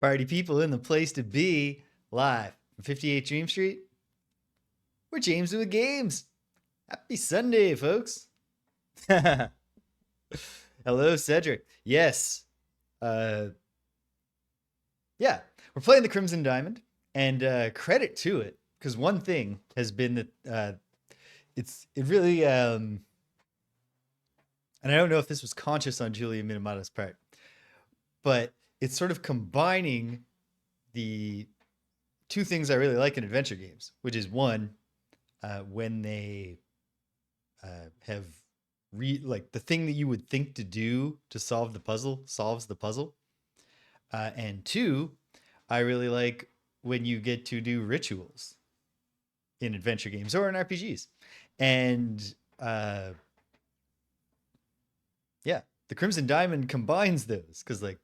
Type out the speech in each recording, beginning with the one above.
Party people in the place to be, live from 58 Dream Street. We're James with Games. Happy Sunday, folks. Hello, Cedric. Yes. Uh, yeah, we're playing the Crimson Diamond, and credit to it, because one thing has been that it really and I don't know if this was conscious on Julia Minamato's part, but it's sort of combining the two things I really like in adventure games, which is one, when they have like the thing that you would think to do to solve the puzzle solves the puzzle, and two, I really like when you get to do rituals in adventure games or in RPGs, and yeah, the Crimson Diamond combines those because, like,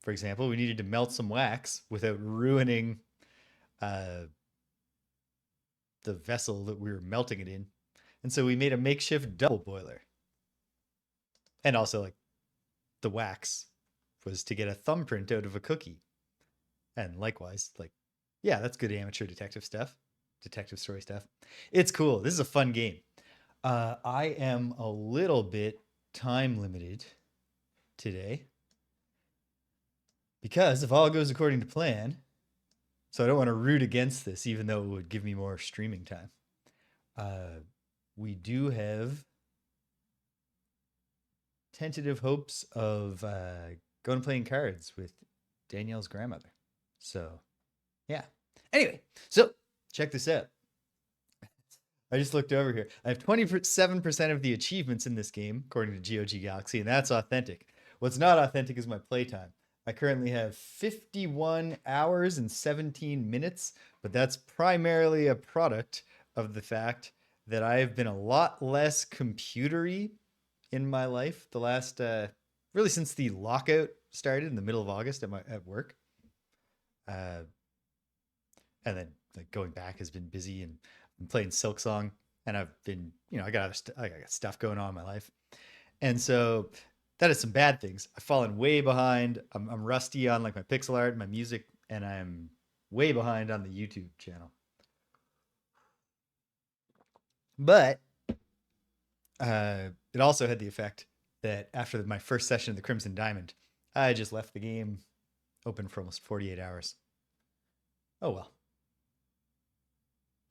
for example, we needed to melt some wax without ruining uh, the vessel that we were melting it in. And so we made a makeshift double boiler. And also, like, the wax was to get a thumbprint out of a cookie. And likewise, like, yeah, that's good amateur detective stuff, detective story stuff. It's cool. This is a fun game. I am a little bit time limited today because if all goes according to plan, so I don't want to root against this, even though it would give me more streaming time. We do have tentative hopes of going and playing cards with Danielle's grandmother. So, yeah. Anyway, so check this out. I just looked over here. I have 27% of the achievements in this game, according to GOG Galaxy, and that's authentic. What's not authentic is my playtime. I currently have 51 hours and 17 minutes, but that's primarily a product of the fact that I have been a lot less computery in my life the last, really since the lockout started in the middle of August at work. And then, like, going back has been busy, and I'm playing Silksong, and I've been, I got stuff going on in my life. And so that is some bad things. I've fallen way behind. I'm rusty on, like, my pixel art and my music, and I'm way behind on the YouTube channel. But it also had the effect that after my first session of the Crimson Diamond, I just left the game open for almost 48 hours. Oh well.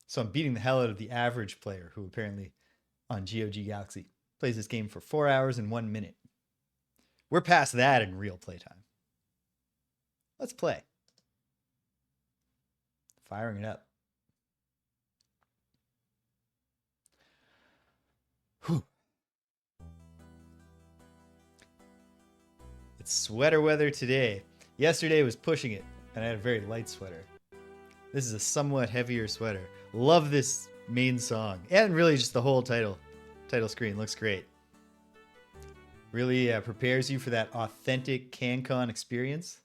So I'm beating the hell out of the average player, who apparently on GOG Galaxy plays this game for 4 hours and 1 minute. We're past that in real playtime. Let's play. Firing it up. Whew. It's sweater weather today. Yesterday was pushing it, and I had a very light sweater. This is a somewhat heavier sweater. Love this main song, and really just the whole title screen looks great. Really prepares you for that authentic CanCon experience.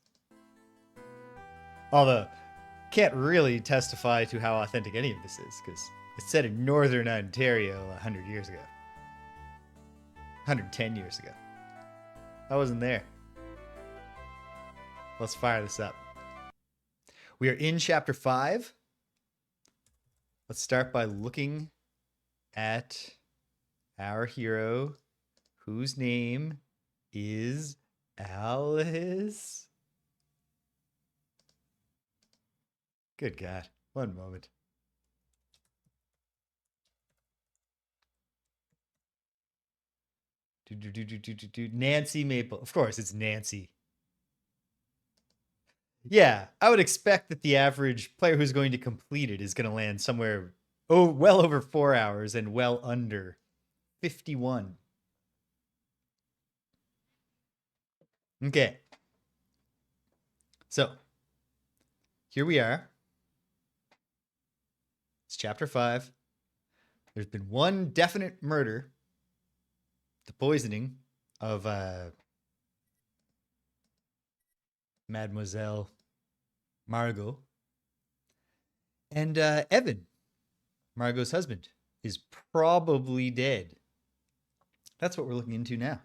Although, can't really testify to how authentic any of this is, because it's set in Northern Ontario 100 years ago. 110 years ago. I wasn't there. Let's fire this up. We are in Chapter 5. Let's start by looking at our hero, whose name is Alice. Good God. One moment. Nancy Maple. Of course, it's Nancy. Yeah, I would expect that the average player who's going to complete it is going to land somewhere well over 4 hours and well under 51. Okay. So, here we are. It's Chapter 5. There's been one definite murder, the poisoning of Mademoiselle Margot. And Evan, Margot's husband, is probably dead. That's what we're looking into now.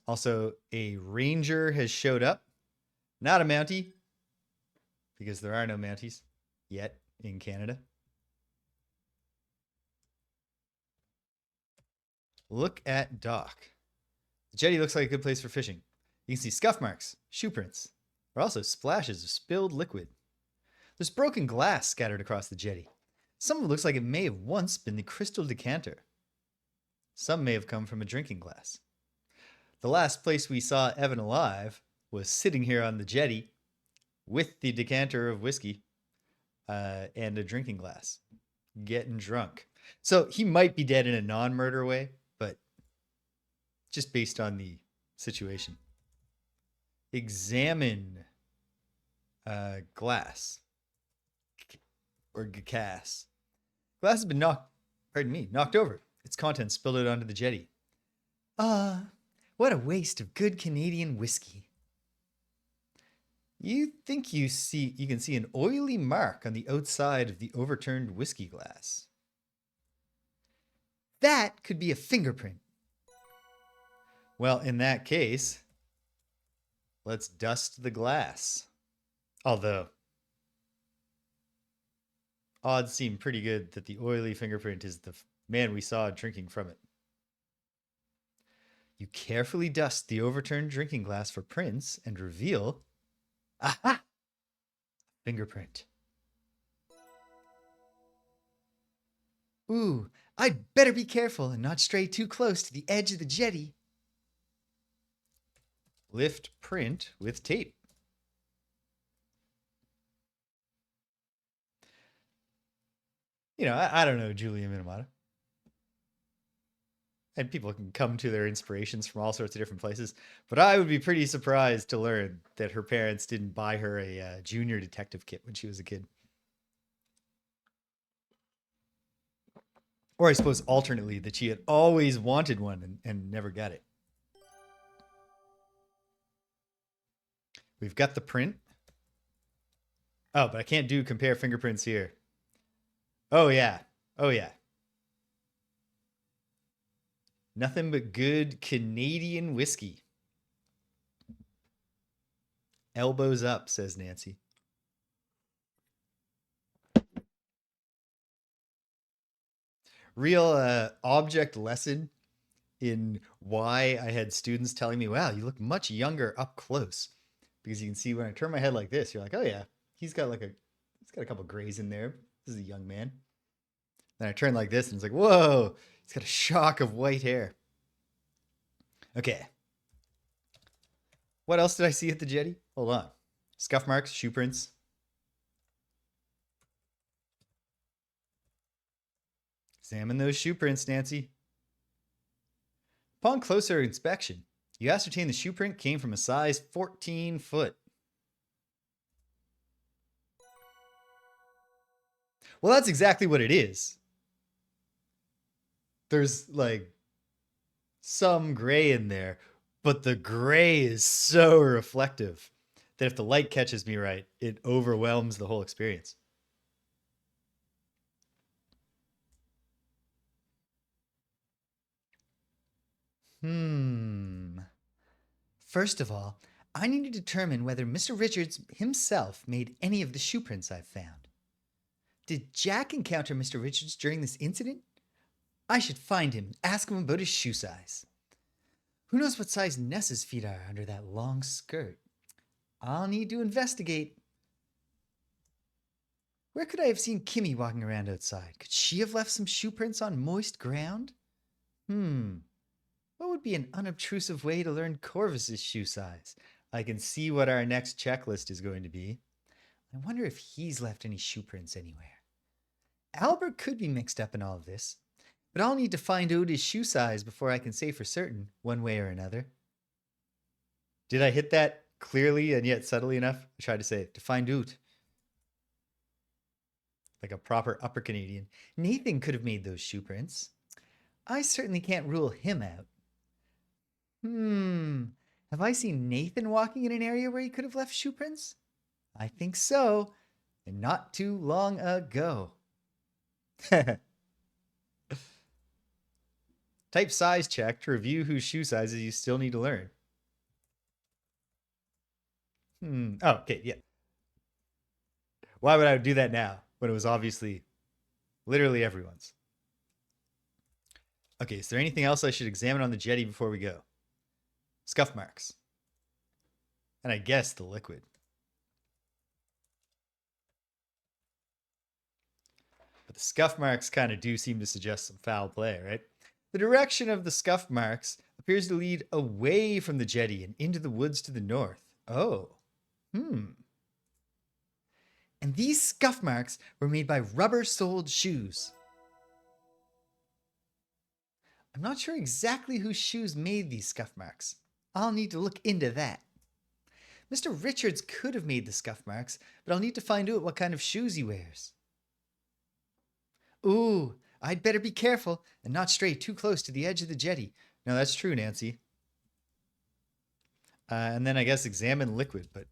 Also, a ranger has showed up. Not a Mountie, because there are no Mounties yet in Canada. Look at dock. The jetty looks like a good place for fishing. You can see scuff marks, shoe prints. There are also splashes of spilled liquid. There's broken glass scattered across the jetty. Some of it looks like it may have once been the crystal decanter. Some may have come from a drinking glass. The last place we saw Evan alive was sitting here on the jetty with the decanter of whiskey and a drinking glass, getting drunk. So he might be dead in a non-murder way, but just based on the situation. Examine glass or gas. Glass has been knocked over. Its contents spilled out onto the jetty. What a waste of good Canadian whiskey. You think you can see an oily mark on the outside of the overturned whiskey glass. That could be a fingerprint. Well, in that case, let's dust the glass. Although, odds seem pretty good that the oily fingerprint is the man we saw drinking from it. You carefully dust the overturned drinking glass for prints and reveal, aha, fingerprint. Ooh, I'd better be careful and not stray too close to the edge of the jetty. Lift print with tape. You know, I don't know Julia Minamata. And people can come to their inspirations from all sorts of different places. But I would be pretty surprised to learn that her parents didn't buy her a junior detective kit when she was a kid. Or I suppose alternately that she had always wanted one and never got it. We've got the print. Oh, but I can't do compare fingerprints here. Oh, yeah. Oh, yeah. Nothing but good Canadian whiskey. Elbows up, says Nancy. Real object lesson in why I had students telling me, wow, you look much younger up close. Because you can see when I turn my head like this, you're like, oh yeah, he's got a couple grays in there. This is a young man. Then I turn like this and it's like, whoa, he's got a shock of white hair. Okay. What else did I see at the jetty? Hold on. Scuff marks, shoe prints. Examine those shoe prints, Nancy. Upon closer inspection, you ascertain the shoe print came from a size 14 foot. Well, that's exactly what it is. There's like some gray in there, but the gray is so reflective that if the light catches me right, it overwhelms the whole experience. First of all, I need to determine whether Mr. Richards himself made any of the shoe prints I've found. Did Jack encounter Mr. Richards during this incident? I should find him and ask him about his shoe size. Who knows what size Nessa's feet are under that long skirt? I'll need to investigate. Where could I have seen Kimmy walking around outside? Could she have left some shoe prints on moist ground? What would be an unobtrusive way to learn Corvus's shoe size? I can see what our next checklist is going to be. I wonder if he's left any shoe prints anywhere. Albert could be mixed up in all of this, but I'll need to find out his shoe size before I can say for certain, one way or another. Did I hit that clearly and yet subtly enough? I tried to say, to find out. Like a proper upper Canadian. Nathan could have made those shoe prints. I certainly can't rule him out. Have I seen Nathan walking in an area where he could have left shoe prints? I think so, and not too long ago. Type size check to review whose shoe sizes you still need to learn. Oh, okay, yeah. Why would I do that now when it was obviously literally everyone's? Okay, is there anything else I should examine on the Jetty before we go? Scuff marks. And I guess the liquid. But the scuff marks kind of do seem to suggest some foul play, right? The direction of the scuff marks appears to lead away from the jetty and into the woods to the north. Oh. And these scuff marks were made by rubber-soled shoes. I'm not sure exactly whose shoes made these scuff marks. I'll need to look into that. Mr. Richards could have made the scuff marks, but I'll need to find out what kind of shoes he wears. Ooh, I'd better be careful and not stray too close to the edge of the jetty. No, that's true, Nancy. And then I guess examine liquid, but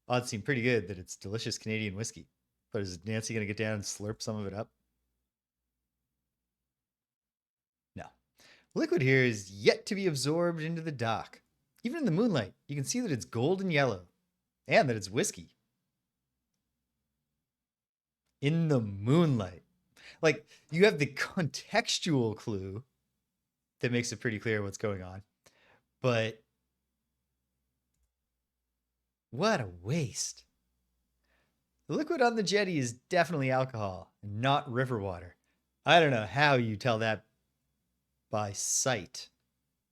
odds seem pretty good that it's delicious Canadian whiskey. But is Nancy going to get down and slurp some of it up? No. Liquid here is yet to be absorbed into the dock. Even in the moonlight, you can see that it's golden yellow and that it's whiskey. In the moonlight. Like, you have the contextual clue that makes it pretty clear what's going on. But what a waste. The liquid on the jetty is definitely alcohol, not river water. I don't know how you tell that by sight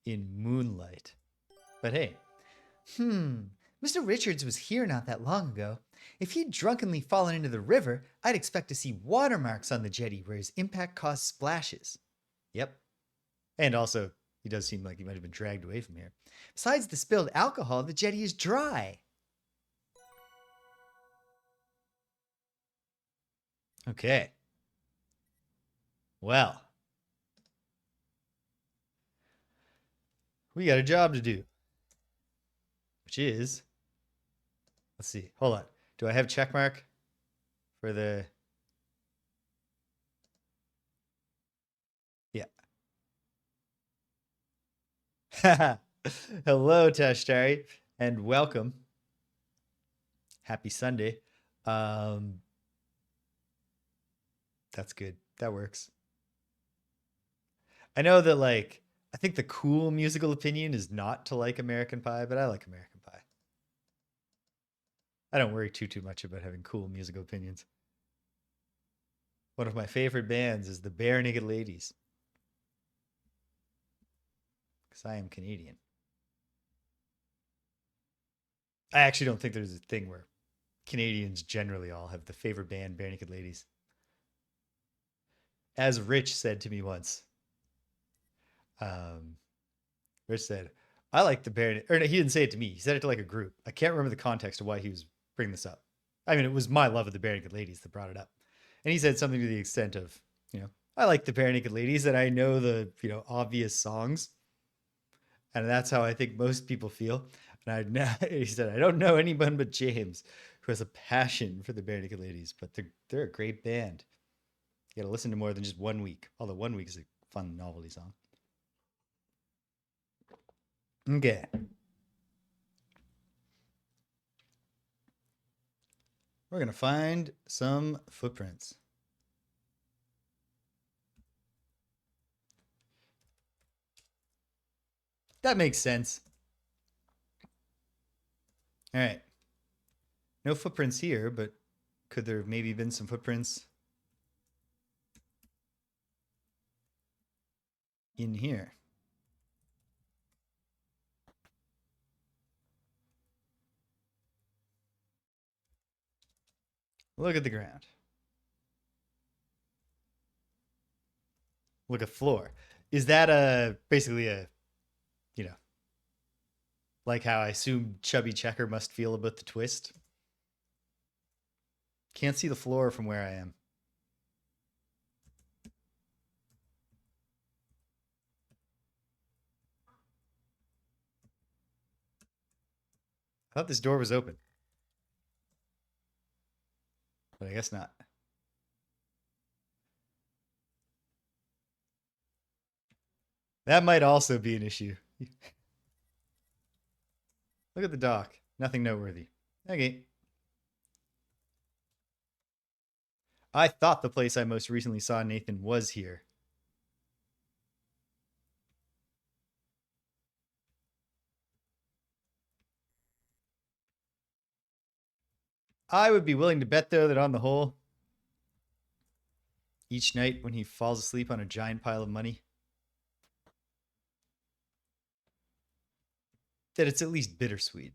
in moonlight. But hey, Mr. Richards was here not that long ago. If he'd drunkenly fallen into the river, I'd expect to see watermarks on the jetty where his impact caused splashes. Yep. And also, he does seem like he might have been dragged away from here. Besides the spilled alcohol, the jetty is dry. Okay. Well, we got a job to do, which is, let's see, hold on. Do I have check mark for the, yeah. Hello, Tashtari, and welcome. Happy Sunday. That's good. That works. I know that, like, I think the cool musical opinion is not to like American Pie, but I like American Pie. I don't worry too much about having cool musical opinions. One of my favorite bands is the Bare Naked Ladies. Because I am Canadian. I actually don't think there's a thing where Canadians generally all have the favorite band, Bare Naked Ladies. As Rich said to me once, Rich said, I like the Bare, or no, he didn't say it to me. He said it to like a group. I can't remember the context of why he was bringing this up. I mean, it was my love of the Bare Naked Ladies that brought it up. And he said something to the extent of, I like the Bare Naked Ladies and I know the, obvious songs. And that's how I think most people feel. And he said, I don't know anyone but James who has a passion for the Bare Naked Ladies, but they're a great band. You got to listen to more than just 1 week, although 1 week is a fun novelty song. Okay. We're going to find some footprints. That makes sense. All right. No footprints here, but could there have maybe been some footprints in here? Look at the ground. Look at floor. Is that basically a, like how I assume Chubby Checker must feel about the twist? Can't see the floor from where I am. I thought this door was open. But I guess not. That might also be an issue. Look at the dock. Nothing noteworthy. Okay. I thought the place I most recently saw Nathan was here. I would be willing to bet, though, that on the whole, each night when he falls asleep on a giant pile of money, that it's at least bittersweet.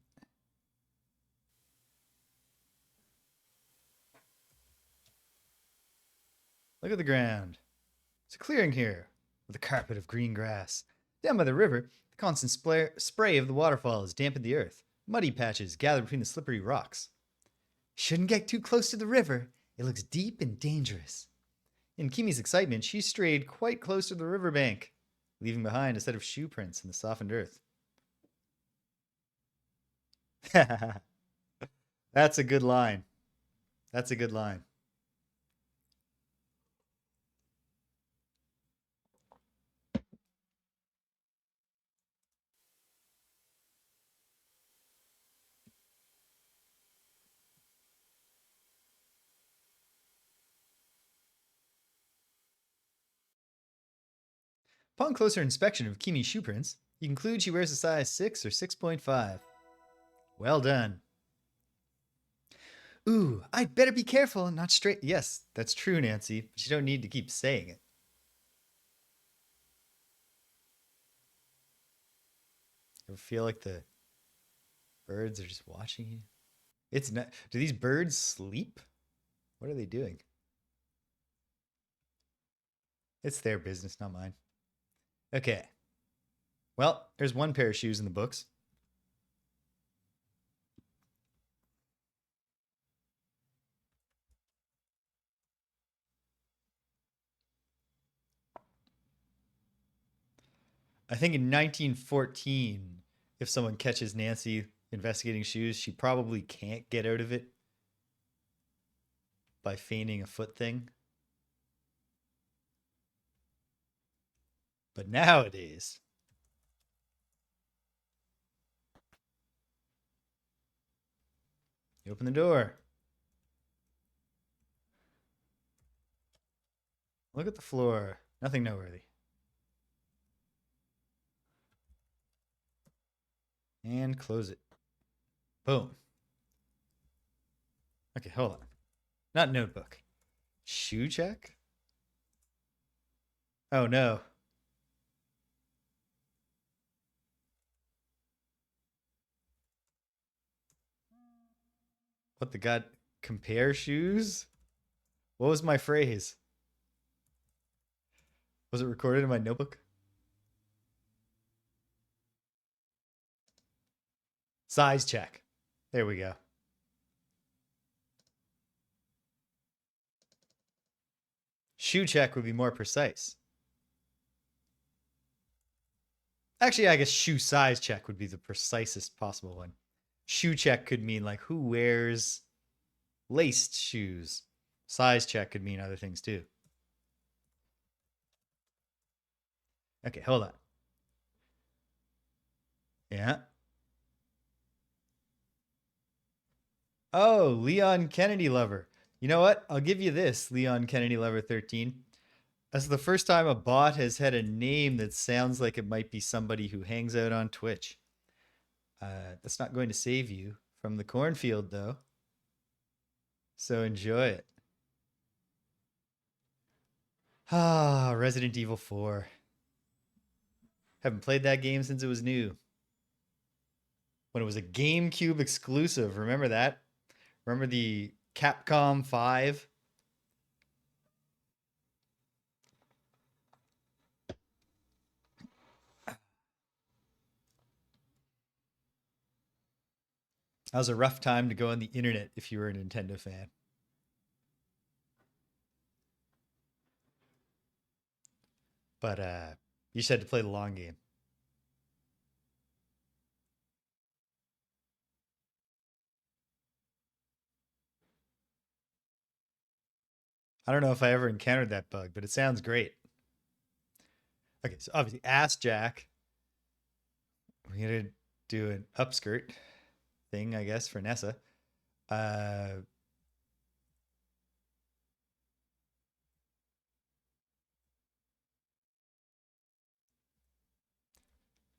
Look at the ground. It's a clearing here with a carpet of green grass. Down by the river, the constant spray of the waterfall has dampened the earth. Muddy patches gather between the slippery rocks. Shouldn't get too close to the river. It looks deep and dangerous. In Kimi's excitement, she strayed quite close to the riverbank, leaving behind a set of shoe prints in the softened earth. That's a good line. That's a good line. Upon closer inspection of Kimi's shoe prints, you conclude she wears a size 6 or 6.5. Well done. Ooh, I'd better be careful and not straight. Yes, that's true, Nancy, but you don't need to keep saying it. I feel like the birds are just watching you. It's not. Do these birds sleep? What are they doing? It's their business, not mine. Okay. Well, there's one pair of shoes in the books. I think in 1914, if someone catches Nancy investigating shoes, she probably can't get out of it by feigning a foot thing. But nowadays, you open the door. Look at the floor. Nothing noteworthy. And close it. Boom. Okay, hold on. Not notebook. Shoe check? Oh no. What the god? Compare shoes? What was my phrase? Was it recorded in my notebook? Size check. There we go. Shoe check would be more precise. Actually, I guess shoe size check would be the precisest possible one. Shoe check could mean like who wears laced shoes. Size check could mean other things too. Okay, hold on. Yeah. Oh, Leon Kennedy lover. You know what? I'll give you this, Leon Kennedy lover 13. That's the first time a bot has had a name that sounds like it might be somebody who hangs out on Twitch. That's not going to save you from the cornfield, though. So enjoy it. Ah, Resident Evil 4. Haven't played that game since it was new. When it was a GameCube exclusive. Remember that? Remember the Capcom 5? That was a rough time to go on the internet if you were a Nintendo fan. But you just had to play the long game. I don't know if I ever encountered that bug, but it sounds great. Okay, so obviously Ass Jack. We're gonna do an upskirt thing, I guess, for Nessa.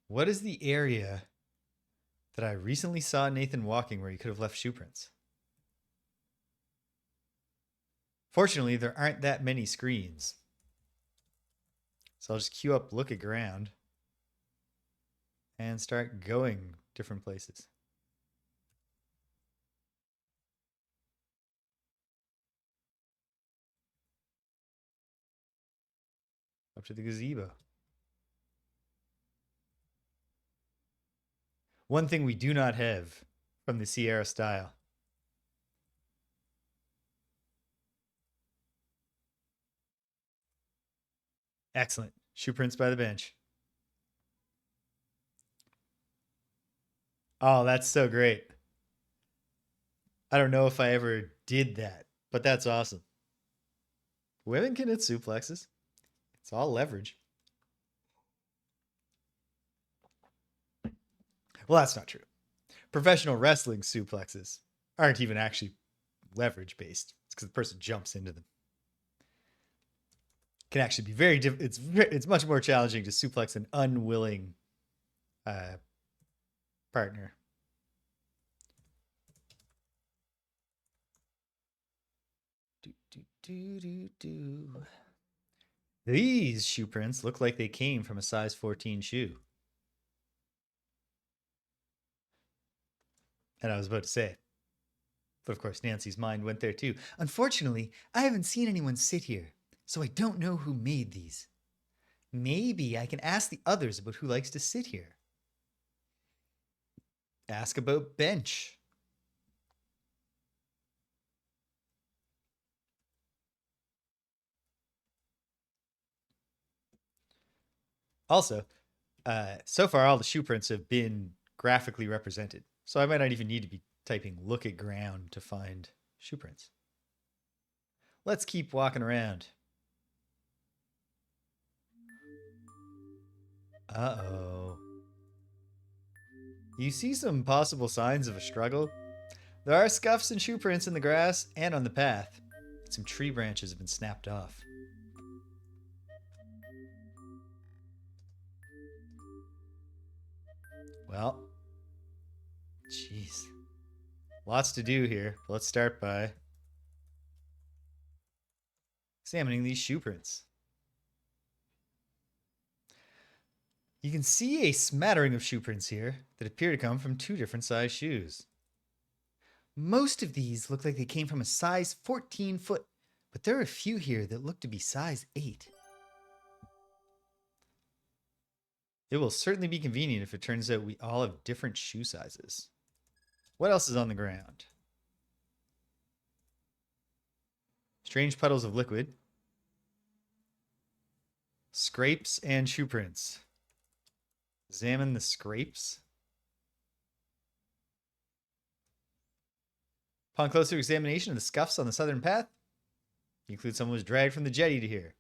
What is the area that I recently saw Nathan walking where he could have left shoe prints? Fortunately, there aren't that many screens. So I'll just queue up look at ground and start going different places. Up to the gazebo. One thing we do not have from the Sierra style. Excellent. Shoe prints by the bench. Oh, that's so great. I don't know if I ever did that, but that's awesome. Women can hit suplexes. It's all leverage. Well, that's not true. Professional wrestling suplexes aren't even actually leverage based. It's because the person jumps into them. Can actually be very different. It's much more challenging to suplex an unwilling partner. These shoe prints look like they came from a size 14 shoe. And I was about to say, but of course Nancy's mind went there too. Unfortunately, I haven't seen anyone sit here, so I don't know who made these. Maybe I can ask the others about who likes to sit here. Ask about bench. Also, so far all the shoe prints have been graphically represented. So I might not even need to be typing look at ground to find shoe prints. Let's keep walking around. Uh-oh. You see some possible signs of a struggle? There are scuffs and shoe prints in the grass and on the path. Some tree branches have been snapped off. Well, jeez. Lots to do here. Let's start by examining these shoe prints. You can see a smattering of shoe prints here that appear to come from two different size shoes. Most of these look like they came from a size 14 foot, but there are a few here that look to be size 8. It will certainly be convenient if it turns out we all have different shoe sizes. What else is on the ground? Strange puddles of liquid. Scrapes and shoe prints. Examine the scrapes. Upon closer examination of the scuffs on the southern path, you include someone was dragged from the jetty to here.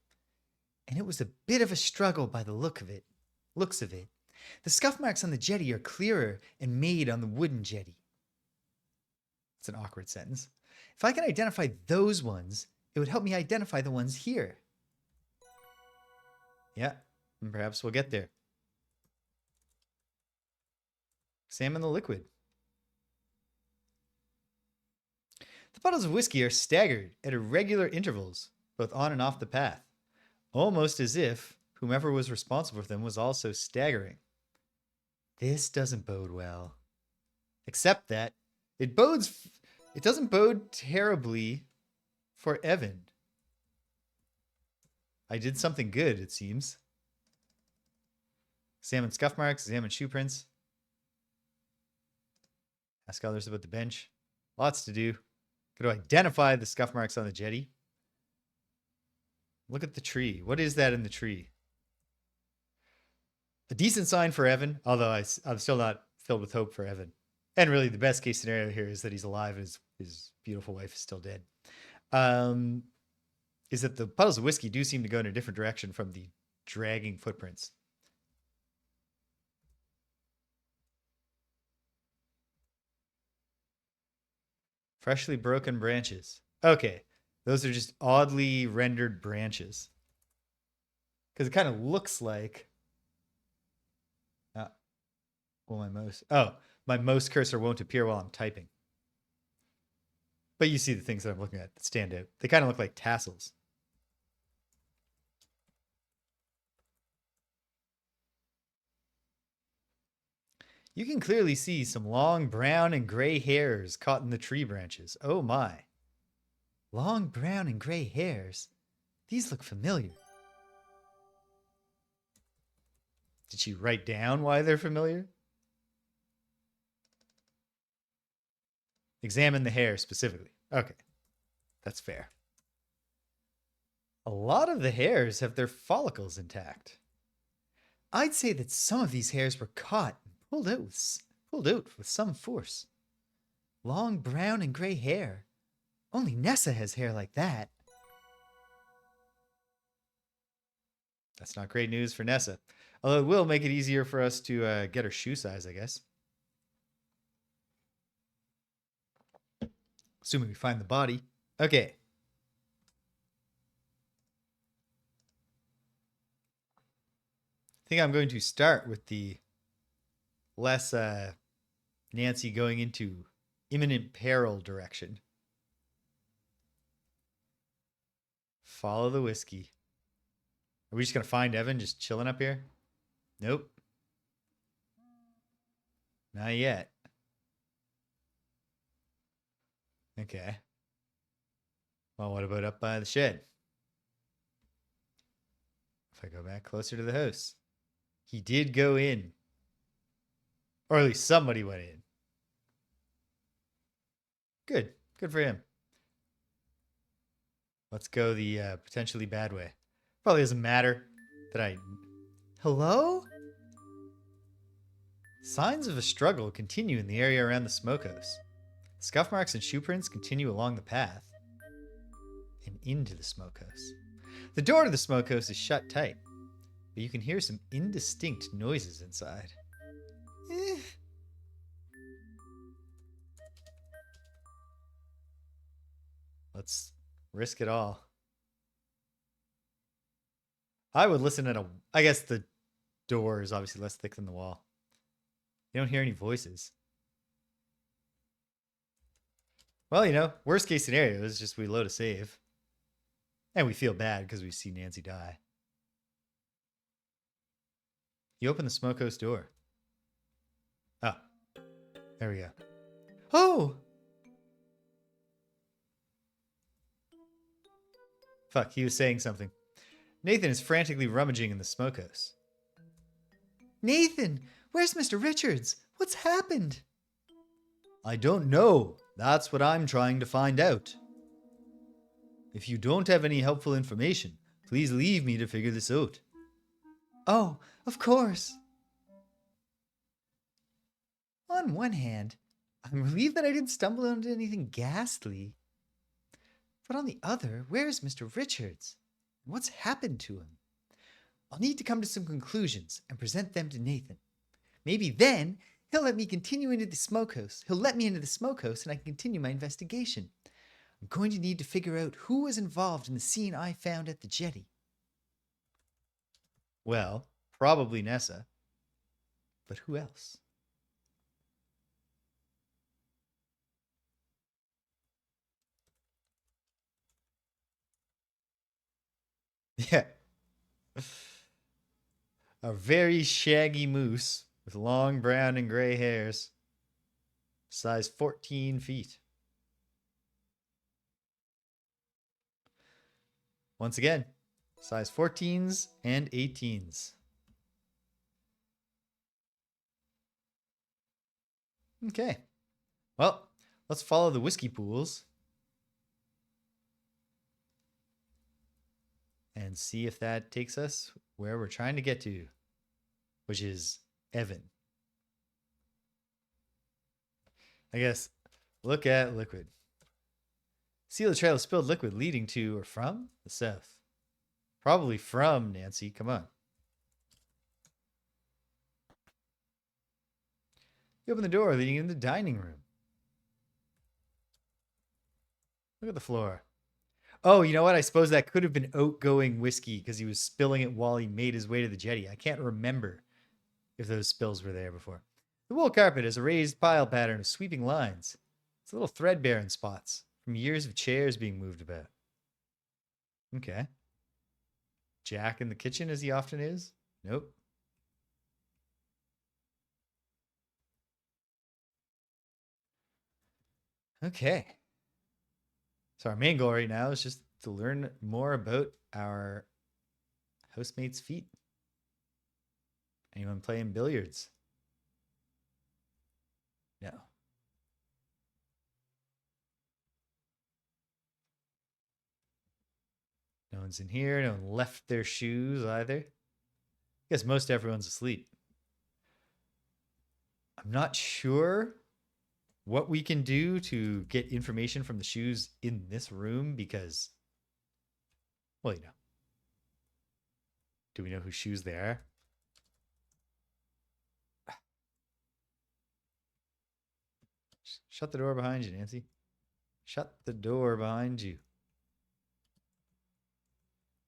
And it was a bit of a struggle by the looks of it. The scuff marks on the jetty are clearer and made on the wooden jetty. It's an awkward sentence. If I can identify those ones, it would help me identify the ones here. Yeah, and perhaps we'll get there. Examine the liquid. The bottles of whiskey are staggered at irregular intervals, both on and off the path, almost as if whomever was responsible for them was also staggering. This doesn't bode well. Except that it doesn't bode terribly for Evan. I did something good, it seems. Examine scuff marks, examine shoe prints. Ask others about the bench. Lots to do. Got to identify the scuff marks on the jetty. Look at the tree. What is that in the tree? A decent sign for Evan, although I'm still not filled with hope for Evan. And really, the best case scenario here is that he's alive and his beautiful wife is still dead. Is that the puddles of whiskey do seem to go in a different direction from the dragging footprints. Freshly broken branches. Okay. Those are just oddly rendered branches. Because it kind of looks like... well, my mouse cursor won't appear while I'm typing. But you see the things that I'm looking at that stand out. They kind of look like tassels. You can clearly see some long brown and gray hairs caught in the tree branches. Oh my. Long brown and gray hairs? These look familiar. Did she write down why they're familiar? Examine the hair specifically. Okay. That's fair. A lot of the hairs have their follicles intact. I'd say that some of these hairs were caught and pulled out with some force. Long brown and gray hair. Only Nessa has hair like that. That's not great news for Nessa. Although it will make it easier for us to get her shoe size, I guess. Assuming we find the body. Okay. I think I'm going to start with the less Nancy going into imminent peril direction. Follow the whiskey. Are we just going to find Evan just chilling up here? Nope. Not yet. Okay. Well, what about up by the shed? If I go back closer to the house. He did go in. Or at least somebody went in. Good. Good for him. Let's go the potentially bad way. Probably doesn't matter that I... Hello? Signs of a struggle continue in the area around the smokehouse. Scuff marks and shoe prints continue along the path and into the smokehouse. The door to the smokehouse is shut tight, but you can hear some indistinct noises inside. Let's risk it all. I would listen at I guess the door is obviously less thick than the wall. You don't hear any voices. Well, you know, worst case scenario is just we load a save. And we feel bad because we see Nancy die. You open the smokehouse door. Oh. There we go. Oh! Fuck, he was saying something. Nathan is frantically rummaging in the smokehouse. Nathan! Where's Mr. Richards? What's happened? I don't know. That's what I'm trying to find out. If you don't have any helpful information, please leave me to figure this out. Oh, of course. On one hand, I'm relieved that I didn't stumble into anything ghastly. But on the other, where's Mr. Richards? And what's happened to him? I'll need to come to some conclusions and present them to Nathan. Maybe then he'll let me continue into the smokehouse. He'll let me into the smokehouse and I can continue my investigation. I'm going to need to figure out who was involved in the scene I found at the jetty. Well, probably Nessa. But who else? Yeah. A very shaggy moose with long brown and gray hairs. Size 14 feet. Once again, size 14s and 18s. Okay. Well, let's follow the whiskey pools and see if that takes us where we're trying to get to, which is Evan. I guess, look at liquid. Seal the trail of spilled liquid leading to or from the south. Probably from, Nancy. Come on. You open the door leading into the dining room. Look at the floor. Oh, you know what? I suppose that could have been outgoing whiskey because he was spilling it while he made his way to the jetty. I can't remember if those spills were there before. The wool carpet is a raised pile pattern of sweeping lines. It's a little threadbare in spots from years of chairs being moved about. Okay. Jack in the kitchen as he often is? Nope. Okay. So our main goal right now is just to learn more about our housemates' feet. Anyone playing billiards? No. No one's in here. No one left their shoes either. I guess most everyone's asleep. I'm not sure what we can do to get information from the shoes in this room because, well, you know. Do we know whose shoes they are? Shut the door behind you, Nancy. Shut the door behind you.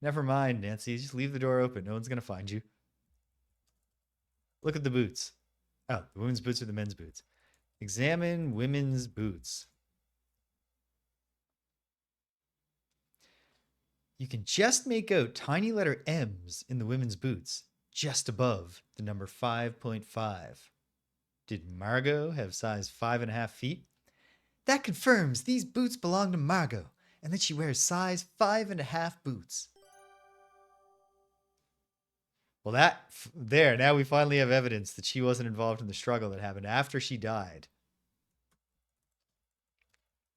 Never mind, Nancy. Just leave the door open. No one's going to find you. Look at the boots. Oh, the women's boots or the men's boots. Examine women's boots. You can just make out tiny letter M's in the women's boots, just above the number 5.5. Did Margot have size 5.5 feet? That confirms these boots belong to Margot and that she wears size 5.5 boots. Well, now we finally have evidence that she wasn't involved in the struggle that happened after she died.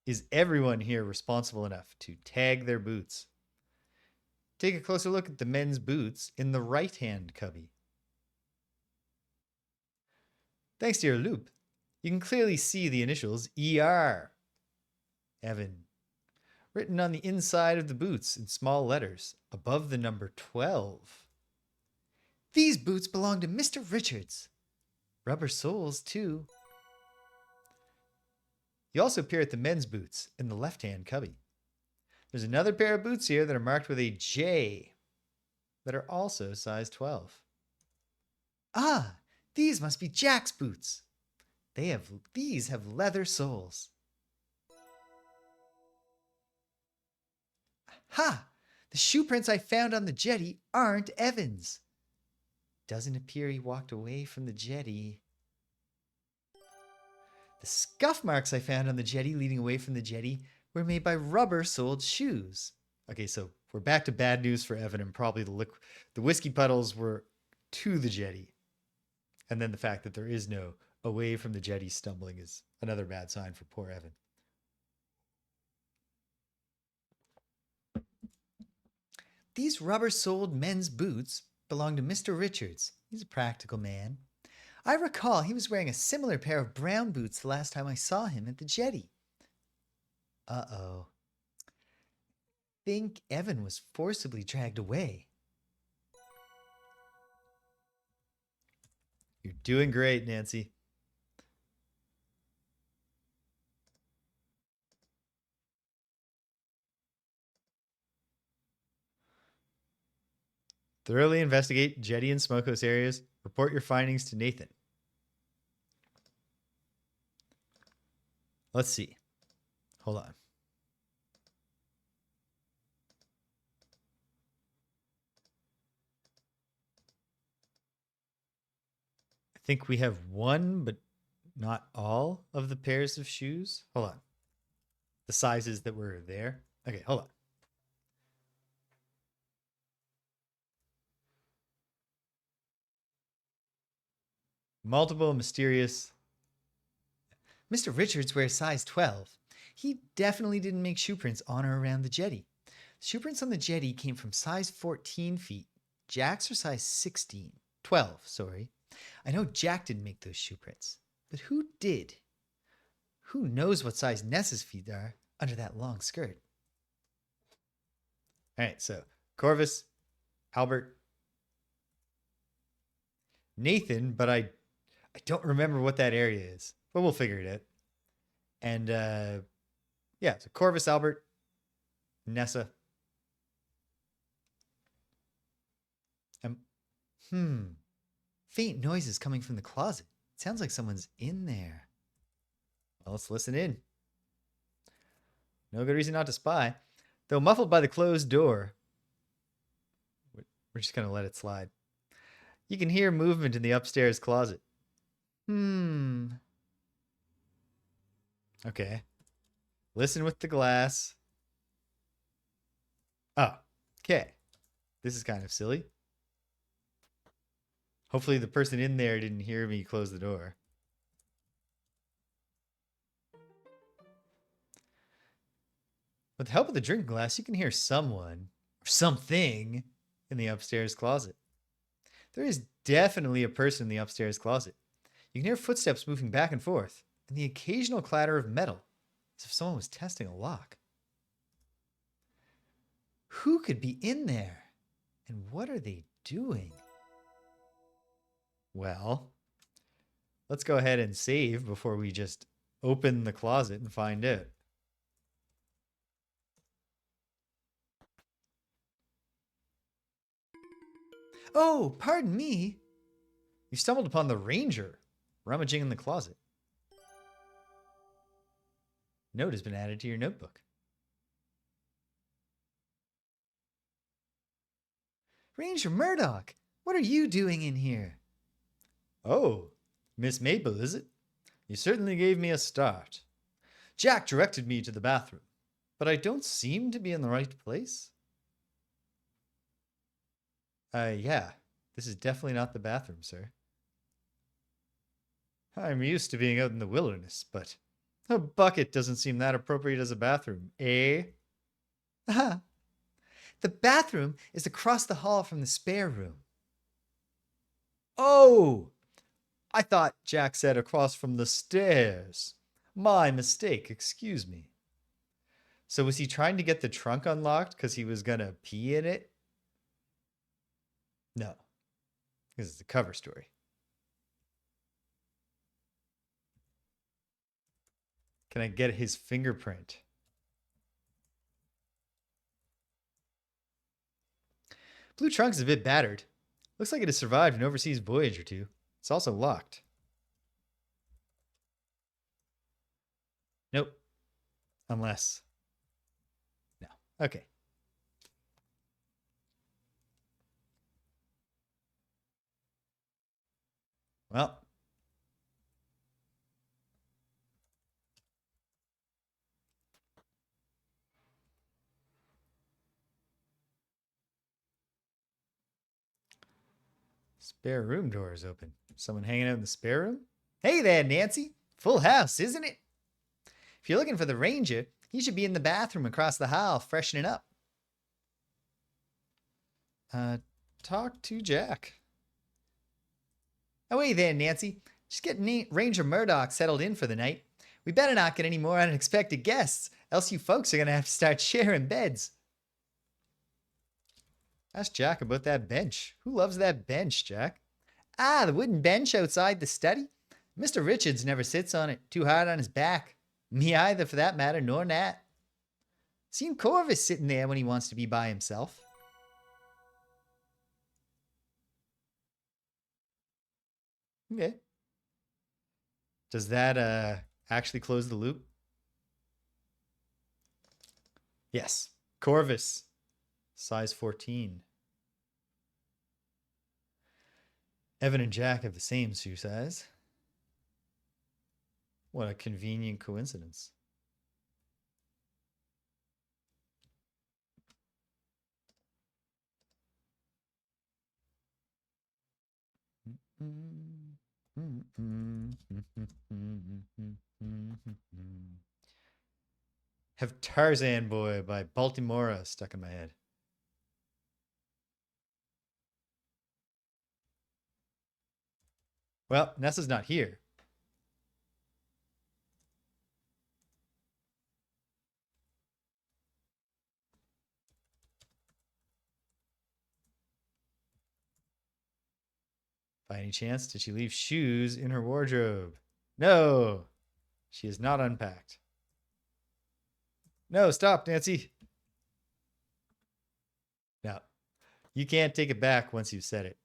Is everyone here responsible enough to tag their boots? Take a closer look at the men's boots in the right-hand cubby. Thanks to your loop, you can clearly see the initials ER. Evan. Written on the inside of the boots in small letters above the number 12. These boots belong to Mr. Richards. Rubber soles, too. You also appear at the men's boots in the left-hand cubby. There's another pair of boots here that are marked with a J that are also size 12. Ah, these must be Jack's boots. These have leather soles. Ha! The shoe prints I found on the jetty aren't Evan's. Doesn't appear he walked away from the jetty. The scuff marks I found on the jetty leading away from the jetty were made by rubber-soled shoes. Okay, so we're back to bad news for Evan, and probably the whiskey puddles were to the jetty. And then the fact that there is no away from the jetty stumbling is another bad sign for poor Evan. These rubber-soled men's boots belong to Mr. Richards. He's a practical man. I recall he was wearing a similar pair of brown boots the last time I saw him at the jetty. Uh-oh. Think Evan was forcibly dragged away. You're doing great, Nancy. Thoroughly investigate Jetty and Smokehouse areas. Report your findings to Nathan. Let's see. Hold on. I think we have one, but not all of the pairs of shoes. Hold on. The sizes that were there. Okay, hold on. Multiple mysterious. Mr. Richards wears size 12. He definitely didn't make shoe prints on or around the jetty. Shoe prints on the jetty came from size 14 feet. Jack's are size 16. 12, sorry. I know Jack didn't make those shoe prints, but who did? Who knows what size Ness's feet are under that long skirt? All right, so Corvus, Albert, Nathan, but I don't remember what that area is, but we'll figure it out. And yeah, so Corvus, Albert, Nessa. Faint noises coming from the closet. It sounds like someone's in there. Well, let's listen in. No good reason not to spy. Though muffled by the closed door, we're just going to let it slide. You can hear movement in the upstairs closet. Okay. Listen with the glass. Oh, okay. This is kind of silly. Hopefully the person in there didn't hear me close the door. With the help of the drinking glass, you can hear someone or something in the upstairs closet. There is definitely a person in the upstairs closet. You can hear footsteps moving back and forth, and the occasional clatter of metal, as if someone was testing a lock. Who could be in there? And what are they doing? Well, let's go ahead and save before we just open the closet and find out. Oh, pardon me. You stumbled upon the ranger rummaging in the closet. Note has been added to your notebook. Ranger Murdoch, what are you doing in here? Oh, Miss Maple, is it? You certainly gave me a start. Jack directed me to the bathroom, but I don't seem to be in the right place. Yeah, this is definitely not the bathroom, sir. I'm used to being out in the wilderness, but a bucket doesn't seem that appropriate as a bathroom, eh? Ah, the bathroom is across the hall from the spare room. Oh, I thought Jack said across from the stairs. My mistake, excuse me. So was he trying to get the trunk unlocked because he was going to pee in it? No, this is the cover story. Can I get his fingerprint? Blue trunk is a bit battered. Looks like it has survived an overseas voyage or two. It's also locked. Nope. Unless. No. Okay. Well. Spare room door is open. Someone hanging out in the spare room? Hey there, Nancy. Full house, isn't it? If you're looking for the ranger, he should be in the bathroom across the hall, freshening up. Talk to Jack. Oh, hey there, Nancy. Just getting Ranger Murdoch settled in for the night. We better not get any more unexpected guests, else you folks are going to have to start sharing beds. Ask Jack about that bench. Who loves that bench, Jack? Ah, the wooden bench outside the study. Mr. Richards never sits on it. Too hard on his back. Me either, for that matter, nor Nat. Seen Corvus sitting there when he wants to be by himself. Okay. Does that actually close the loop? Yes. Corvus. Size 14. Evan and Jack have the same shoe size. What a convenient coincidence. Have Tarzan Boy by Baltimora stuck in my head. Well, Nessa's not here. By any chance, did she leave shoes in her wardrobe? No, she is not unpacked. No, stop, Nancy. You can't take it back once you've said it.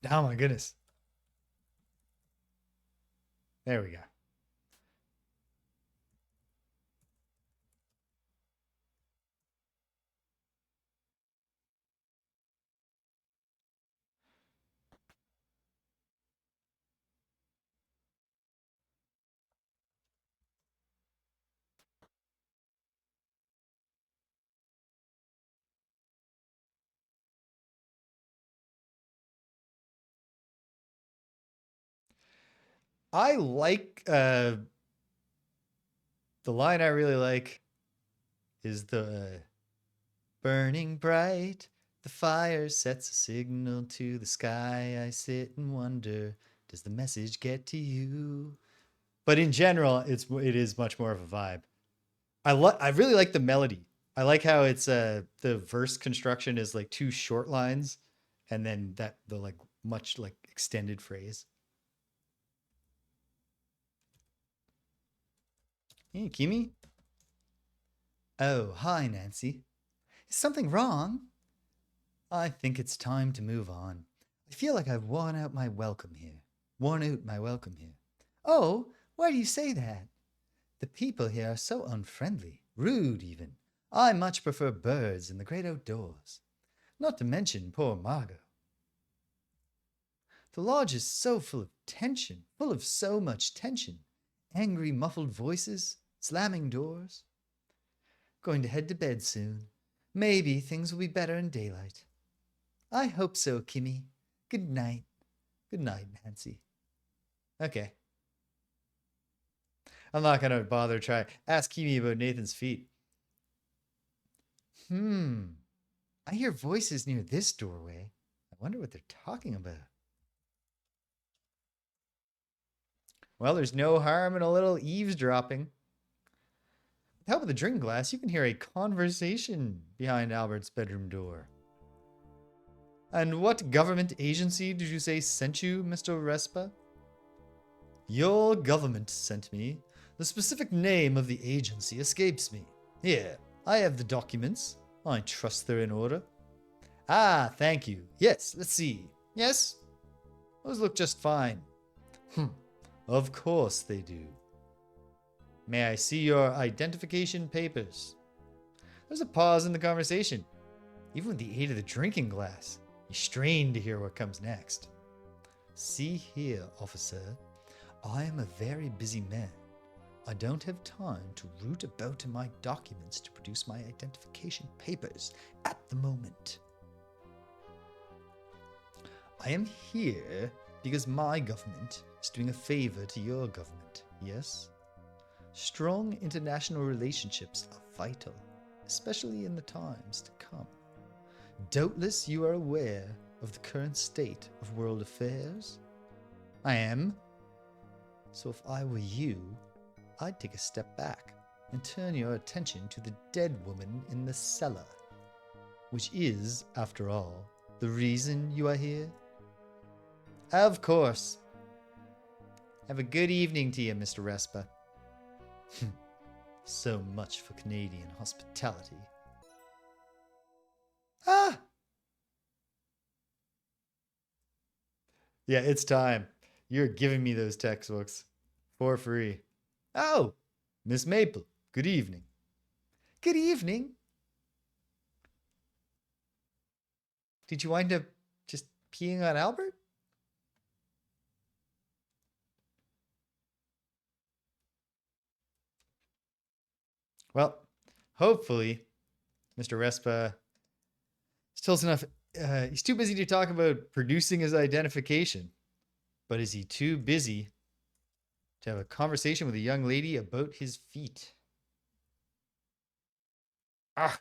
Oh my goodness. There we go. I like the line I really like is the burning bright, the fire sets a signal to the sky. I sit and wonder, does the message get to you? But in general, it is much more of a vibe. I really like the melody. I like how it's the verse construction is like two short lines and then that the like much like extended phrase. Hey, Kimi. Oh, hi, Nancy. Is something wrong? I think it's time to move on. I feel like I've worn out my welcome here. Worn out my welcome here. Oh, why do you say that? The people here are so unfriendly, rude even. I much prefer birds and the great outdoors. Not to mention poor Margot. The lodge is so full of tension, full of so much tension. Angry, muffled voices, slamming doors. Going to head to bed soon. Maybe things will be better in daylight. I hope so, Kimmy. Good night. Good night, Nancy. Okay. I'm not going to bother trying. Ask Kimmy about Nathan's feet. I hear voices near this doorway. I wonder what they're talking about. Well, there's no harm in a little eavesdropping. With the help of the drinking glass, you can hear a conversation behind Albert's bedroom door. And what government agency did you say sent you, Mr. Respa? Your government sent me. The specific name of the agency escapes me. Here, I have the documents. I trust they're in order. Ah, thank you. Yes, let's see. Yes? Those look just fine. Of course they do. May I see your identification papers? There's a pause in the conversation. Even with the aid of the drinking glass, you strain to hear what comes next. See here, officer. I am a very busy man. I don't have time to root about in my documents to produce my identification papers at the moment. I am here because my government is doing a favor to your government, yes? Strong international relationships are vital, especially in the times to come. Doubtless you are aware of the current state of world affairs? I am. So if I were you, I'd take a step back and turn your attention to the dead woman in the cellar, which is, after all, the reason you are here. Of course. Have a good evening to you, Mr. Respa. So much for Canadian hospitality. Ah! Yeah, it's time. You're giving me those textbooks for free. Oh, Miss Maple, good evening. Good evening. Did you wind up just peeing on Albert? Well, hopefully, Mr. Respa still enough. He's too busy to talk about producing his identification. But is he too busy to have a conversation with a young lady about his feet? Ah,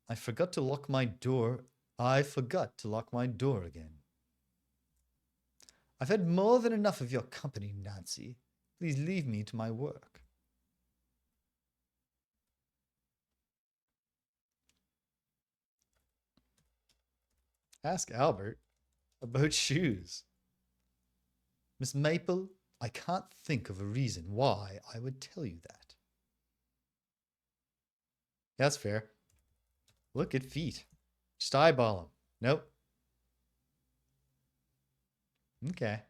I forgot to lock my door. I forgot to lock my door again. I've had more than enough of your company, Nancy. Please leave me to my work. Ask Albert about shoes. Miss Maple, I can't think of a reason why I would tell you that. That's fair. Look at feet. Just eyeball them. Nope. Okay.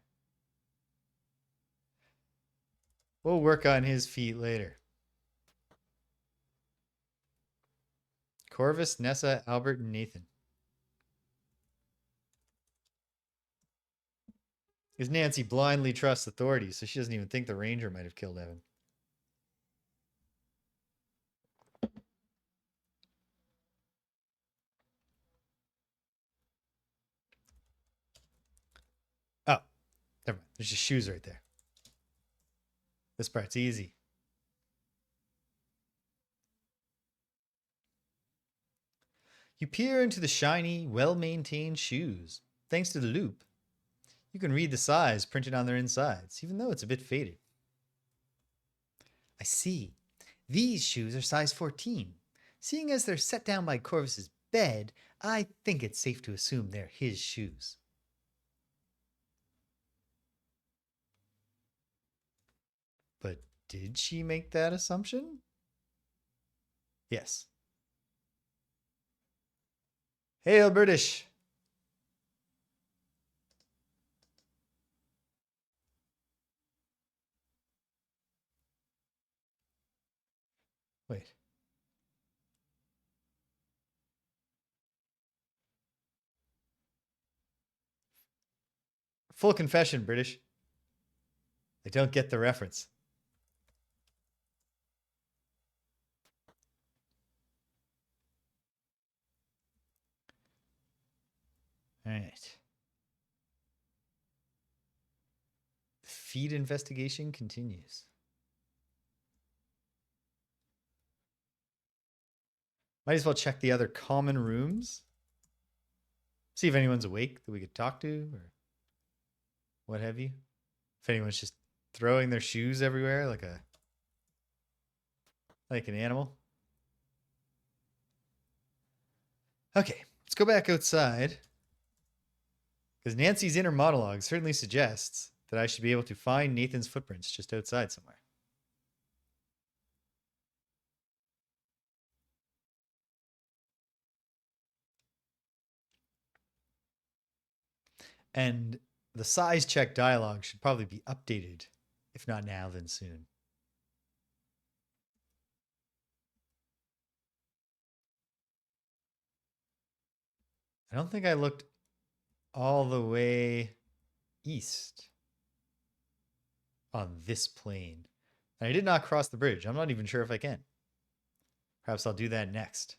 We'll work on his feet later. Corvus, Nessa, Albert, and Nathan. Because Nancy blindly trusts authorities, so she doesn't even think the ranger might have killed Evan. Oh, never mind. There's just shoes right there. This part's easy. You peer into the shiny, well-maintained shoes. Thanks to the loop, you can read the size printed on their insides, even though it's a bit faded. I see. These shoes are size 14. Seeing as they're set down by Corvus's bed, I think it's safe to assume they're his shoes. But did she make that assumption? Yes. Hail, British! Wait. Full confession, British. I don't get the reference. All right. The feed investigation continues. Might as well check the other common rooms. See if anyone's awake that we could talk to or what have you. If anyone's just throwing their shoes everywhere like an animal. Okay, let's go back outside. Because Nancy's inner monologue certainly suggests that I should be able to find Nathan's footprints just outside somewhere. And the size check dialogue should probably be updated, if not now, then soon. I don't think I looked all the way east on this plane. And I did not cross the bridge. I'm not even sure if I can. Perhaps I'll do that next.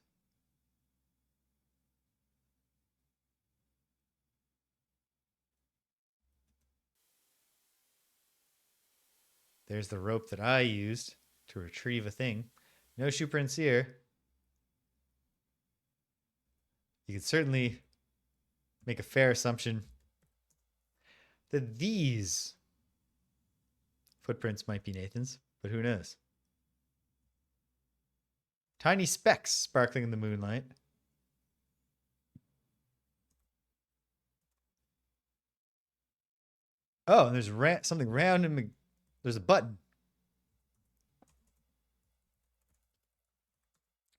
There's the rope that I used to retrieve a thing. No shoe prints here. You could certainly make a fair assumption that these footprints might be Nathan's, but who knows? Tiny specks sparkling in the moonlight. Oh, and there's something round and there's a button.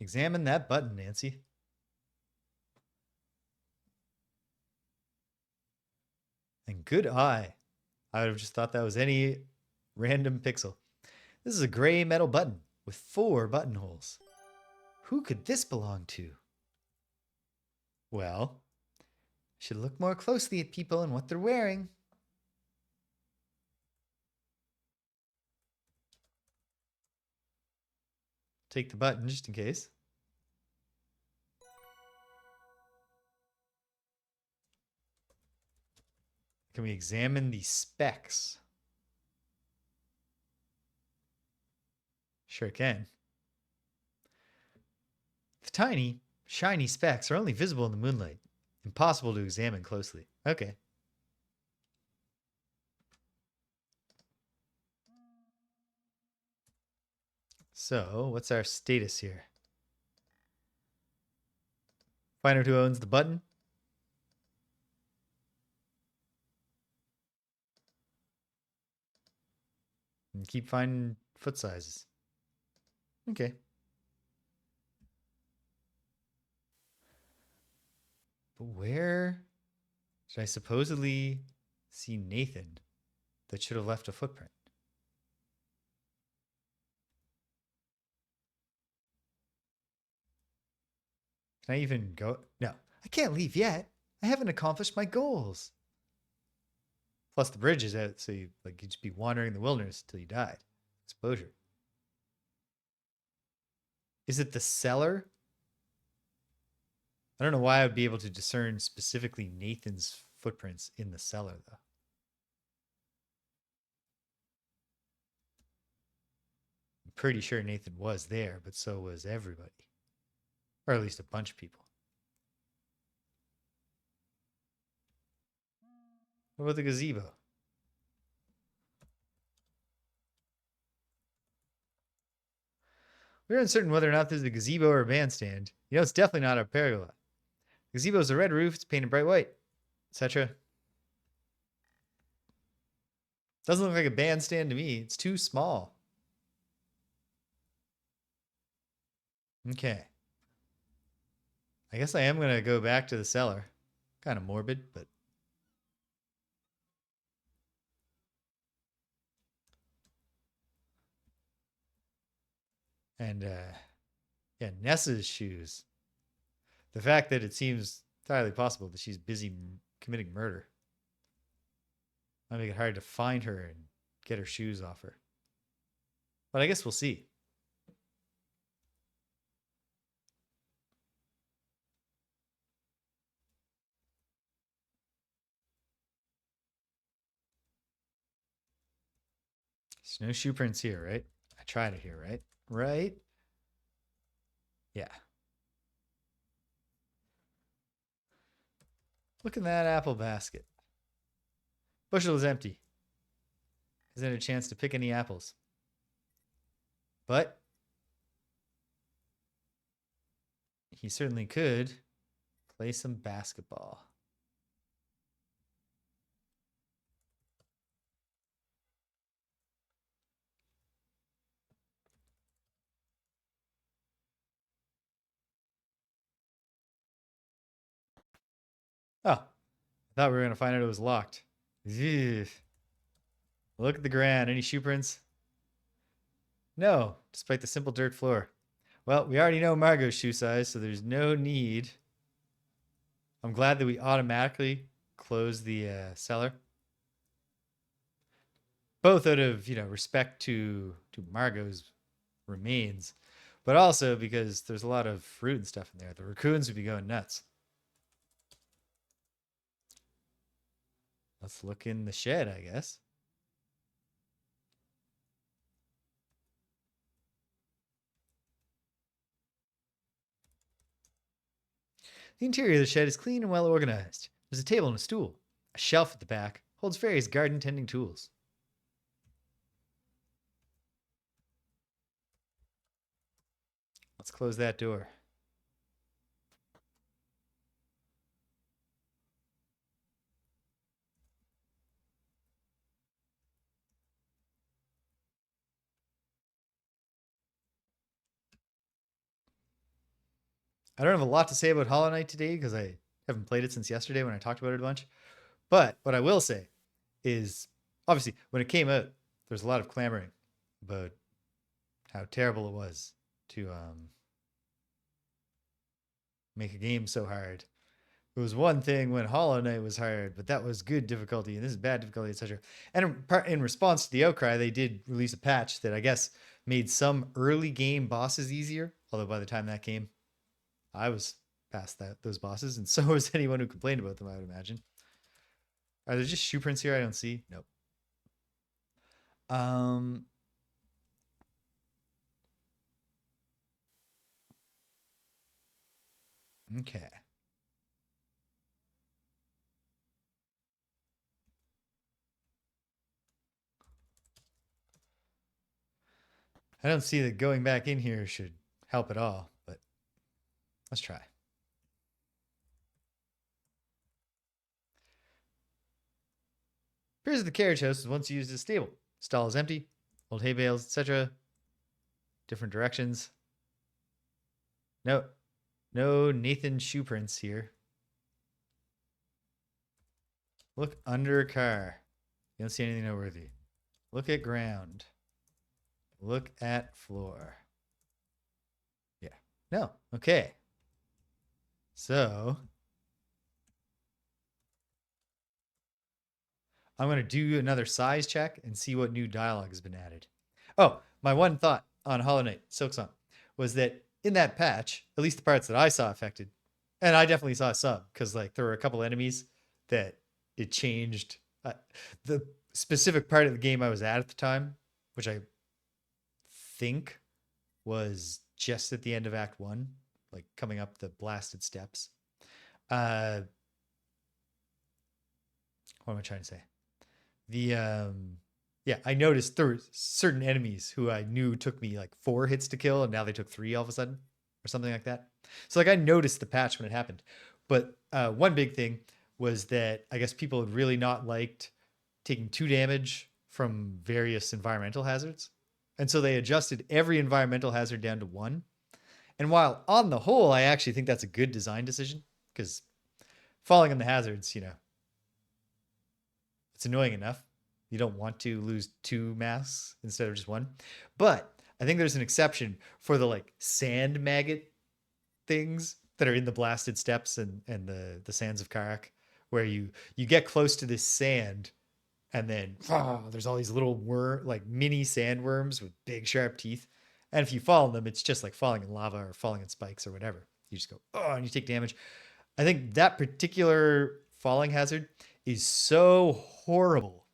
Examine that button, Nancy. And good eye. I would have just thought that was any random pixel. This is a gray metal button with 4 buttonholes. Who could this belong to? Well, should look more closely at people and what they're wearing. Take the button just in case. Can we examine the specs? Sure can. The tiny, shiny specks are only visible in the moonlight. Impossible to examine closely. Okay. So, what's our status here? Find out who owns the button. keep finding foot sizes. Okay. But where did I supposedly see Nathan that should have left a footprint? Can I even go? No, I can't leave yet. I haven't accomplished my goals. Plus, the bridge is out, so you just be wandering in the wilderness until you died. Exposure. Is it the cellar? I don't know why I would be able to discern specifically Nathan's footprints in the cellar, though. I'm pretty sure Nathan was there, but so was everybody. Or at least a bunch of people. What about the gazebo? We're uncertain whether or not this is a gazebo or a bandstand. You know, it's definitely not a pergola. Gazebo is a red roof. It's painted bright white, etc. Doesn't look like a bandstand to me. It's too small. Okay. I guess I am going to go back to the cellar. Kind of morbid, but... And, yeah, Nessa's shoes. The fact that it seems entirely possible that she's busy committing murder might make it hard to find her and get her shoes off her. But I guess we'll see. There's no shoe prints here, right? I tried it here, right? Right? Yeah. Look in that apple basket. Bushel is empty. Isn't a chance to pick any apples. But he certainly could play some basketball. Oh, I thought we were going to find out it was locked. Ugh. Look at the ground. Any shoe prints? No, despite the simple dirt floor. Well, we already know Margot's shoe size, so there's no need. I'm glad that we automatically closed the cellar. Both out of, respect to Margot's remains, but also because there's a lot of fruit and stuff in there. The raccoons would be going nuts. Let's look in the shed, I guess. The interior of the shed is clean and well organized. There's a table and a stool. A shelf at the back holds various garden tending tools. Let's close that door. I don't have a lot to say about Hollow Knight today because I haven't played it since yesterday when I talked about it a bunch. But what I will say is, obviously, when it came out, there's a lot of clamoring about how terrible it was to make a game so hard. It was one thing when Hollow Knight was hard, but that was good difficulty, and this is bad difficulty, etc. And in response to the outcry, they did release a patch that I guess made some early game bosses easier. Although by the time that came, I was past those bosses, and so was anyone who complained about them, I would imagine. Are there just shoe prints here I don't see? Nope. Okay. I don't see that going back in here should help at all, but let's try. Appears that the carriage house was once used as a stable. Stall is empty. Old hay bales, etc. Different directions. No, no Nathan shoe prints here. Look under car. You don't see anything noteworthy. Look at ground. Look at floor. Yeah. No. Okay. So I'm going to do another size check and see what new dialogue has been added. Oh, my one thought on Hollow Knight Silksong was that in that patch, at least the parts that I saw affected, and I definitely saw a sub because like there were a couple enemies that it changed. The specific part of the game I was at the time, which I think was just at the end of Act 1, like coming up the blasted steps. What am I trying to say? Yeah, I noticed there were certain enemies who I knew took me like 4 hits to kill, and now they took 3 all of a sudden, or something like that. So like I noticed the patch when it happened. But one big thing was that I guess people had really not liked taking 2 damage from various environmental hazards. And so they adjusted every environmental hazard down to 1. And while on the whole, I actually think that's a good design decision, because falling on the hazards, you know, it's annoying enough. You don't want to lose 2 masks instead of just 1. But I think there's an exception for the like sand maggot things that are in the blasted steps and the sands of Karak, where you get close to this sand and then there's all these little like mini sandworms with big sharp teeth. And if you fall in them, it's just like falling in lava or falling in spikes or whatever. You just go, oh, and you take damage. I think that particular falling hazard is so horrible.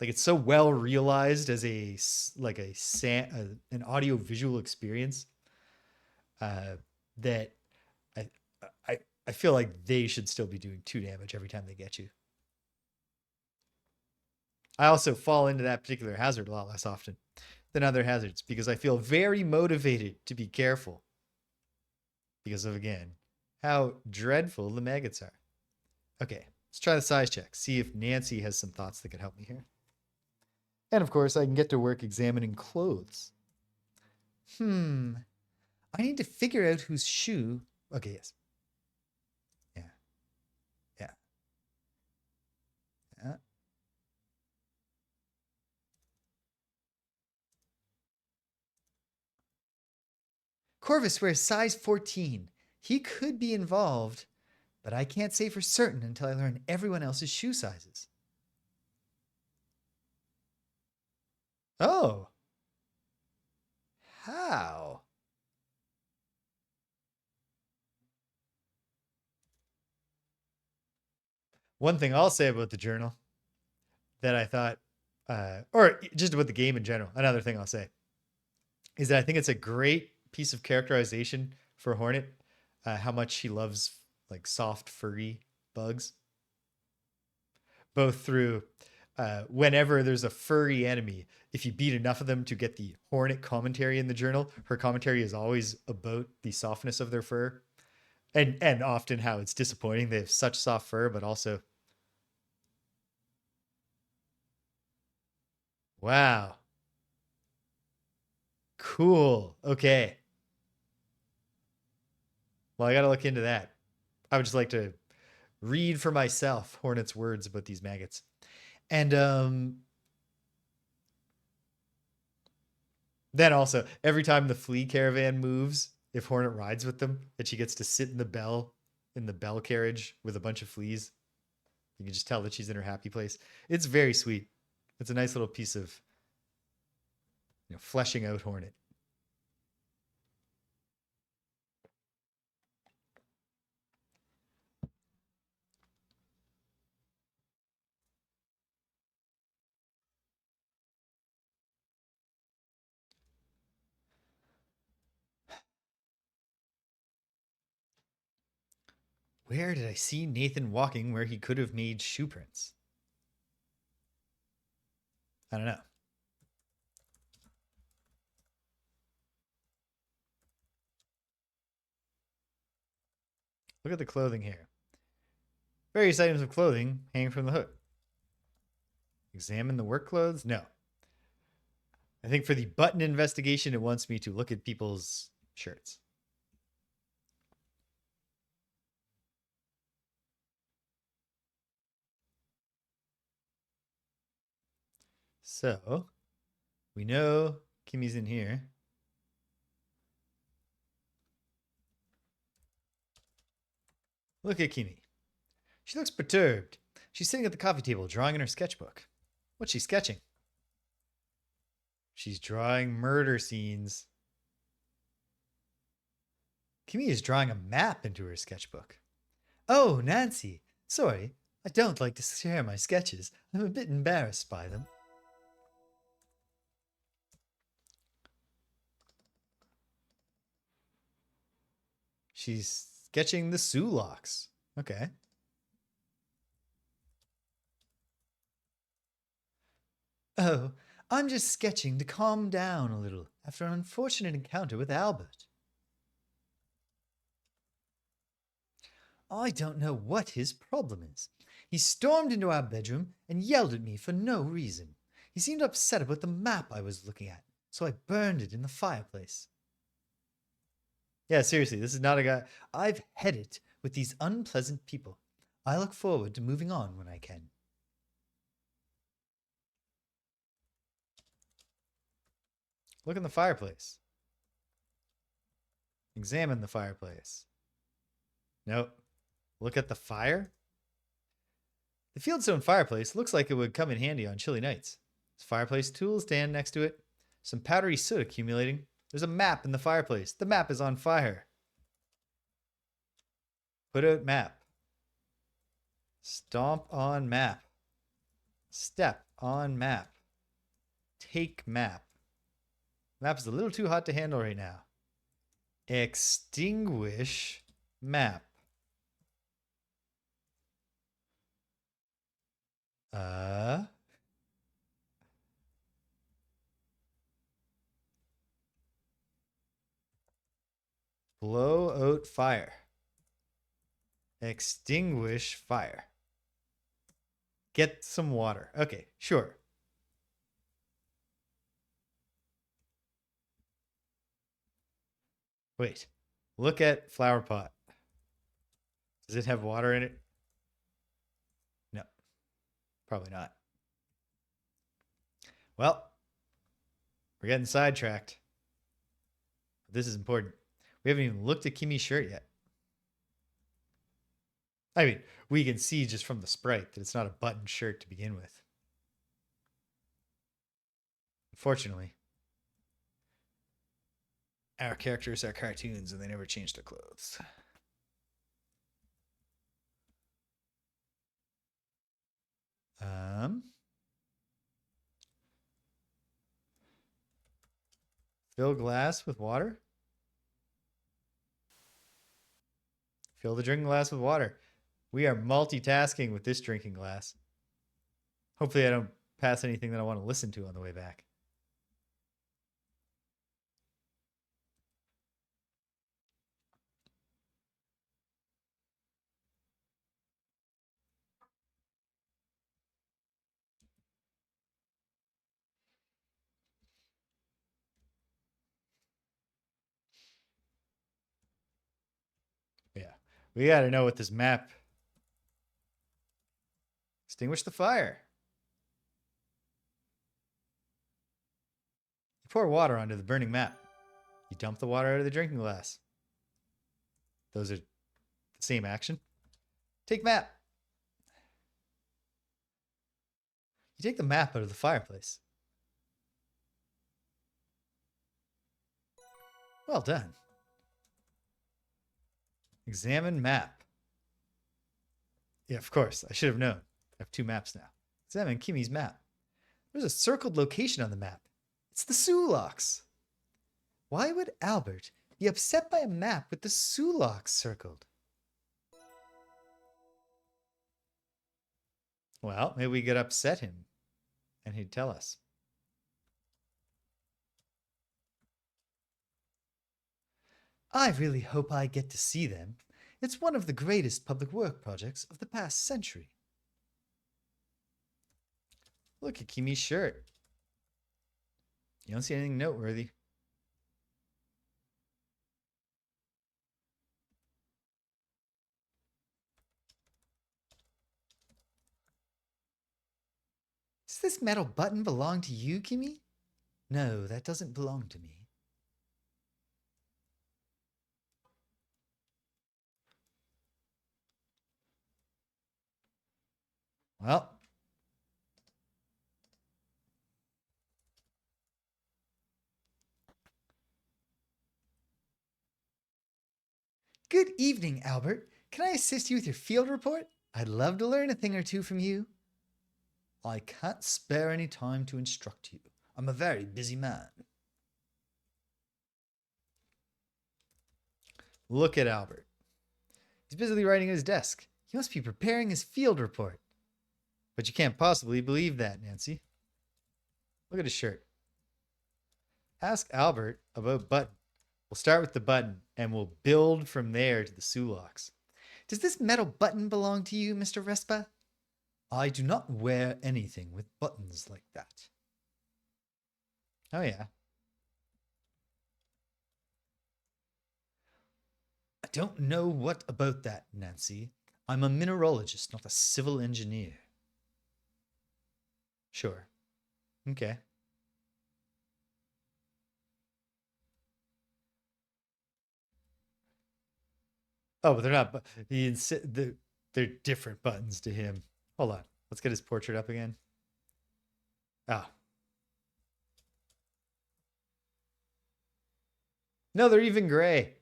Like it's so well realized as a like an audio visual experience that I, I feel like they should still be doing 2 damage every time they get you. I also fall into that particular hazard a lot less often than other hazards because I feel very motivated to be careful because of, again, how dreadful the maggots are. Okay, let's try the size check. See if Nancy has some thoughts that could help me here. And of course, I can get to work examining clothes. I need to figure out whose shoe. Okay, yes. Yeah. Yeah. Yeah. Corvus wears size 14. He could be involved, but I can't say for certain until I learn everyone else's shoe sizes. Oh. How? One thing I'll say about the journal that I thought, or just about the game in general, another thing I'll say is that I think it's a great piece of characterization for Hornet, how much he loves like soft, furry bugs. Both through whenever there's a furry enemy, if you beat enough of them to get the Hornet commentary in the journal, her commentary is always about the softness of their fur. And often how it's disappointing. They have such soft fur, but also, wow, cool. Okay. Well, I got to look into that. I would just like to read for myself Hornet's words about these maggots. And then also, every time the flea caravan moves, if Hornet rides with them, that she gets to sit in the bell carriage with a bunch of fleas. You can just tell that she's in her happy place. It's very sweet. It's a nice little piece of, you know, fleshing out Hornet. Where did I see Nathan walking where he could have made shoe prints? I don't know. Look at the clothing here. Various items of clothing hang from the hook. Examine the work clothes? No. I think for the button investigation, it wants me to look at people's shirts. So we know Kimmy's in here. Look at Kimmy. She looks perturbed. She's sitting at the coffee table drawing in her sketchbook. What's she sketching? She's drawing murder scenes. Kimmy is drawing a map into her sketchbook. Oh, Nancy. Sorry, I don't like to share my sketches. I'm a bit embarrassed by them. She's sketching the Sulaks. Okay. Oh, I'm just sketching to calm down a little after an unfortunate encounter with Albert. I don't know what his problem is. He stormed into our bedroom and yelled at me for no reason. He seemed upset about the map I was looking at, so I burned it in the fireplace. Yeah, seriously, this is not a guy. I've had it with these unpleasant people. I look forward to moving on when I can. Look in the fireplace. Examine the fireplace. Nope. Look at the fire. The fieldstone fireplace looks like it would come in handy on chilly nights. There's fireplace tools stand next to it. Some powdery soot accumulating. There's a map in the fireplace. The map is on fire. Put out map. Stomp on map. Step on map. Take map. Map is a little too hot to handle right now. Extinguish map. Blow out fire. Extinguish fire. Get some water. Okay, sure. Wait. Look at flower pot. Does it have water in it? No. Probably not. Well, we're getting sidetracked. This is important. We haven't even looked at Kimmy's shirt yet. I mean, we can see just from the sprite that it's not a button shirt to begin with. Unfortunately, our characters are cartoons and they never change their clothes. Fill glass with water. Fill the drinking glass with water. We are multitasking with this drinking glass. Hopefully I don't pass anything that I want to listen to on the way back. Yeah. We got to know what this map. Extinguish the fire. You pour water onto the burning map. You dump the water out of the drinking glass. Those are the same action. Take map. You take the map out of the fireplace. Well done. Examine map. Yeah, of course. I should have known. I have two maps now. Examine Kimmy's map. There's a circled location on the map. It's the Sulaks. Why would Albert be upset by a map with the Sulaks circled? Well, maybe we could upset him and he'd tell us. I really hope I get to see them. It's one of the greatest public work projects of the past century. Look at Kimmy's shirt. You don't see anything noteworthy. Does this metal button belong to you, Kimmy? No, that doesn't belong to me. Well. Good evening, Albert. Can I assist you with your field report? I'd love to learn a thing or two from you. I can't spare any time to instruct you. I'm a very busy man. Look at Albert. He's busily writing at his desk. He must be preparing his field report. But you can't possibly believe that, Nancy. Look at his shirt. Ask Albert about button. We'll start with the button, and we'll build from there to the sulaks. Does this metal button belong to you, Mr. Respa? I do not wear anything with buttons like that. Oh, yeah. I don't know what about that, Nancy. I'm a mineralogist, not a civil engineer. Sure. Okay. Oh, but they're not. They're different buttons to him. Hold on. Let's get his portrait up again. Ah. No, they're even gray.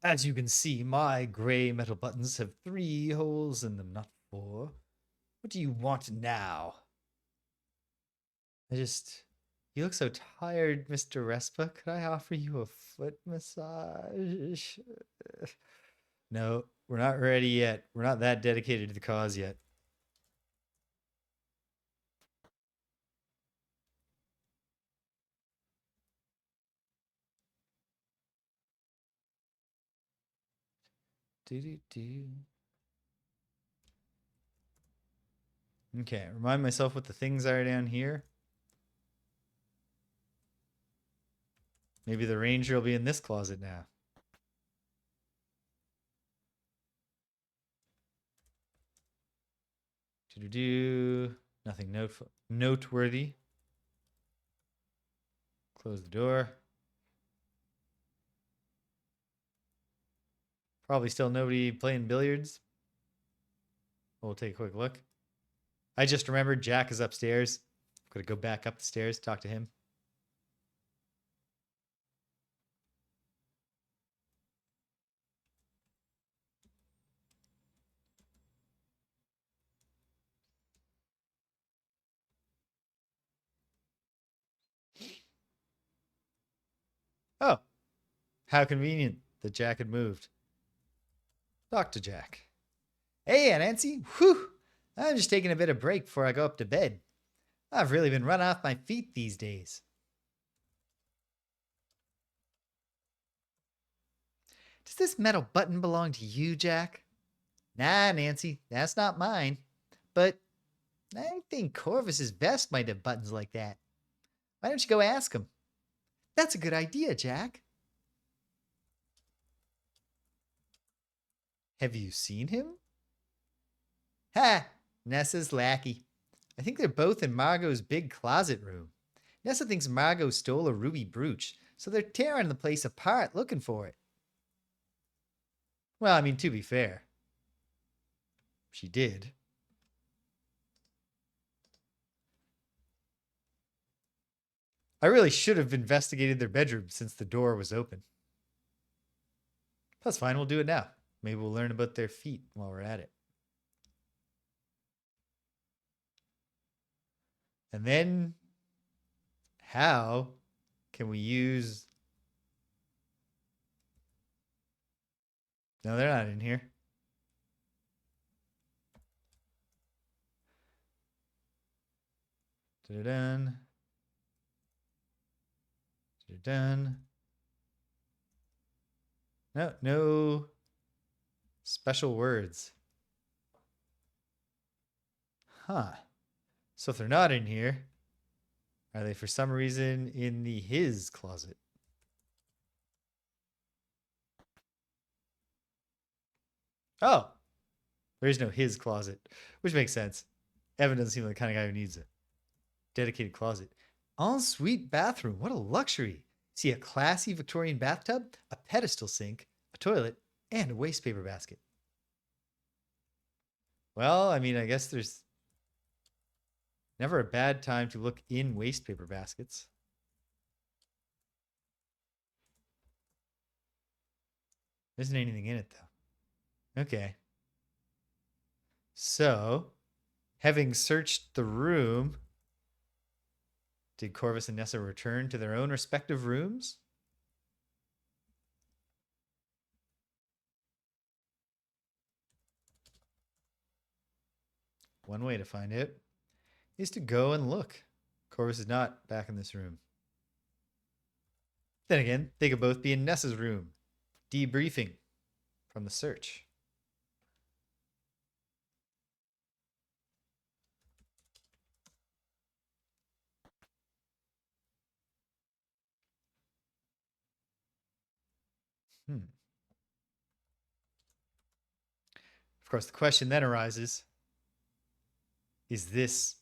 As you can see, my gray metal buttons have 3 holes in them, not 4. What do you want now? You look so tired, Mr. Respa. Could I offer you a foot massage? No, we're not ready yet. We're not that dedicated to the cause yet. Okay, remind myself what the things are down here. Maybe the ranger will be in this closet now. Nothing noteworthy. Close the door. Probably still nobody playing billiards. We'll take a quick look. I just remembered Jack is upstairs. I'm going to go back up the stairs, talk to him. Oh, how convenient that Jack had moved. Talk to Jack. Hey, Aunt Nancy. Whew. I'm just taking a bit of break before I go up to bed. I've really been run off my feet these days. Does this metal button belong to you, Jack? Nah, Nancy, that's not mine. But I think Corvus's vest might have buttons like that. Why don't you go ask him? That's a good idea, Jack. Have you seen him? Ha! Nessa's lackey. I think they're both in Margot's big closet room. Nessa thinks Margot stole a ruby brooch, so they're tearing the place apart looking for it. Well, I mean, to be fair, she did. I really should have investigated their bedroom since the door was open. That's fine, we'll do it now. Maybe we'll learn about their feet while we're at it. And then, how can we use... No, they're not in here. Dun. Done. No special words. Huh. So if they're not in here, Are they for some reason in the his closet? Oh, there is no his closet, which makes sense. Evan doesn't seem like the kind of guy who needs a dedicated closet. Ensuite bathroom. What a luxury. See a classy Victorian bathtub, a pedestal sink, a toilet, and a waste paper basket. Well, I mean, I guess there's never a bad time to look in waste paper baskets. There isn't anything in it, though. Okay. So, having searched the room, did Corvus and Nessa return to their own respective rooms? One way to find it is to go and look. Corvus is not back in this room. Then again, they could both be in Nessa's room, debriefing from the search. Of course, the question then arises, is this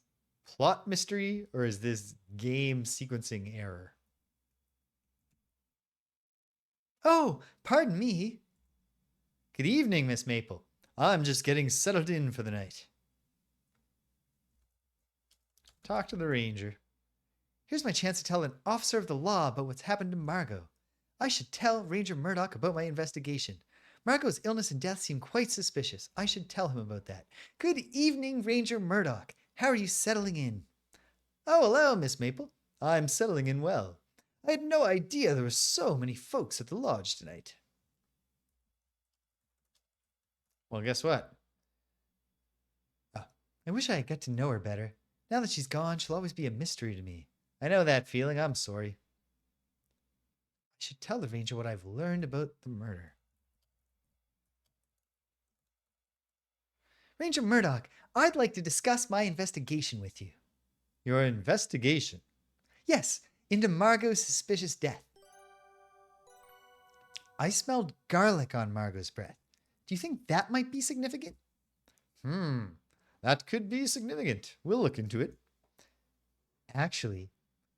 plot mystery or is this game sequencing error? Oh, pardon me. Good evening, Miss Maple. I'm just getting settled in for the night. Talk to the ranger. Here's my chance to tell an officer of the law about what's happened to Margot. I should tell Ranger Murdoch about my investigation. Margot's illness and death seem quite suspicious. I should tell him about that. Good evening, Ranger Murdoch. How are you settling in? Oh, hello, Miss Maple. I'm settling in well. I had no idea there were so many folks at the lodge tonight. Well, guess what? I wish I had got to know her better. Now that she's gone, she'll always be a mystery to me. I know that feeling. I'm sorry. I should tell the ranger what I've learned about the murder. Ranger Murdoch, I'd like to discuss my investigation with you. Your investigation? Yes, into Margot's suspicious death. I smelled garlic on Margot's breath. Do you think that might be significant? That could be significant. We'll look into it. Actually,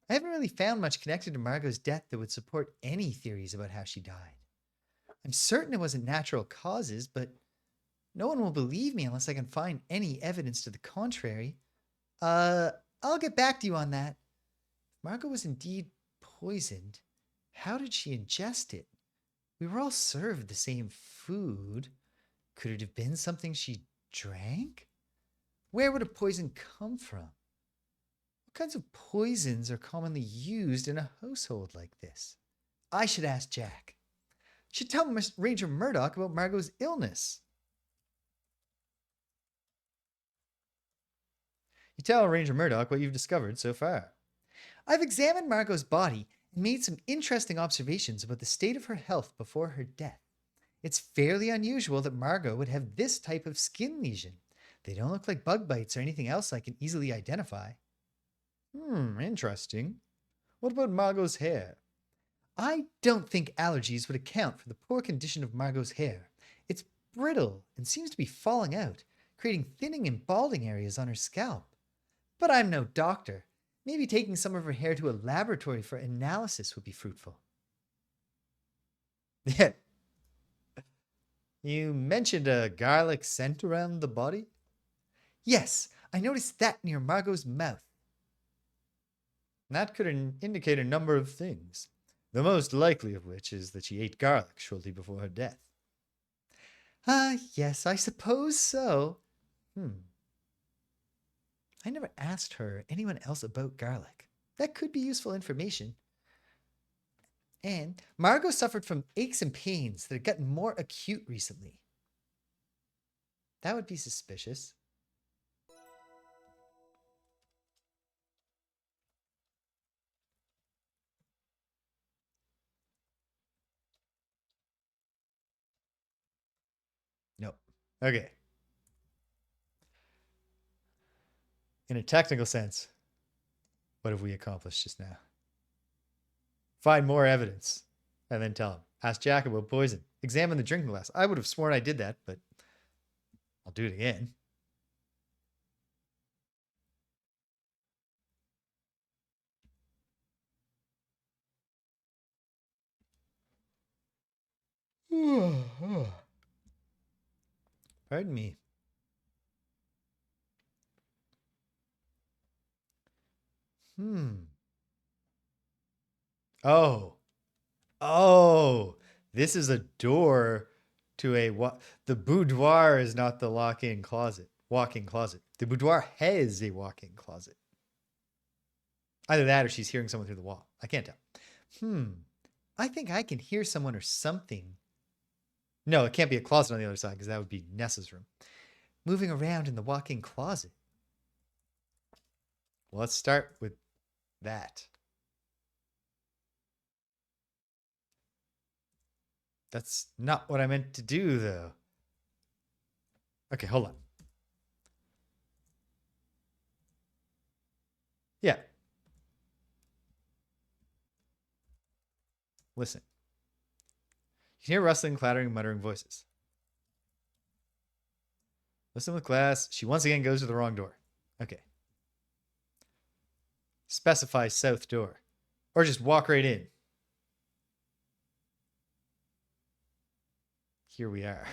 I haven't really found much connected to Margot's death that would support any theories about how she died. I'm certain it wasn't natural causes, but no one will believe me unless I can find any evidence to the contrary. I'll get back to you on that. If Margot was indeed poisoned, how did she ingest it? We were all served the same food. Could it have been something she drank? Where would a poison come from? What kinds of poisons are commonly used in a household like this? I should ask Jack. Should tell Ranger Murdoch about Margot's illness. You tell Ranger Murdoch what you've discovered so far. I've examined Margot's body and made some interesting observations about the state of her health before her death. It's fairly unusual that Margot would have this type of skin lesion. They don't look like bug bites or anything else I can easily identify. Interesting. What about Margot's hair? I don't think allergies would account for the poor condition of Margot's hair. It's brittle and seems to be falling out, creating thinning and balding areas on her scalp. But I'm no doctor. Maybe taking some of her hair to a laboratory for analysis would be fruitful. You mentioned a garlic scent around the body? Yes, I noticed that near Margot's mouth. That could indicate a number of things, the most likely of which is that she ate garlic shortly before her death. Yes, I suppose so. I never asked her or anyone else about garlic. That could be useful information. And Margot suffered from aches and pains that have gotten more acute recently. That would be suspicious. Nope. Okay. In a technical sense, What have we accomplished just now? Find more evidence and then tell him. Ask Jack about poison. Examine the drinking glass. I would have sworn I did that, but I'll do it again. Pardon me. Oh, this is a door to a the boudoir is not the walk-in closet. The boudoir has a walk-in closet. Either that or she's hearing someone through the wall. I can't tell. I think I can hear someone or something. No, it can't be a closet on the other side because that would be Nessa's room. Moving around in the walk-in closet. Well, let's start with that. That's not what I meant to do, though. Okay, hold on. Yeah. Listen. You can hear rustling, clattering, muttering voices. Listen with class. She once again goes to the wrong door. Okay. Specify south door. Or just walk right in. Here we are.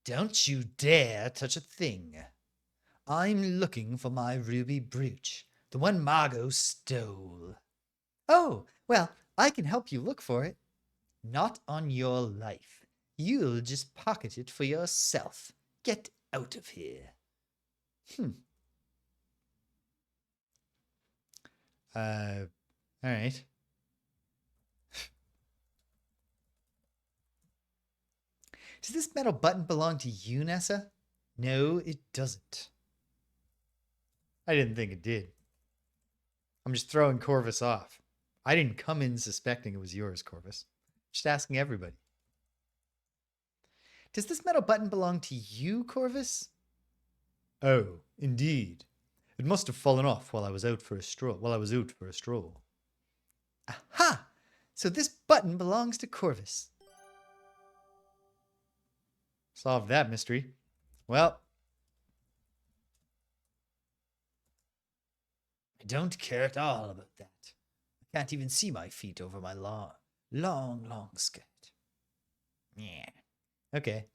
Don't you dare touch a thing. I'm looking for my ruby brooch, the one Margot stole. Oh, well, I can help you look for it. Not on your life. You'll just pocket it for yourself. Get out of here. All right. Does this metal button belong to you, Nessa? No, it doesn't. I didn't think it did. I'm just throwing Corvus off. I didn't come in suspecting it was yours, Corvus. Just asking everybody. Does this metal button belong to you, Corvus? Oh, indeed. It must have fallen off while I was out for a stroll. Aha! So this button belongs to Corvus. Solved that mystery. Well, I don't care at all about that. I can't even see my feet over my long skirt. Yeah. Okay.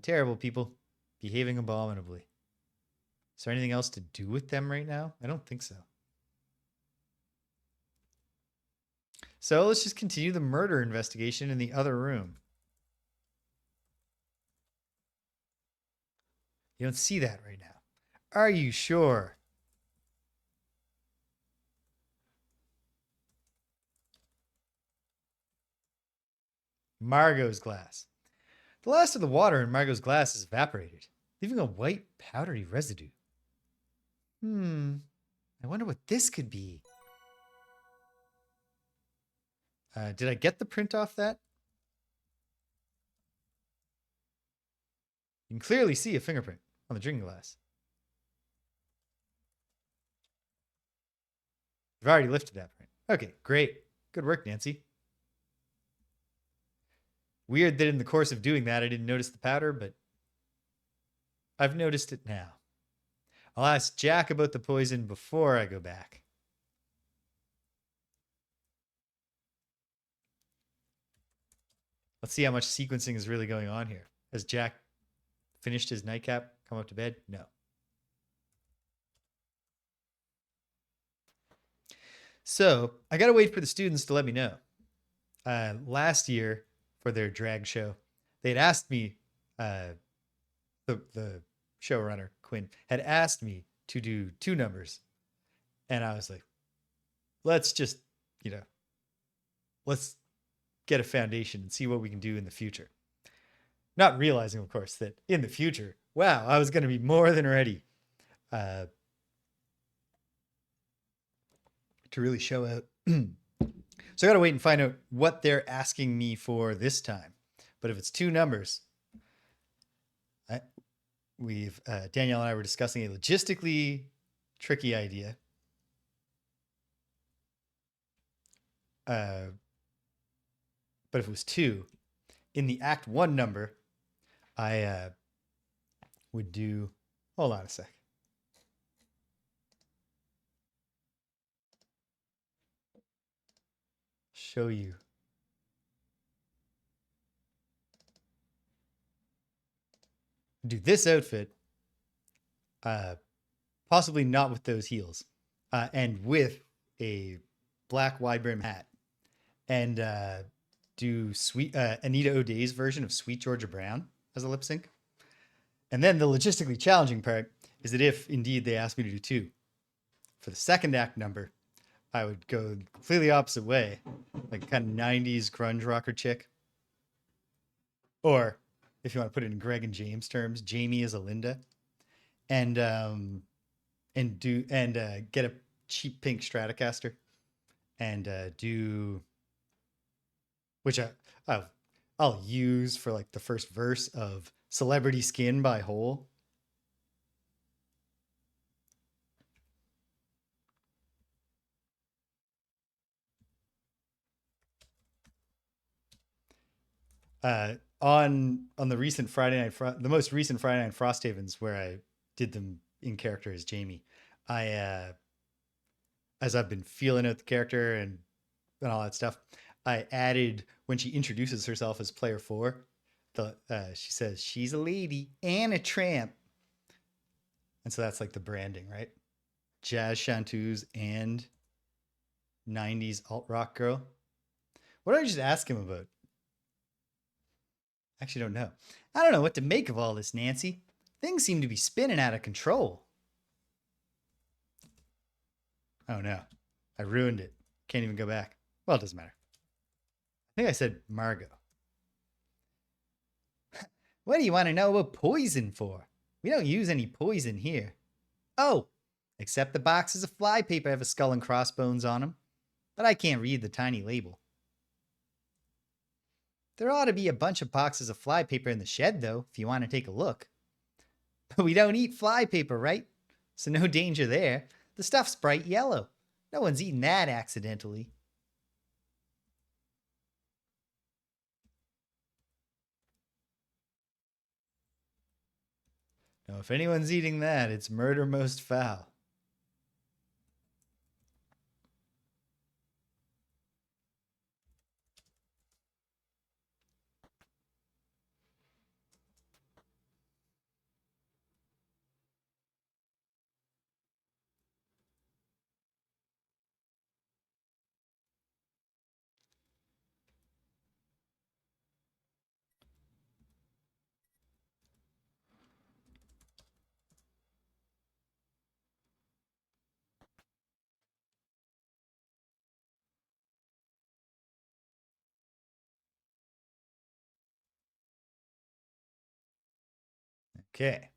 Terrible people. Behaving abominably. Is there anything else to do with them right now? I don't think so. So let's just continue the murder investigation in the other room. You don't see that right now. Are you sure? Margot's glass. The last of the water in Margot's glass is evaporated, leaving a white, powdery residue. I wonder what this could be. Did I get the print off that? You can clearly see a fingerprint on the drinking glass. You've already lifted that print. Okay, great. Good work, Nancy. Weird that in the course of doing that, I didn't notice the powder, but I've noticed it now. I'll ask Jack about the poison before I go back. Let's see how much sequencing is really going on here. Has Jack finished his nightcap, come up to bed? No. So I got to wait for the students to let me know. Last year for their drag show, they'd asked me, the showrunner, Quinn, had asked me to do 2 numbers. And I was like, let's just, let's get a foundation and see what we can do in the future. Not realizing, of course, that in the future, wow, I was going to be more than ready to really show out. So I got to wait and find out what they're asking me for this time. But if it's 2 numbers, Danielle and I were discussing it logistically. tricky idea. But if it was 2, in the Act 1 number, I would do. Hold on a sec. Show you. Do this outfit, possibly not with those heels, and with a black wide brim hat, and do sweet Anita O'Day's version of Sweet Georgia Brown as a lip sync. And then the logistically challenging part is that if indeed they ask me to do 2, for the second act number, I would go completely opposite way, like kind of 90s grunge rocker chick. Or if you want to put it in Greg and James terms, Jamie as a Linda. And get a cheap pink Stratocaster and do, which I'll use for like the first verse of Celebrity Skin by Hole. On the recent the most recent Friday Night Frosthavens, where I did them in character as Jamie, I as I've been feeling out the character and all that stuff, I added when she introduces herself as player 4, she says she's a lady and a tramp, and so that's like the branding, right? Jazz chanteuse and 90s alt rock girl. What did I just ask him about? I actually don't know. I don't know what to make of all this, Nancy. Things seem to be spinning out of control. Oh no, I ruined it. Can't even go back. Well, it doesn't matter. I think I said Margot. What do you want to know about poison for? We don't use any poison here. Oh, except the boxes of flypaper have a skull and crossbones on them. But I can't read the tiny label. There ought to be a bunch of boxes of flypaper in the shed, though, if you want to take a look. But we don't eat flypaper, right? So no danger there. The stuff's bright yellow. No one's eaten that accidentally. Now, if anyone's eating that, it's murder most foul. Okay.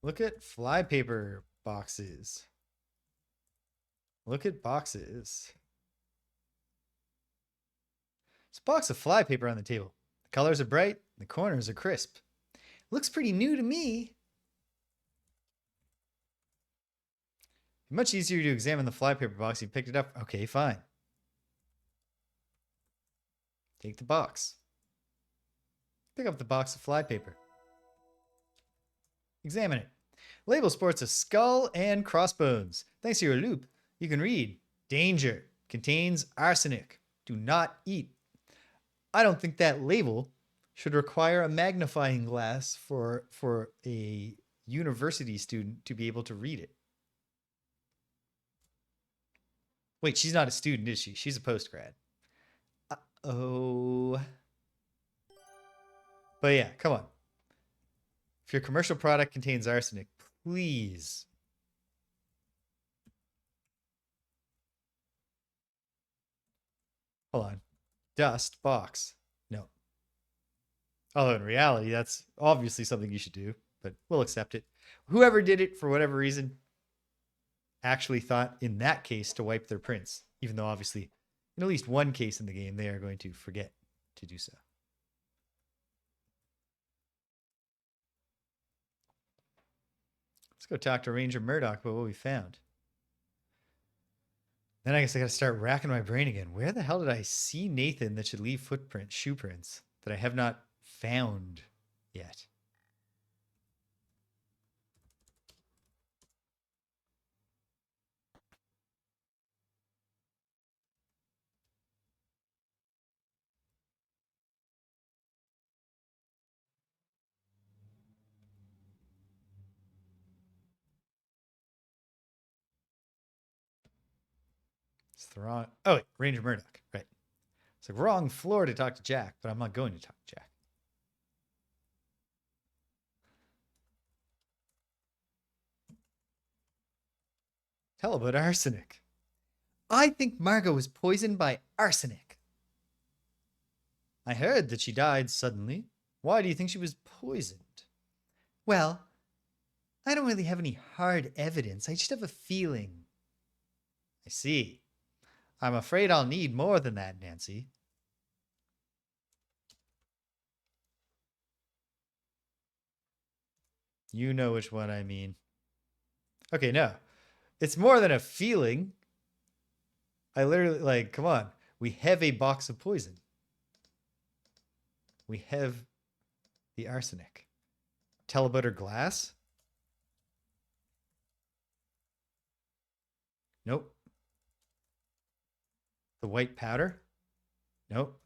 Look at flypaper boxes. Look at boxes. There's a box of flypaper on the table. The colors are bright, the corners are crisp. Looks pretty new to me. Much easier to examine the flypaper box. You picked it up. Okay, fine. Take the box. Pick up the box of flypaper. Examine it. Label sports a skull and crossbones. Thanks to your loupe, you can read, danger, contains arsenic. Do not eat. I don't think that label should require a magnifying glass for a university student to be able to read it. Wait, she's not a student, is she? She's a postgrad. Uh-oh. But yeah, come on. If your commercial product contains arsenic, please. Hold on. Dust box. No. Although in reality, that's obviously something you should do, but we'll accept it. Whoever did it, for whatever reason, actually thought in that case to wipe their prints, even though obviously in at least one case in the game, they are going to forget to do so. go talk to Ranger Murdoch about what we found. Then I guess I gotta start racking my brain again. Where the hell did I see Nathan that should leave shoe prints that I have not found yet? It's the wrong. Oh, wait, Ranger Murdoch. Right. It's the wrong floor to talk to Jack, but I'm not going to talk to Jack. Tell about arsenic. I think Margot was poisoned by arsenic. I heard that she died suddenly. Why do you think she was poisoned? Well, I don't really have any hard evidence. I just have a feeling. I see. I'm afraid I'll need more than that, Nancy. You know which one I mean. Okay, no. It's more than a feeling. I literally, like, come on. We have a box of poison. We have the arsenic. Tell about her glass? Nope. The white powder? Nope.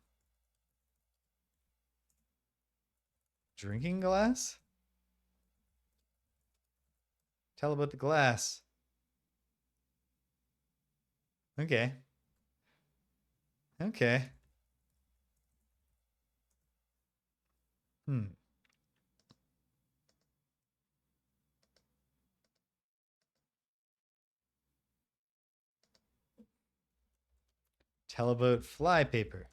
Drinking glass? Tell about the glass. Okay. Okay. Tell about flypaper.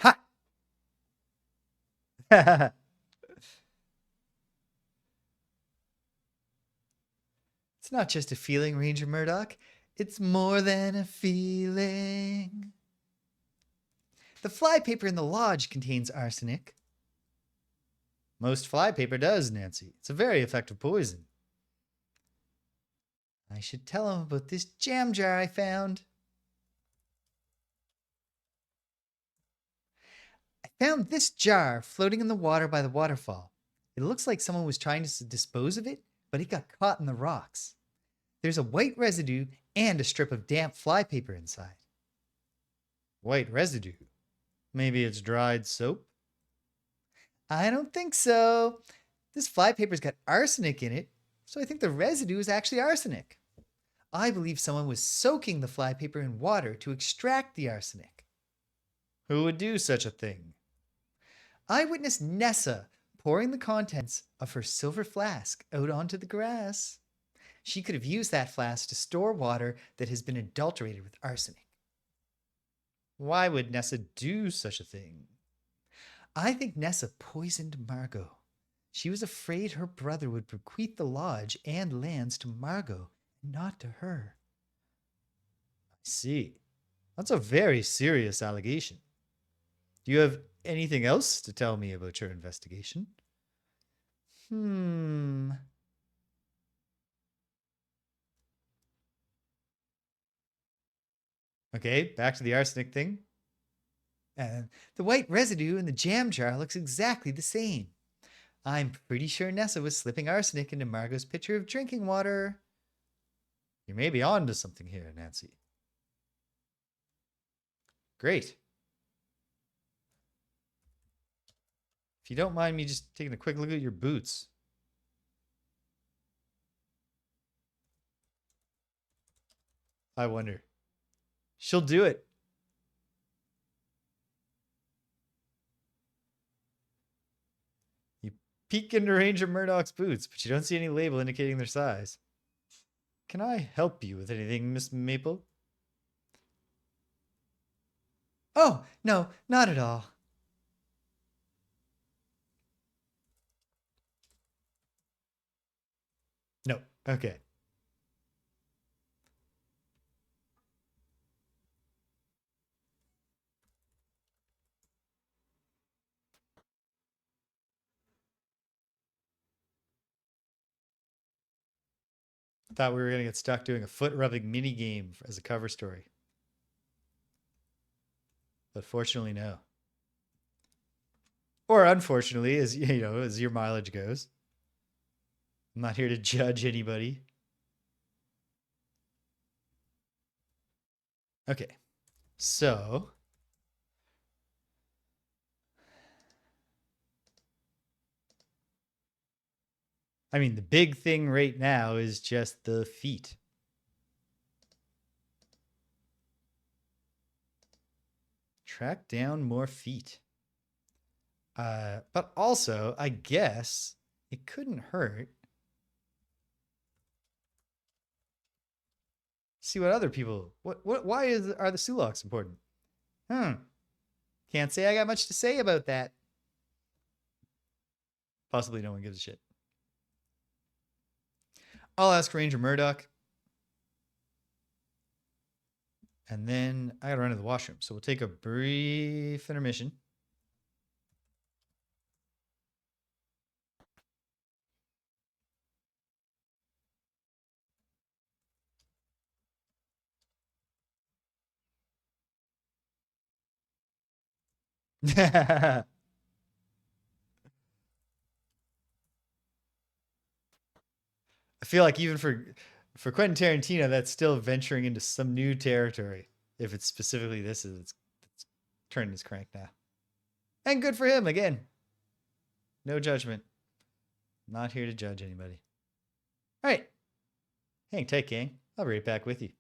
Ha! It's not just a feeling, Ranger Murdoch. It's more than a feeling. The flypaper in the lodge contains arsenic. Most flypaper does, Nancy. It's a very effective poison. I should tell him about this jam jar I found. I found this jar floating in the water by the waterfall. It looks like someone was trying to dispose of it, but it got caught in the rocks. There's a white residue and a strip of damp flypaper inside. White residue? Maybe it's dried soap? I don't think so. This flypaper's got arsenic in it, so I think the residue is actually arsenic. I believe someone was soaking the flypaper in water to extract the arsenic. Who would do such a thing? Eyewitness Nessa pouring the contents of her silver flask out onto the grass. She could have used that flask to store water that has been adulterated with arsenic. Why would Nessa do such a thing? I think Nessa poisoned Margot. She was afraid her brother would bequeath the lodge and lands to Margot, not to her. I see. That's a very serious allegation. Do you have anything else to tell me about your investigation? Okay, back to the arsenic thing. The white residue in the jam jar looks exactly the same. I'm pretty sure Nessa was slipping arsenic into Margot's pitcher of drinking water. You may be on to something here, Nancy. Great. If you don't mind me just taking a quick look at your boots. I wonder. She'll do it. You peek into Ranger Murdoch's boots, but you don't see any label indicating their size. Can I help you with anything, Miss Maple? Oh, no, not at all. No, okay. Thought we were gonna get stuck doing a foot rubbing mini game as a cover story, but fortunately, no. Or unfortunately, as you know, as your mileage goes. I'm not here to judge anybody. Okay, so I mean, the big thing right now is just the feet. Track down more feet. But also, I guess it couldn't hurt. See what other people. Why are the Sulaks important? Can't say I got much to say about that. Possibly no one gives a shit. I'll ask Ranger Murdoch. And then I gotta run to the washroom. So we'll take a brief intermission. I feel like even for Quentin Tarantino, that's still venturing into some new territory. If it's specifically this, it's turning his crank now. And good for him again. No judgment. Not here to judge anybody. All right. Hang tight, gang. I'll be right back with you.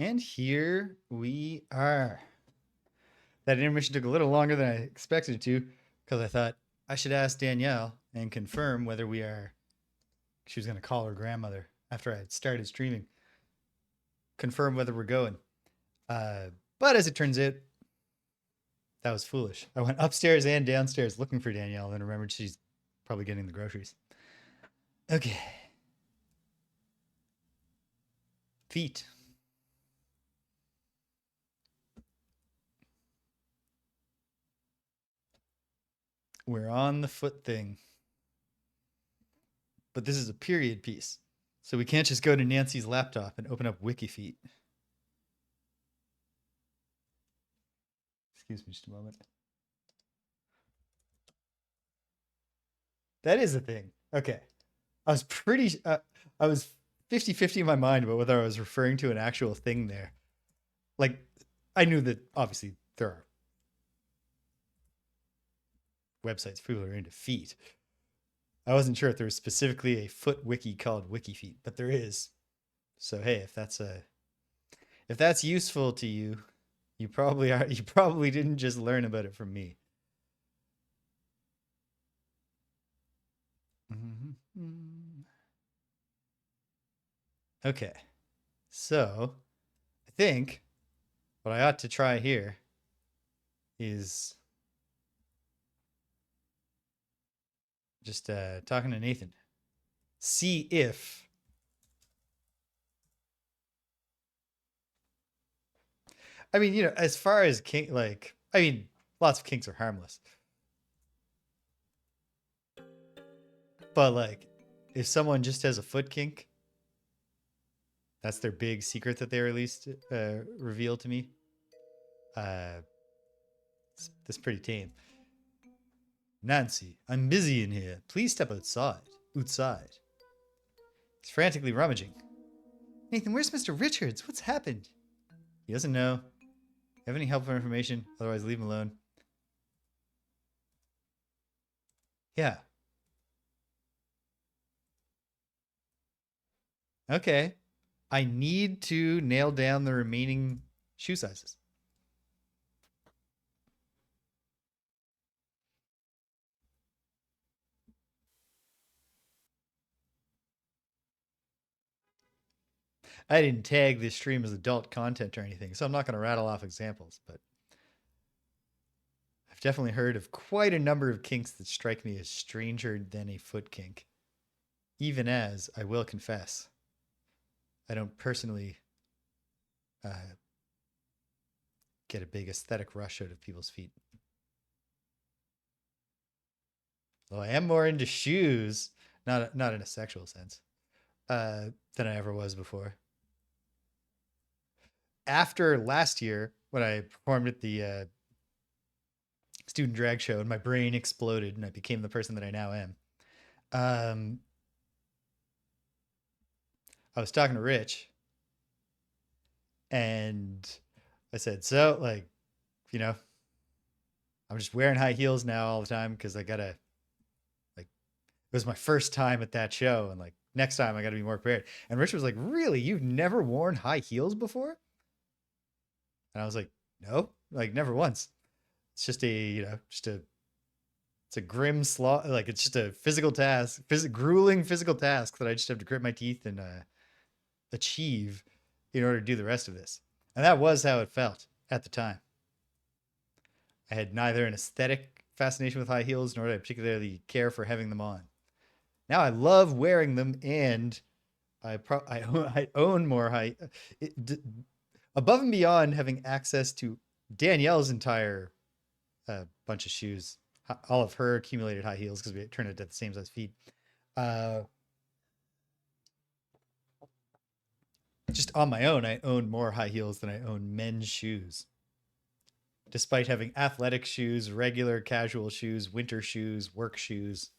And here we are. That intermission took a little longer than I expected it to because I thought I should ask Danielle and confirm whether we are. She was going to call her grandmother after I had started streaming. Confirm whether we're going. But as it turns out, that was foolish. I went upstairs and downstairs looking for Danielle and remembered she's probably getting the groceries. Okay. Feet. We're on the foot thing. But this is a period piece. So we can't just go to Nancy's laptop and open up WikiFeet. Excuse me just a moment. That is a thing. Okay. I was I was 50-50 in my mind about whether I was referring to an actual thing there. Like, I knew that obviously there are websites for people who are into feet. I wasn't sure if there was specifically a foot wiki called WikiFeet, but there is. So hey, if that's useful to you, you probably didn't just learn about it from me. Okay. So, I think what I ought to try here is just talking to Nathan. See if I mean, as far as kink, lots of kinks are harmless. But like, if someone just has a foot kink, that's their big secret that they revealed to me. That's pretty tame. Nancy, I'm busy in here. Please step outside. Outside. He's frantically rummaging. Nathan, where's Mr. Richards? What's happened? He doesn't know. Have any helpful information? Otherwise, leave him alone. Yeah. Okay. I need to nail down the remaining shoe sizes. I didn't tag this stream as adult content or anything, so I'm not going to rattle off examples, but I've definitely heard of quite a number of kinks that strike me as stranger than a foot kink. Even as, I will confess, I don't personally get a big aesthetic rush out of people's feet. Though I am more into shoes, not in a sexual sense, than I ever was before. After last year, when I performed at the student drag show and my brain exploded and I became the person that I now am, I was talking to Rich and I said, so like, I'm just wearing high heels now all the time because I gotta, like, it was my first time at that show and like next time I gotta be more prepared. And Rich was like, really? You've never worn high heels before? And I was like, no, like never once. It's just it's a grim slog. Like it's just a physical task, grueling physical task that I just have to grit my teeth and achieve in order to do the rest of this. And that was how it felt at the time. I had neither an aesthetic fascination with high heels nor did I particularly care for having them on. Now I love wearing them, and I own more high. Above and beyond having access to Danielle's entire bunch of shoes, all of her accumulated high heels because we turned it at the same size feet. Just on my own, I own more high heels than I own men's shoes. Despite having athletic shoes, regular casual shoes, winter shoes, work shoes.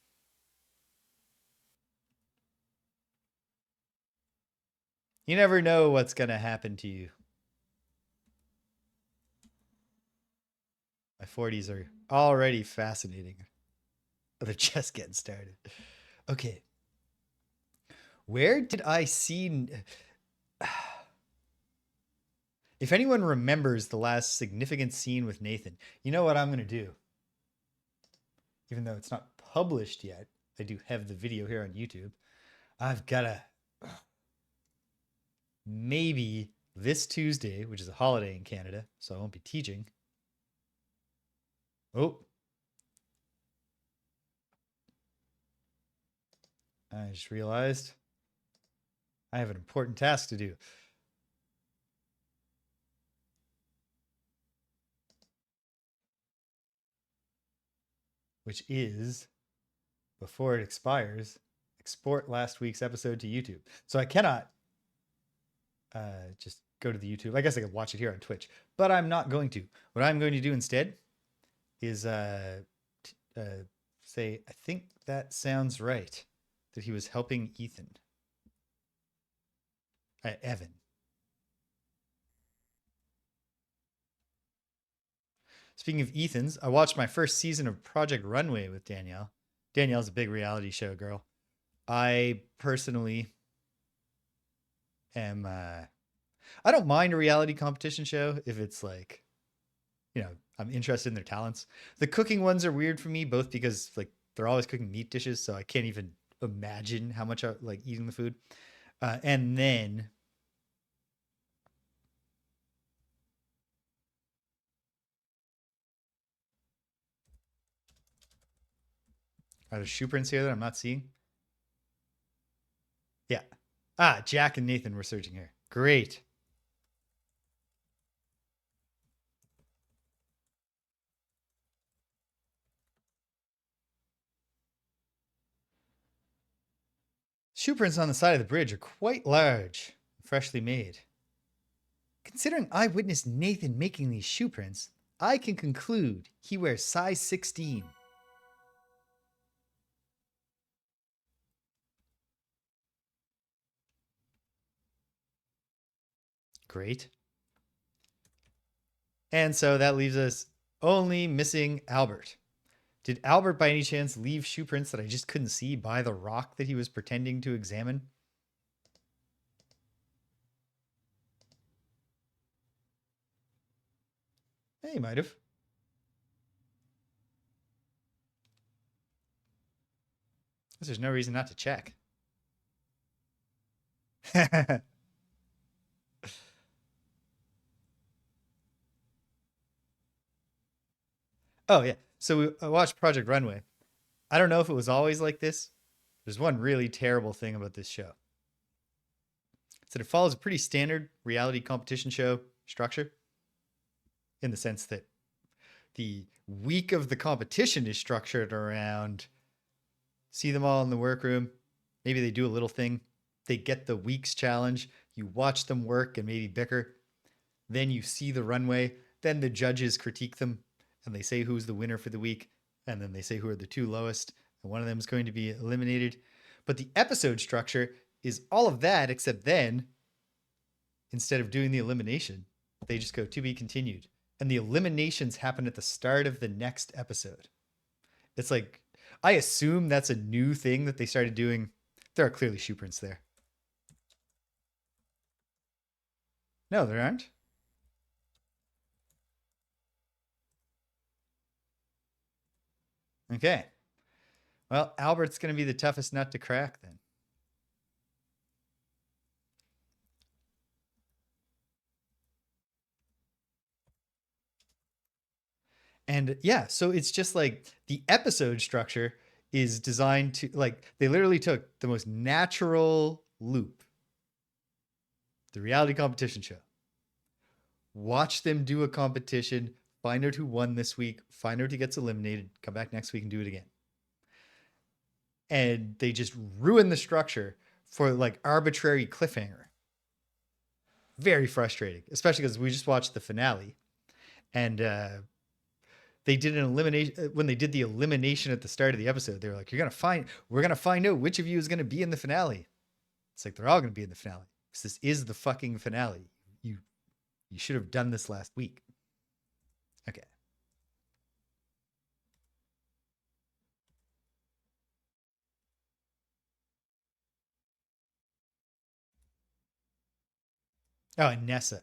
You never know what's going to happen to you. My 40s are already fascinating. They're just getting started. Okay. Where did I see... If anyone remembers the last significant scene with Nathan, you know what I'm going to do? Even though it's not published yet, I do have the video here on YouTube. I've got to maybe this Tuesday, which is a holiday in Canada, so I won't be teaching. Oh. I just realized I have an important task to do. Which is, before it expires, export last week's episode to YouTube. So I cannot just go to the YouTube. I guess I could watch it here on Twitch, but I'm not going to. What I'm going to do instead is say, I think that sounds right, that he was helping Ethan. Evan. Speaking of Ethan's, I watched my first season of Project Runway with Danielle. Danielle's a big reality show girl. I personally am I don't mind a reality competition show if it's like, you know, I'm interested in their talents. The cooking ones are weird for me, both because like they're always cooking meat dishes, so I can't even imagine how much I like eating the food. And then are there shoe prints here that I'm not seeing? Yeah. Jack and Nathan were searching here. Great. Shoe prints on the side of the bridge are quite large, freshly made. Considering I witnessed Nathan making these shoe prints, I can conclude he wears size 16. Great. And so that leaves us only missing Albert. Did Albert by any chance leave shoe prints that I just couldn't see by the rock that he was pretending to examine? He might have. There's no reason not to check. Oh, yeah. So I watched Project Runway. I don't know if it was always like this. There's one really terrible thing about this show. It's that it follows a pretty standard reality competition show structure in the sense that the week of the competition is structured around see them all in the workroom. Maybe they do a little thing. They get the week's challenge. You watch them work and maybe bicker. Then you see the runway. Then the judges critique them and they say who's the winner for the week. And then they say who are the two lowest. And one of them is going to be eliminated. But the episode structure is all of that, except then, instead of doing the elimination, they just go to be continued. And the eliminations happen at the start of the next episode. It's like, I assume that's a new thing that they started doing. There are clearly shoe prints there. No, there aren't. Okay. Well, Albert's going to be the toughest nut to crack then. And yeah, so it's just like the episode structure is designed to, like, they literally took the most natural loop, the reality competition show, watch them do a competition, find out who won this week, find out who gets eliminated, come back next week and do it again. And they just ruin the structure for like arbitrary cliffhanger. Very frustrating, especially because we just watched the finale and they did an elimination. When they did the elimination at the start of the episode, they were like, we're going to find out which of you is going to be in the finale. It's like, they're all going to be in the finale. Because this is the fucking finale. You should have done this last week. Okay. Oh, and Nessa.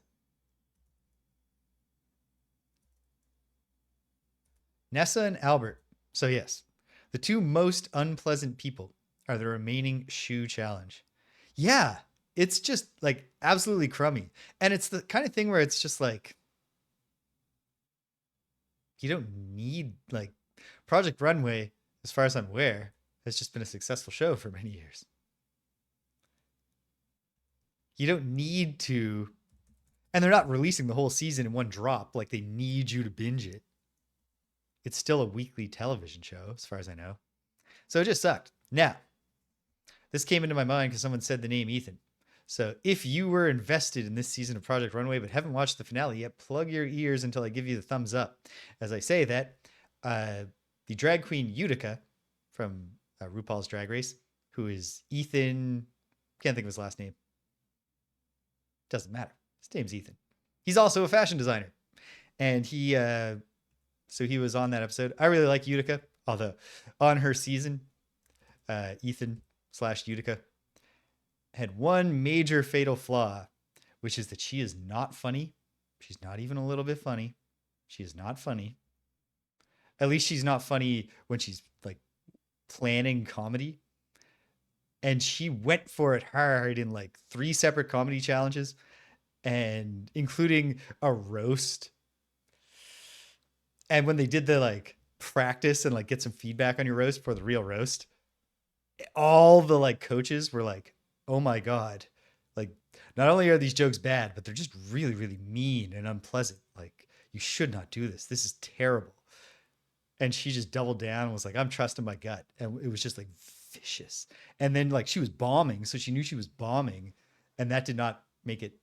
Nessa and Albert. So, yes, the two most unpleasant people are the remaining shoe challenge. Yeah, it's just like absolutely crummy. And it's the kind of thing where it's just like, you don't need like Project Runway, as far as I'm aware, has just been a successful show for many years. You don't need to, and they're not releasing the whole season in one drop. Like they need you to binge it. It's still a weekly television show, as far as I know. So it just sucked. Now, this came into my mind because someone said the name Ethan. So if you were invested in this season of Project Runway but haven't watched the finale yet, plug your ears until I give you the thumbs up. As I say that, the drag queen Utica from RuPaul's Drag Race, who is Ethan, can't think of his last name. Doesn't matter. His name's Ethan. He's also a fashion designer. And he was on that episode. I really like Utica, although on her season, Ethan / Utica had one major fatal flaw, which is that she is not funny. She's not even a little bit funny. She is not funny. At least she's not funny when she's like planning comedy. And she went for it hard in like 3 separate comedy challenges, and including a roast. And when they did the like practice and like get some feedback on your roast for the real roast, all the like coaches were like, oh my God, like not only are these jokes bad, but they're just really, really mean and unpleasant. Like you should not do this. This is terrible. And she just doubled down and was like, I'm trusting my gut. And it was just like vicious. And then like she was bombing. So she knew she was bombing, and that did not make it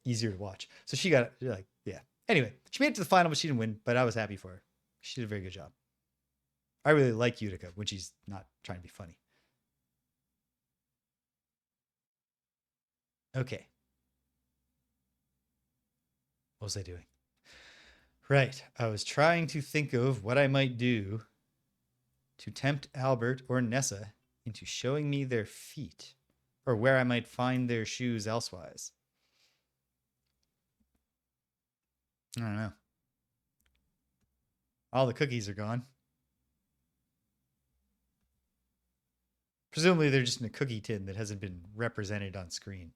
easier to watch. So she got like, yeah. Anyway, she made it to the final, but she didn't win, but I was happy for her. She did a very good job. I really like Utica when she's not trying to be funny. Okay. What was I doing? Right. I was trying to think of what I might do to tempt Albert or Nessa into showing me their feet, or where I might find their shoes elsewise. I don't know. All the cookies are gone. Presumably they're just in a cookie tin that hasn't been represented on screen.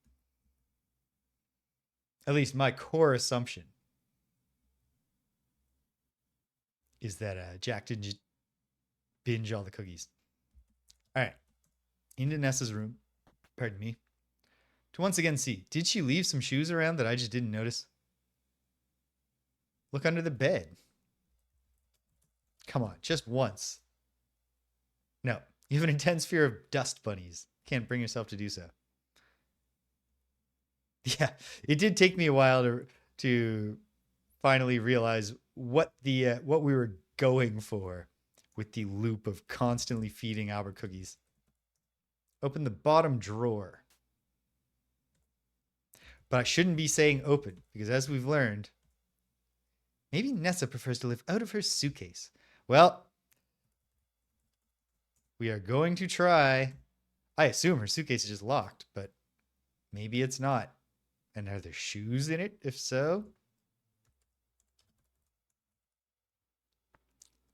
At least my core assumption is that Jack didn't just binge all the cookies. All right. Into Nessa's room. Pardon me. To once again see, did she leave some shoes around that I just didn't notice? Look under the bed. Come on, just once. No, you have an intense fear of dust bunnies. Can't bring yourself to do so. Yeah, it did take me a while to finally realize what we were going for with the loop of constantly feeding Albert cookies. Open the bottom drawer. But I shouldn't be saying open, because as we've learned, maybe Nessa prefers to live out of her suitcase. Well, we are going to try. I assume her suitcase is just locked, but maybe it's not. And are there shoes in it? If so,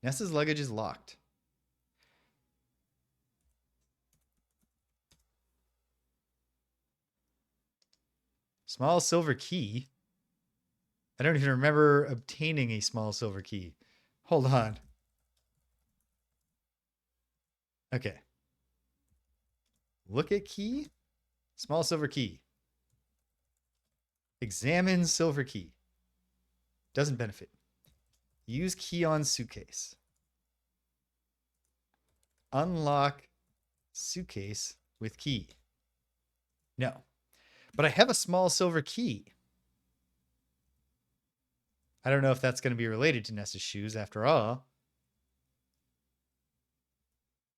Nessa's luggage is locked. Small silver key. I don't even remember obtaining a small silver key. Hold on. Okay. Look at key. Small silver key. Examine silver key. Doesn't benefit. Use key on suitcase. Unlock suitcase with key. No. But I have a small silver key. I don't know if that's going to be related to Nessa's shoes after all.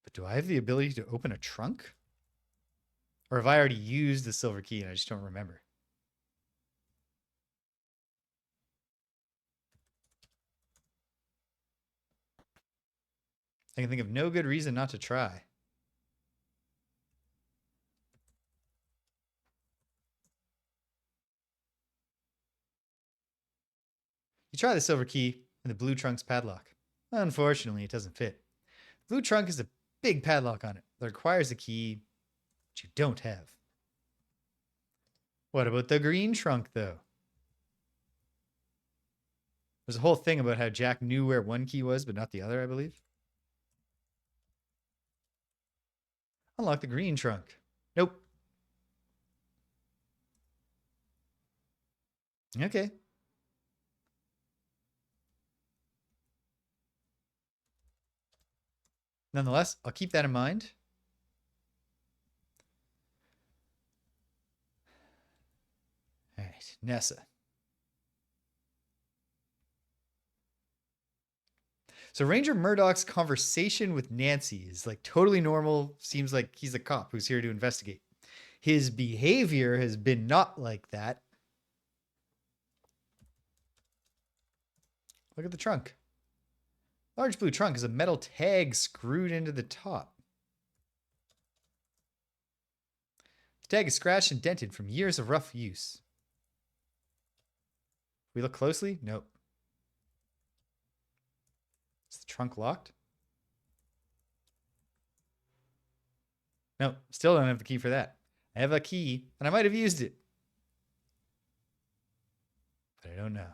But do I have the ability to open a trunk? Or have I already used the silver key and I just don't remember? I can think of no good reason not to try. You try the silver key and the blue trunk's padlock. Unfortunately, it doesn't fit. Blue trunk has a big padlock on it that requires a key which you don't have. What about the green trunk, though? There's a whole thing about how Jack knew where one key was, but not the other, I believe. Unlock the green trunk. Nope. Okay. Nonetheless, I'll keep that in mind. All right, Nessa. So Ranger Murdoch's conversation with Nancy is like totally normal. Seems like he's a cop who's here to investigate. His behavior has been not like that. Look at the trunk. Large blue trunk is a metal tag screwed into the top. The tag is scratched and dented from years of rough use. We look closely? Nope. Is the trunk locked? No, still don't have the key for that. I have a key, and I might have used it. But I don't know.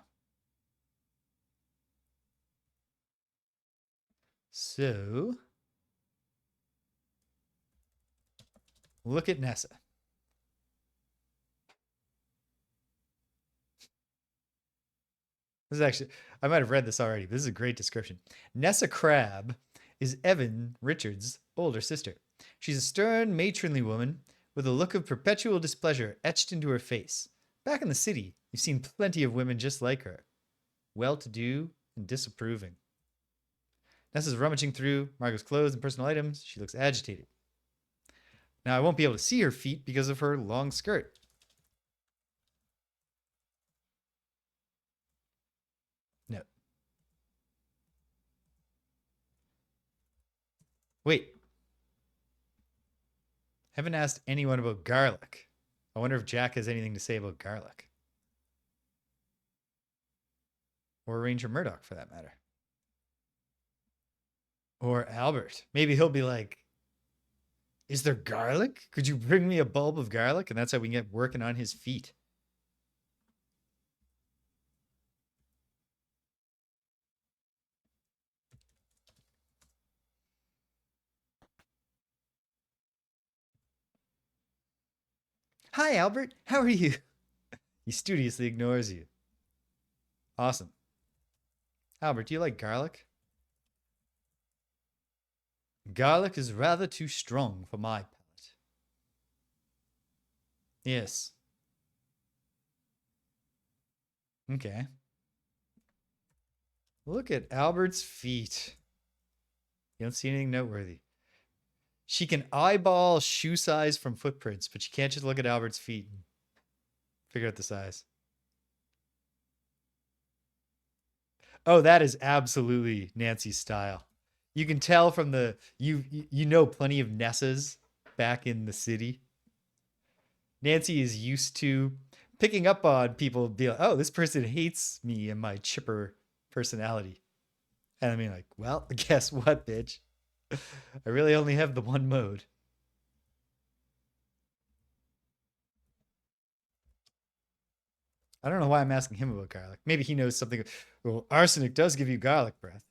So, look at Nessa. This is actually, I might have read this already, but this is a great description. Nessa Crabbe is Evan Richards' older sister. She's a stern, matronly woman with a look of perpetual displeasure etched into her face. Back in the city, you've seen plenty of women just like her. Well-to-do and disapproving. Nessa's rummaging through Margot's clothes and personal items. She looks agitated. Now, I won't be able to see her feet because of her long skirt. No. Wait. Haven't asked anyone about garlic. I wonder if Jack has anything to say about garlic. Or Ranger Murdoch, for that matter. Or Albert. Maybe he'll be like, is there garlic? Could you bring me a bulb of garlic? And that's how we can get working on his feet. Hi, Albert. How are you? He studiously ignores you. Awesome. Albert, do you like garlic? Garlic is rather too strong for my palate. Yes. Okay. Look at Albert's feet. You don't see anything noteworthy. She can eyeball shoe size from footprints, but she can't just look at Albert's feet and figure out the size. Oh, that is absolutely Nancy's style. You can tell from the you know plenty of Nessas back in the city. Nancy is used to picking up on people be like, oh, this person hates me and my chipper personality. And I mean like, well, guess what, bitch? I really only have the one mode. I don't know why I'm asking him about garlic. Maybe he knows something. Well, arsenic does give you garlic breath.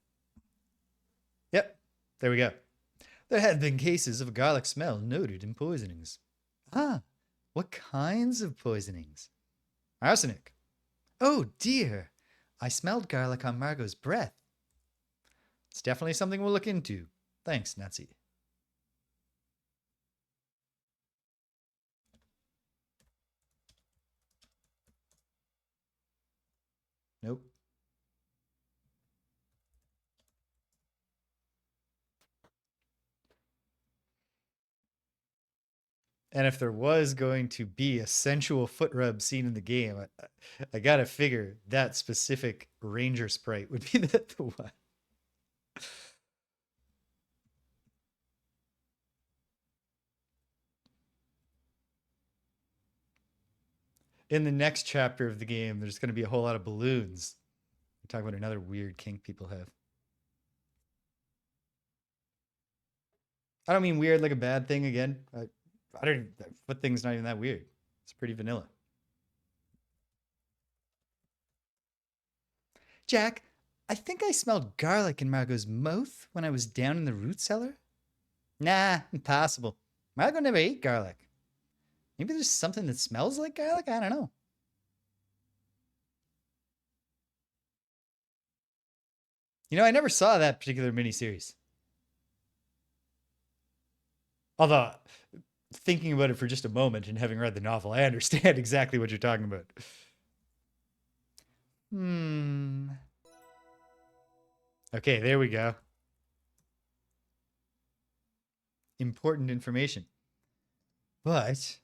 Yep, there we go. There have been cases of garlic smell noted in poisonings. Ah, what kinds of poisonings? Arsenic. Oh dear, I smelled garlic on Margot's breath. It's definitely something we'll look into. Thanks, Nancy. Nope. And if there was going to be a sensual foot rub scene in the game, I gotta figure that specific ranger sprite would be the one. In the next chapter of the game, there's going to be a whole lot of balloons. We talk about another weird kink people have. I don't mean weird like a bad thing again. I don't. What thing's not even that weird? It's pretty vanilla. Jack, I think I smelled garlic in Margot's mouth when I was down in the root cellar. Nah, impossible. Margot never ate garlic. Maybe there's something that smells like garlic? I don't know. You know, I never saw that particular miniseries. Although, thinking about it for just a moment and having read the novel, I understand exactly what you're talking about. Hmm. Okay, there we go. Important information. But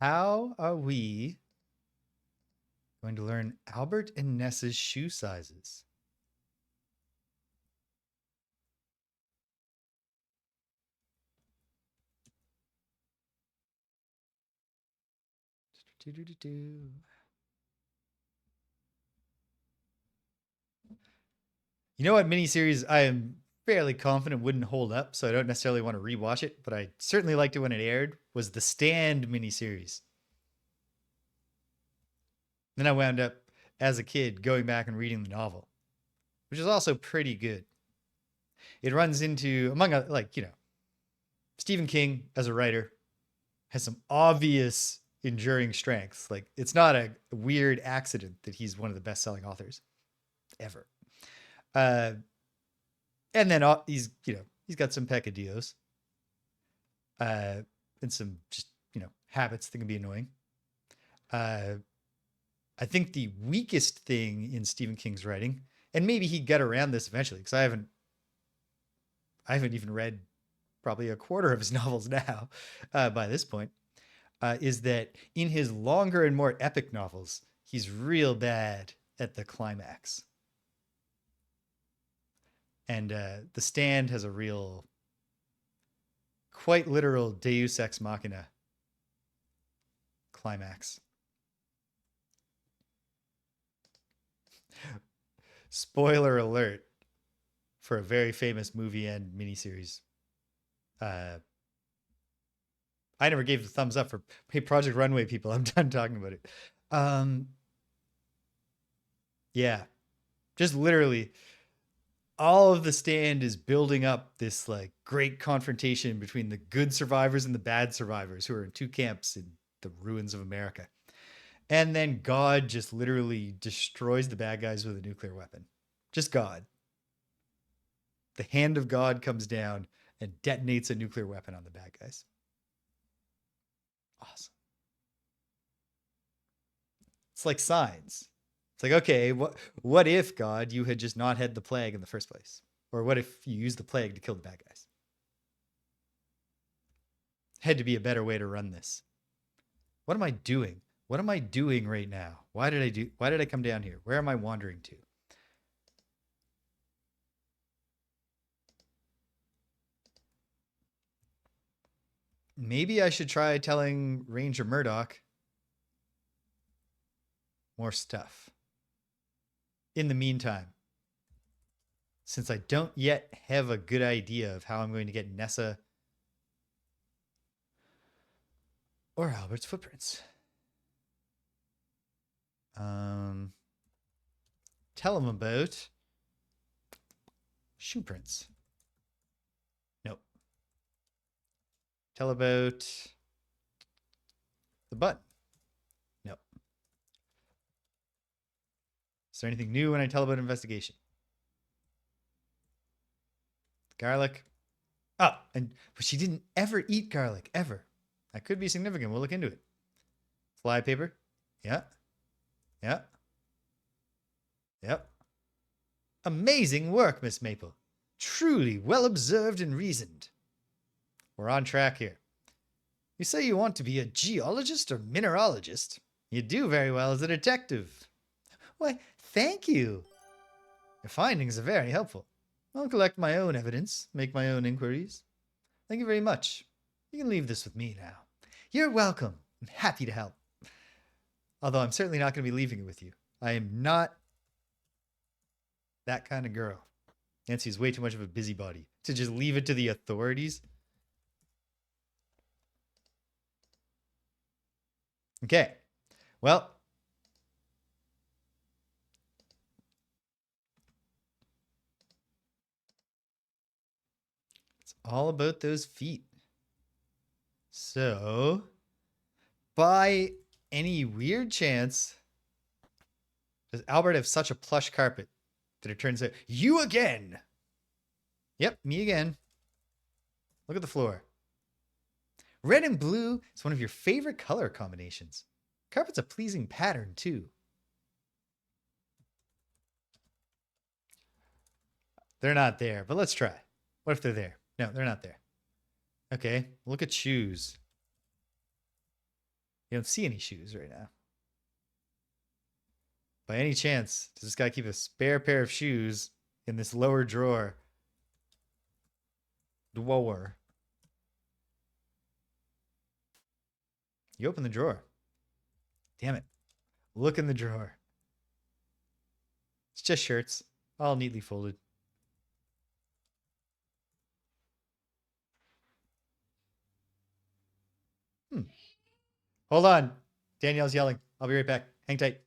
how are we going to learn Albert and Nessa's shoe sizes? You know what miniseries I am fairly confident wouldn't hold up, so I don't necessarily want to rewatch it, but I certainly liked it when it aired, was the Stand miniseries. Then I wound up, as a kid, going back and reading the novel, which is also pretty good. It runs into, among like, you know, Stephen King as a writer has some obvious enduring strengths. Like, it's not a weird accident that he's one of the best-selling authors ever. And then he's, you know, he's got some peccadillos, and some just, you know, habits that can be annoying. I think the weakest thing in Stephen King's writing, and maybe he got around this eventually, because I haven't even read probably a quarter of his novels now, by this point, is that in his longer and more epic novels, he's real bad at the climax. And The Stand has a real, quite literal Deus Ex Machina climax. Spoiler alert for a very famous movie and miniseries. I never gave the thumbs up for, hey, Project Runway people. I'm done talking about it. Yeah, just literally all of The Stand is building up this like great confrontation between the good survivors and the bad survivors who are in two camps in the ruins of America. And then God just literally destroys the bad guys with a nuclear weapon. Just God. The hand of God comes down and detonates a nuclear weapon on the bad guys. Awesome. It's like Signs. It's like, okay, what if, God, you had just not had the plague in the first place? Or what if you used the plague to kill the bad guys? Had to be a better way to run this. What am I doing? What am I doing right now? Why did I come down here? Where am I wandering to? Maybe I should try telling Ranger Murdoch more stuff. In the meantime, since I don't yet have a good idea of how I'm going to get Nessa or Albert's footprints. Tell him about shoe prints. Nope. Tell about the button. Nope. Is there anything new when I tell about investigation? Garlic. Oh, but she didn't ever eat garlic, ever. That could be significant. We'll look into it. Flypaper. Yeah. Yeah. Yep. Amazing work, Miss Maple. Truly well observed and reasoned. We're on track here. You say you want to be a geologist or mineralogist. You do very well as a detective. Why, thank you. Your findings are very helpful. I'll collect my own evidence, make my own inquiries. Thank you very much. You can leave this with me now. You're welcome. I'm happy to help. Although I'm certainly not going to be leaving it with you. I am not that kind of girl. Nancy's way too much of a busybody to just leave it to the authorities. Okay. Well, it's all about those feet. So, by any weird chance, does Albert have such a plush carpet that it turns out you again? Yep, me again. Look at the floor. Red and blue is one of your favorite color combinations. Carpet's a pleasing pattern, too. They're not there, but let's try. What if they're there? No, they're not there. Okay, look at shoes. You don't see any shoes right now. By any chance, does this guy keep a spare pair of shoes in this lower drawer? Drawer. You open the drawer. Damn it. Look in the drawer. It's just shirts, all neatly folded. Hold on. Danielle's yelling. I'll be right back. Hang tight.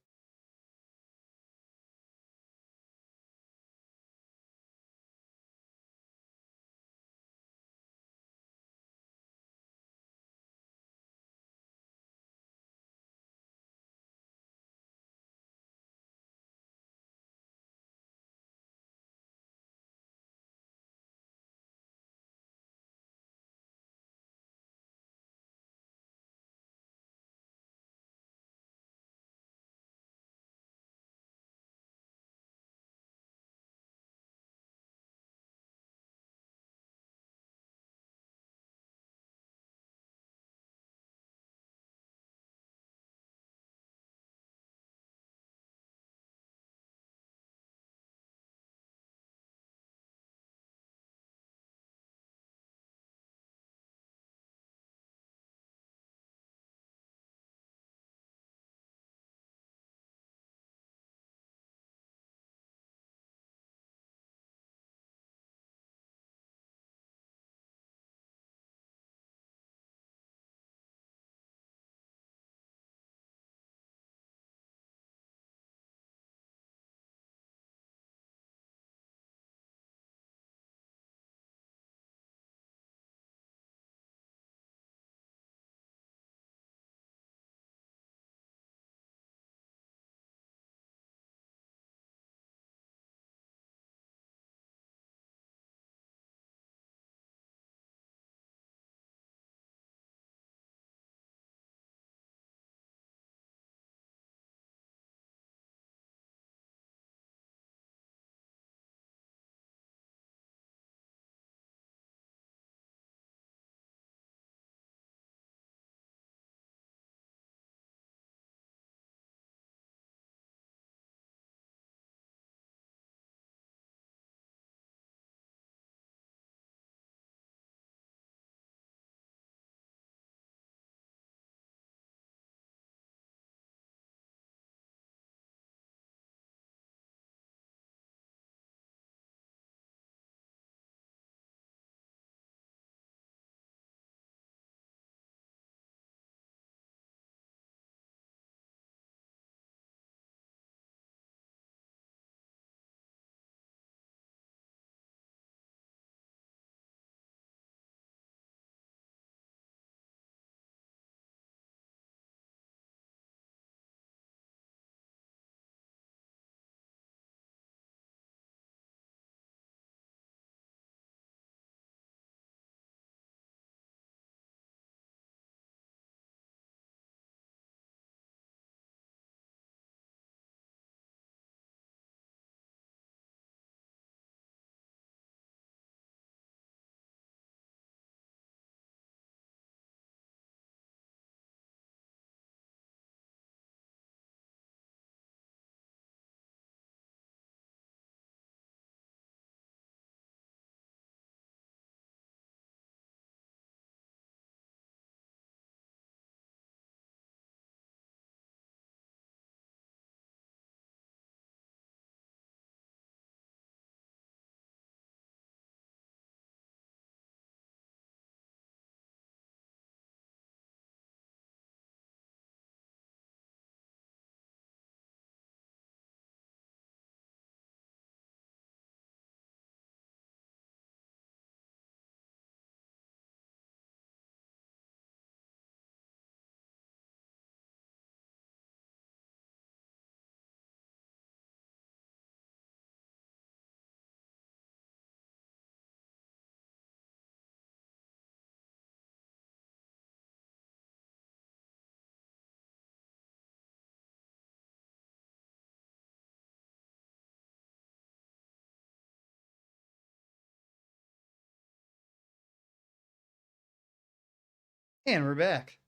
And we're back.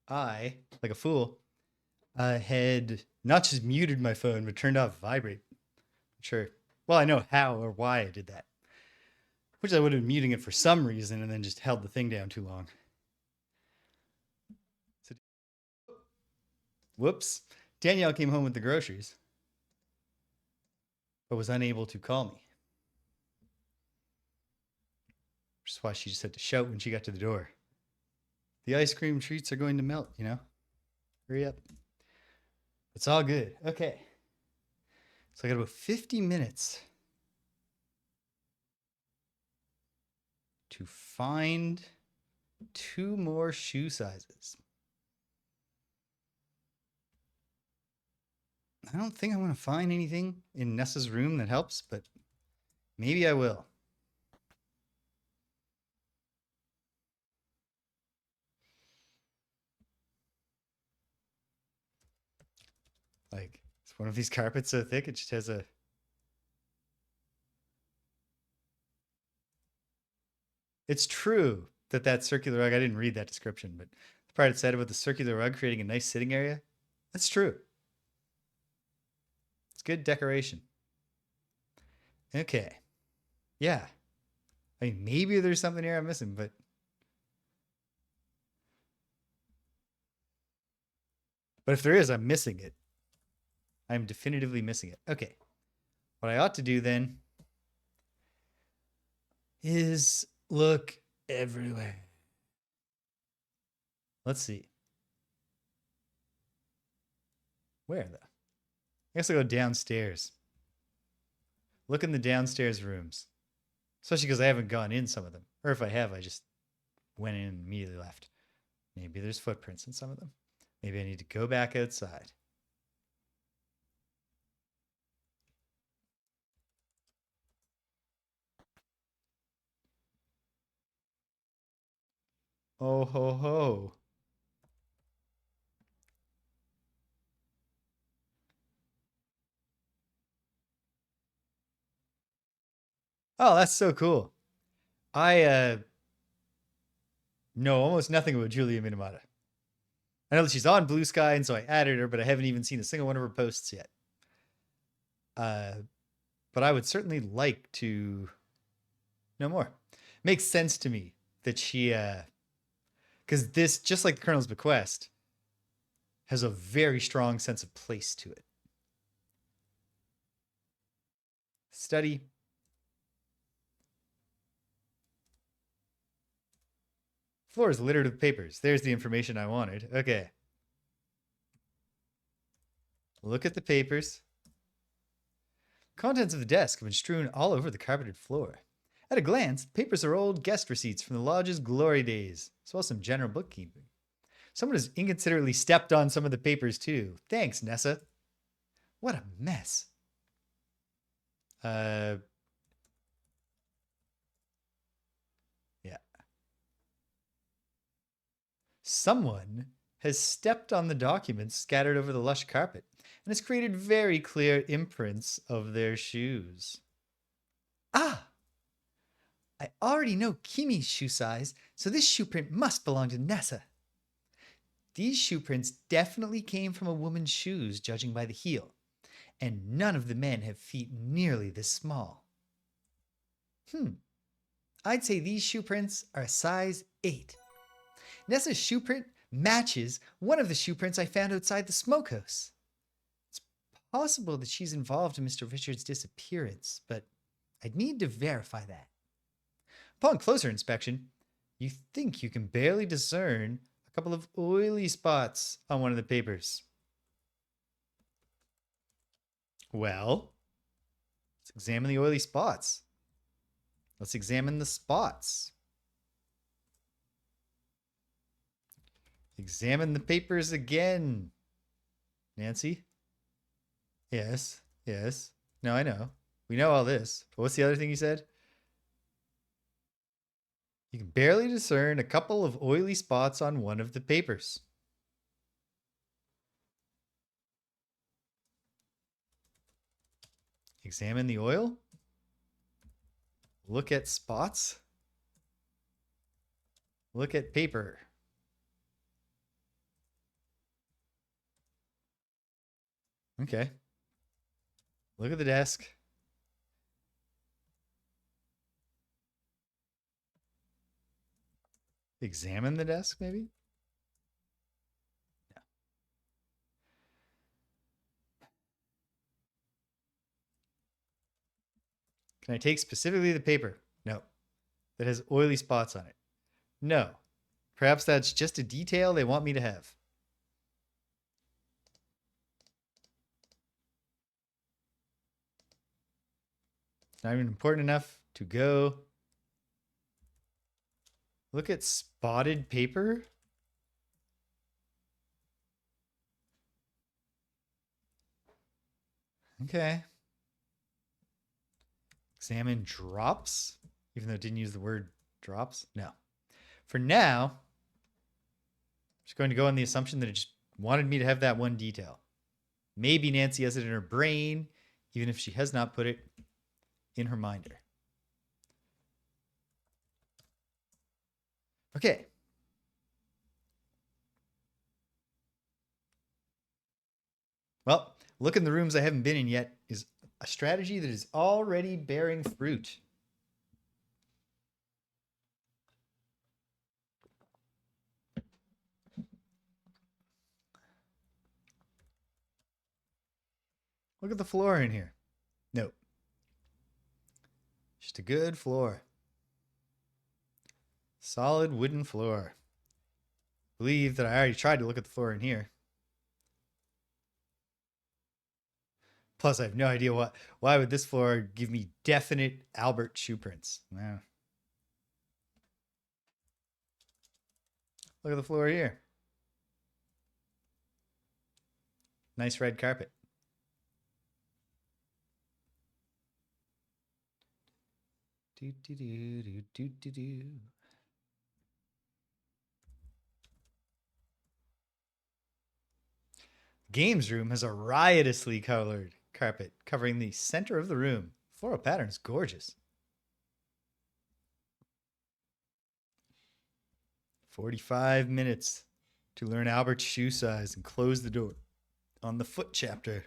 I, like a fool, had not just muted my phone, but turned off vibrate. Sure. Well, I know how or why I did that. Which I would have been muting it for some reason and then just held the thing down too long. So, whoops. Danielle came home with the groceries, but was unable to call me. Which is why she just had to shout when she got to the door. The ice cream treats are going to melt, you know? Hurry up. It's all good. Okay. So I got about 50 minutes to find 2 more shoe sizes. I don't think I'm going to find anything in Nessa's room that helps, but maybe I will. Like, is one of these carpets so thick it just has a... It's true that that circular rug, I didn't read that description, but the part it said about the circular rug creating a nice sitting area, that's true. It's good decoration. Okay. Yeah. I mean, maybe there's something here I'm missing, but... But if there is, I'm missing it. I'm definitively missing it. Okay. What I ought to do then is look everywhere. Let's see. Where though? I guess I'll go downstairs. Look in the downstairs rooms. Especially because I haven't gone in some of them. Or if I have, I just went in and immediately left. Maybe there's footprints in some of them. Maybe I need to go back outside. Oh ho ho. Oh, that's so cool. I know almost nothing about Julia Minamata. I know that she's on Blue Sky, and so I added her, but I haven't even seen a single one of her posts yet. But I would certainly like to know more. Makes sense to me that she, because this, just like the Colonel's Bequest, has a very strong sense of place to it. Study. Floor is littered with papers. There's the information I wanted. Okay. Look at the papers. Contents of the desk have been strewn all over the carpeted floor. At a glance, the papers are old guest receipts from the lodge's glory days, as well as some general bookkeeping. Someone has inconsiderately stepped on some of the papers too. Thanks, Nessa. What a mess. Yeah. Someone has stepped on the documents scattered over the lush carpet and has created very clear imprints of their shoes. Ah! I already know Kimi's shoe size, so this shoe print must belong to Nessa. These shoe prints definitely came from a woman's shoes, judging by the heel, and none of the men have feet nearly this small. I'd say these shoe prints are a size 8. Nessa's shoe print matches one of the shoe prints I found outside the Smokehouse. It's possible that she's involved in Mr. Richards' disappearance, but I'd need to verify that. Upon closer inspection, you think you can barely discern a couple of oily spots on one of the papers. Well, let's examine the oily spots. Let's examine the spots. Examine the papers again. Nancy? Yes, yes. No, I know. We know all this. But what's the other thing you said? You can barely discern a couple of oily spots on one of the papers. Examine the oil. Look at spots. Look at paper. Okay. Look at the desk. Examine the desk, maybe? No. Can I take specifically the paper? No. That has oily spots on it? No. Perhaps that's just a detail they want me to have. It's not even important enough to go. Look at spotted paper. Okay. Examine drops, even though it didn't use the word drops. No. For now, I'm just going to go on the assumption that it just wanted me to have that one detail. Maybe Nancy has it in her brain, even if she has not put it in her minder. Okay. Well, look in the rooms I haven't been in yet is a strategy that is already bearing fruit. Look at the floor in here. Nope. Just a good floor. Solid wooden floor. Believe that I already tried to look at the floor in here. Plus, I have no idea why would this floor give me definite Albert shoe prints. No. Look at the floor here. Nice red carpet. Do, do, do, do, do, do, do. Games room has a riotously colored carpet covering the center of the room. Floral pattern is gorgeous. 45 minutes to learn Albert's shoe size and close the door on the foot chapter.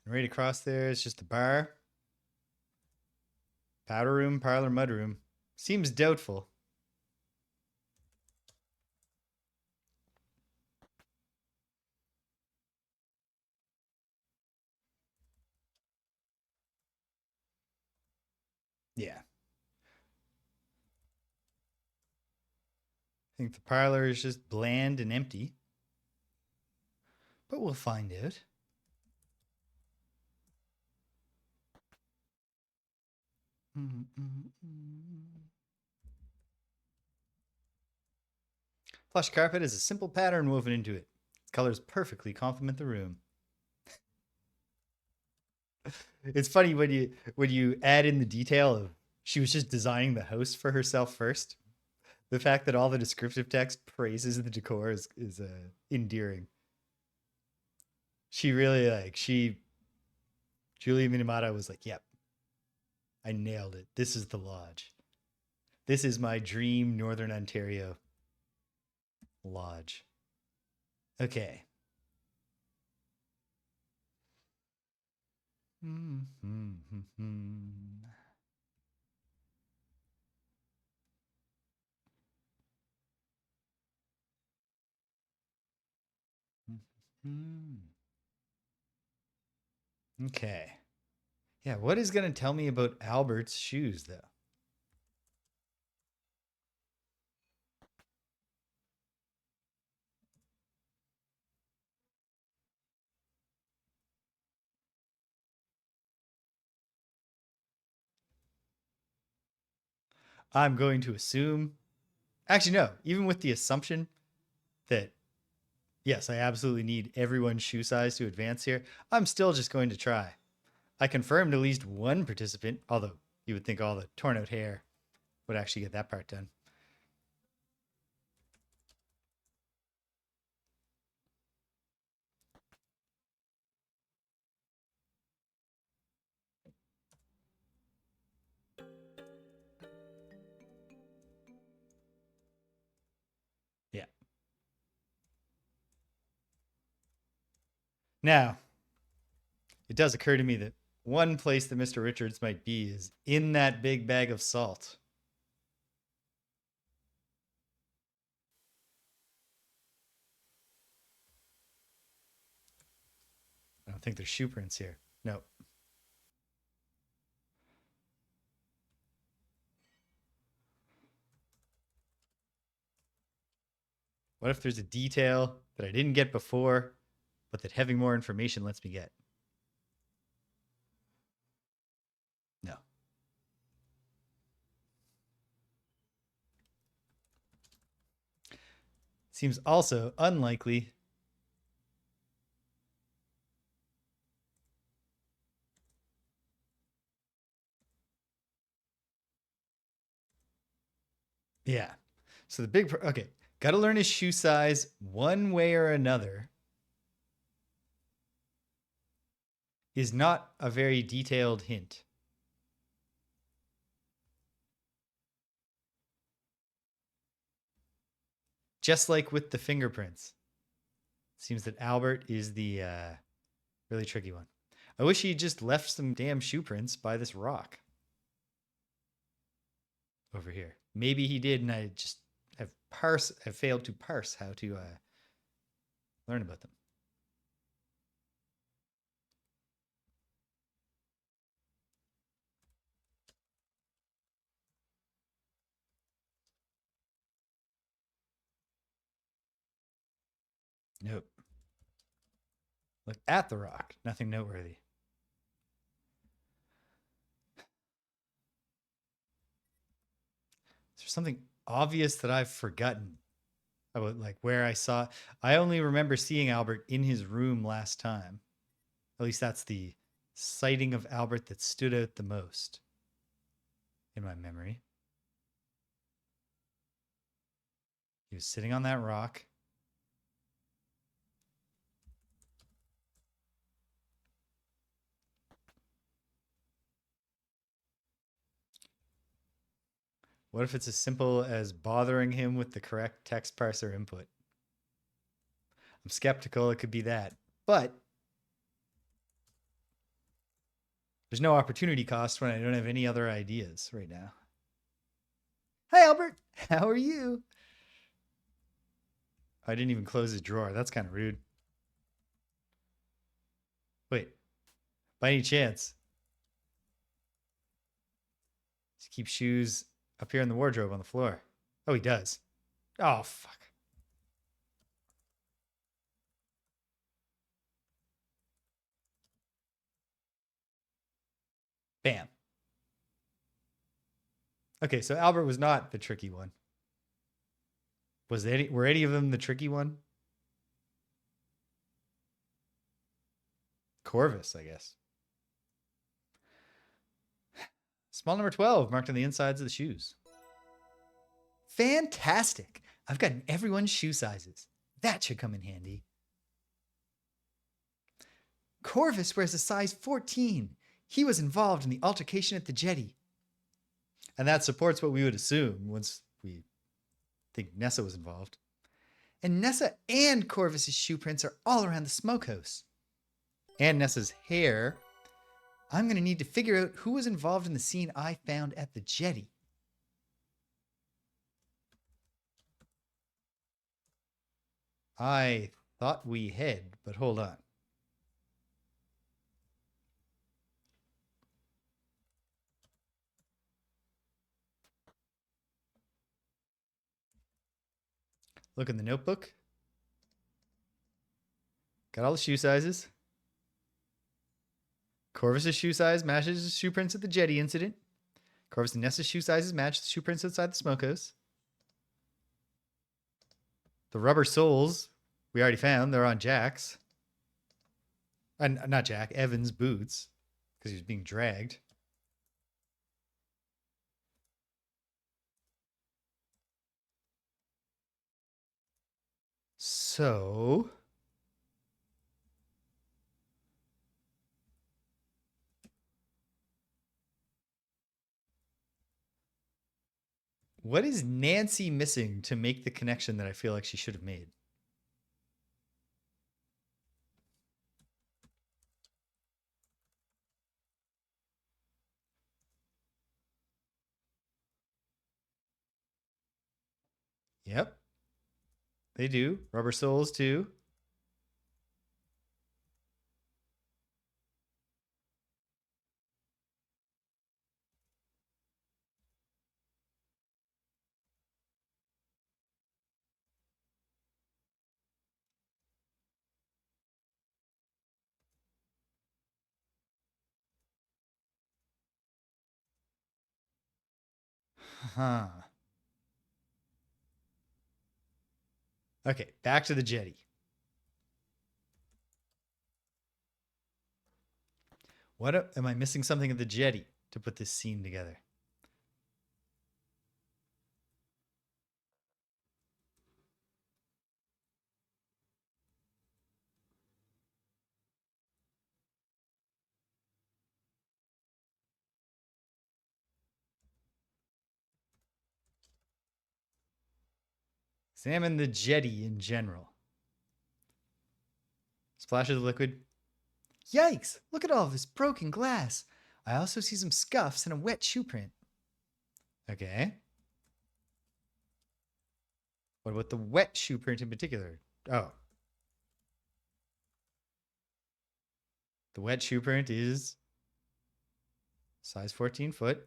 And right across there is just a bar. Powder room, parlor, mud room. Seems doubtful. Yeah. I think the parlor is just bland and empty. But we'll find out. Plush carpet has a simple pattern woven into it. Its colors perfectly complement the room. It's funny when you add in the detail of she was just designing the house for herself first. The fact that all the descriptive text praises the decor is endearing. She really Julia Minamata was like, "Yep, I nailed it. This is the lodge. This is my dream Northern Ontario lodge." Okay. Okay. Yeah, what is going to tell me about Albert's shoes, though? I'm going to assume. Actually, no. Even with the assumption that, yes, I absolutely need everyone's shoe size to advance here, I'm still just going to try. I confirmed at least one participant, although you would think all the torn out hair would actually get that part done. Now, it does occur to me that one place that Mr. Richards might be is in that big bag of salt. I don't think there's shoe prints here. No. What if there's a detail that I didn't get before, but that having more information lets me get? No. Seems also unlikely. Yeah. So the big, okay, got to learn his shoe size one way or another is not a very detailed hint. Just like with the fingerprints. Seems that Albert is the really tricky one. I wish he just left some damn shoe prints by this rock over here. Maybe he did, and I just have failed to parse how to learn about them. Nope. Look at the rock. Nothing noteworthy. Is there something obvious that I've forgotten about, like, where I saw? I only remember seeing Albert in his room last time. At least that's the sighting of Albert that stood out the most in my memory. He was sitting on that rock. What if it's as simple as bothering him with the correct text parser input? I'm skeptical it could be that, but there's no opportunity cost when I don't have any other ideas right now. Hi, Albert. How are you? I didn't even close his drawer. That's kind of rude. Wait, by any chance, does he keep shoes up here in the wardrobe on the floor? Oh, he does. Oh, fuck. Bam. Okay, so Albert was not the tricky one. Were any of them the tricky one? Corvus, I guess. Small number 12 marked on the insides of the shoes. Fantastic. I've gotten everyone's shoe sizes. That should come in handy. Corvus wears a size 14. He was involved in the altercation at the Jetty. And that supports what we would assume once we think Nessa was involved. And Nessa and Corvus's shoe prints are all around the Smokehouse. And Nessa's hair. I'm going to need to figure out who was involved in the scene I found at the Jetty. I thought we had, but hold on. Look in the notebook. Got all the shoe sizes. Corvus's shoe size matches the shoe prints at the Jetty incident. Corvus and Nessa's shoe sizes match the shoe prints outside the Smokehouse. The rubber soles we already found. They're on Jack's. And not Jack, Evan's boots, because he was being dragged. So what is Nancy missing to make the connection that I feel like she should have made? Yep, they do. Rubber soles too. Huh. Okay, back to the Jetty. Am I missing something at the Jetty to put this scene together? Examine the Jetty in general. Splashes of liquid. Yikes! Look at all this broken glass. I also see some scuffs and a wet shoe print. Okay. What about the wet shoe print in particular? Oh. The wet shoe print is size 14 foot.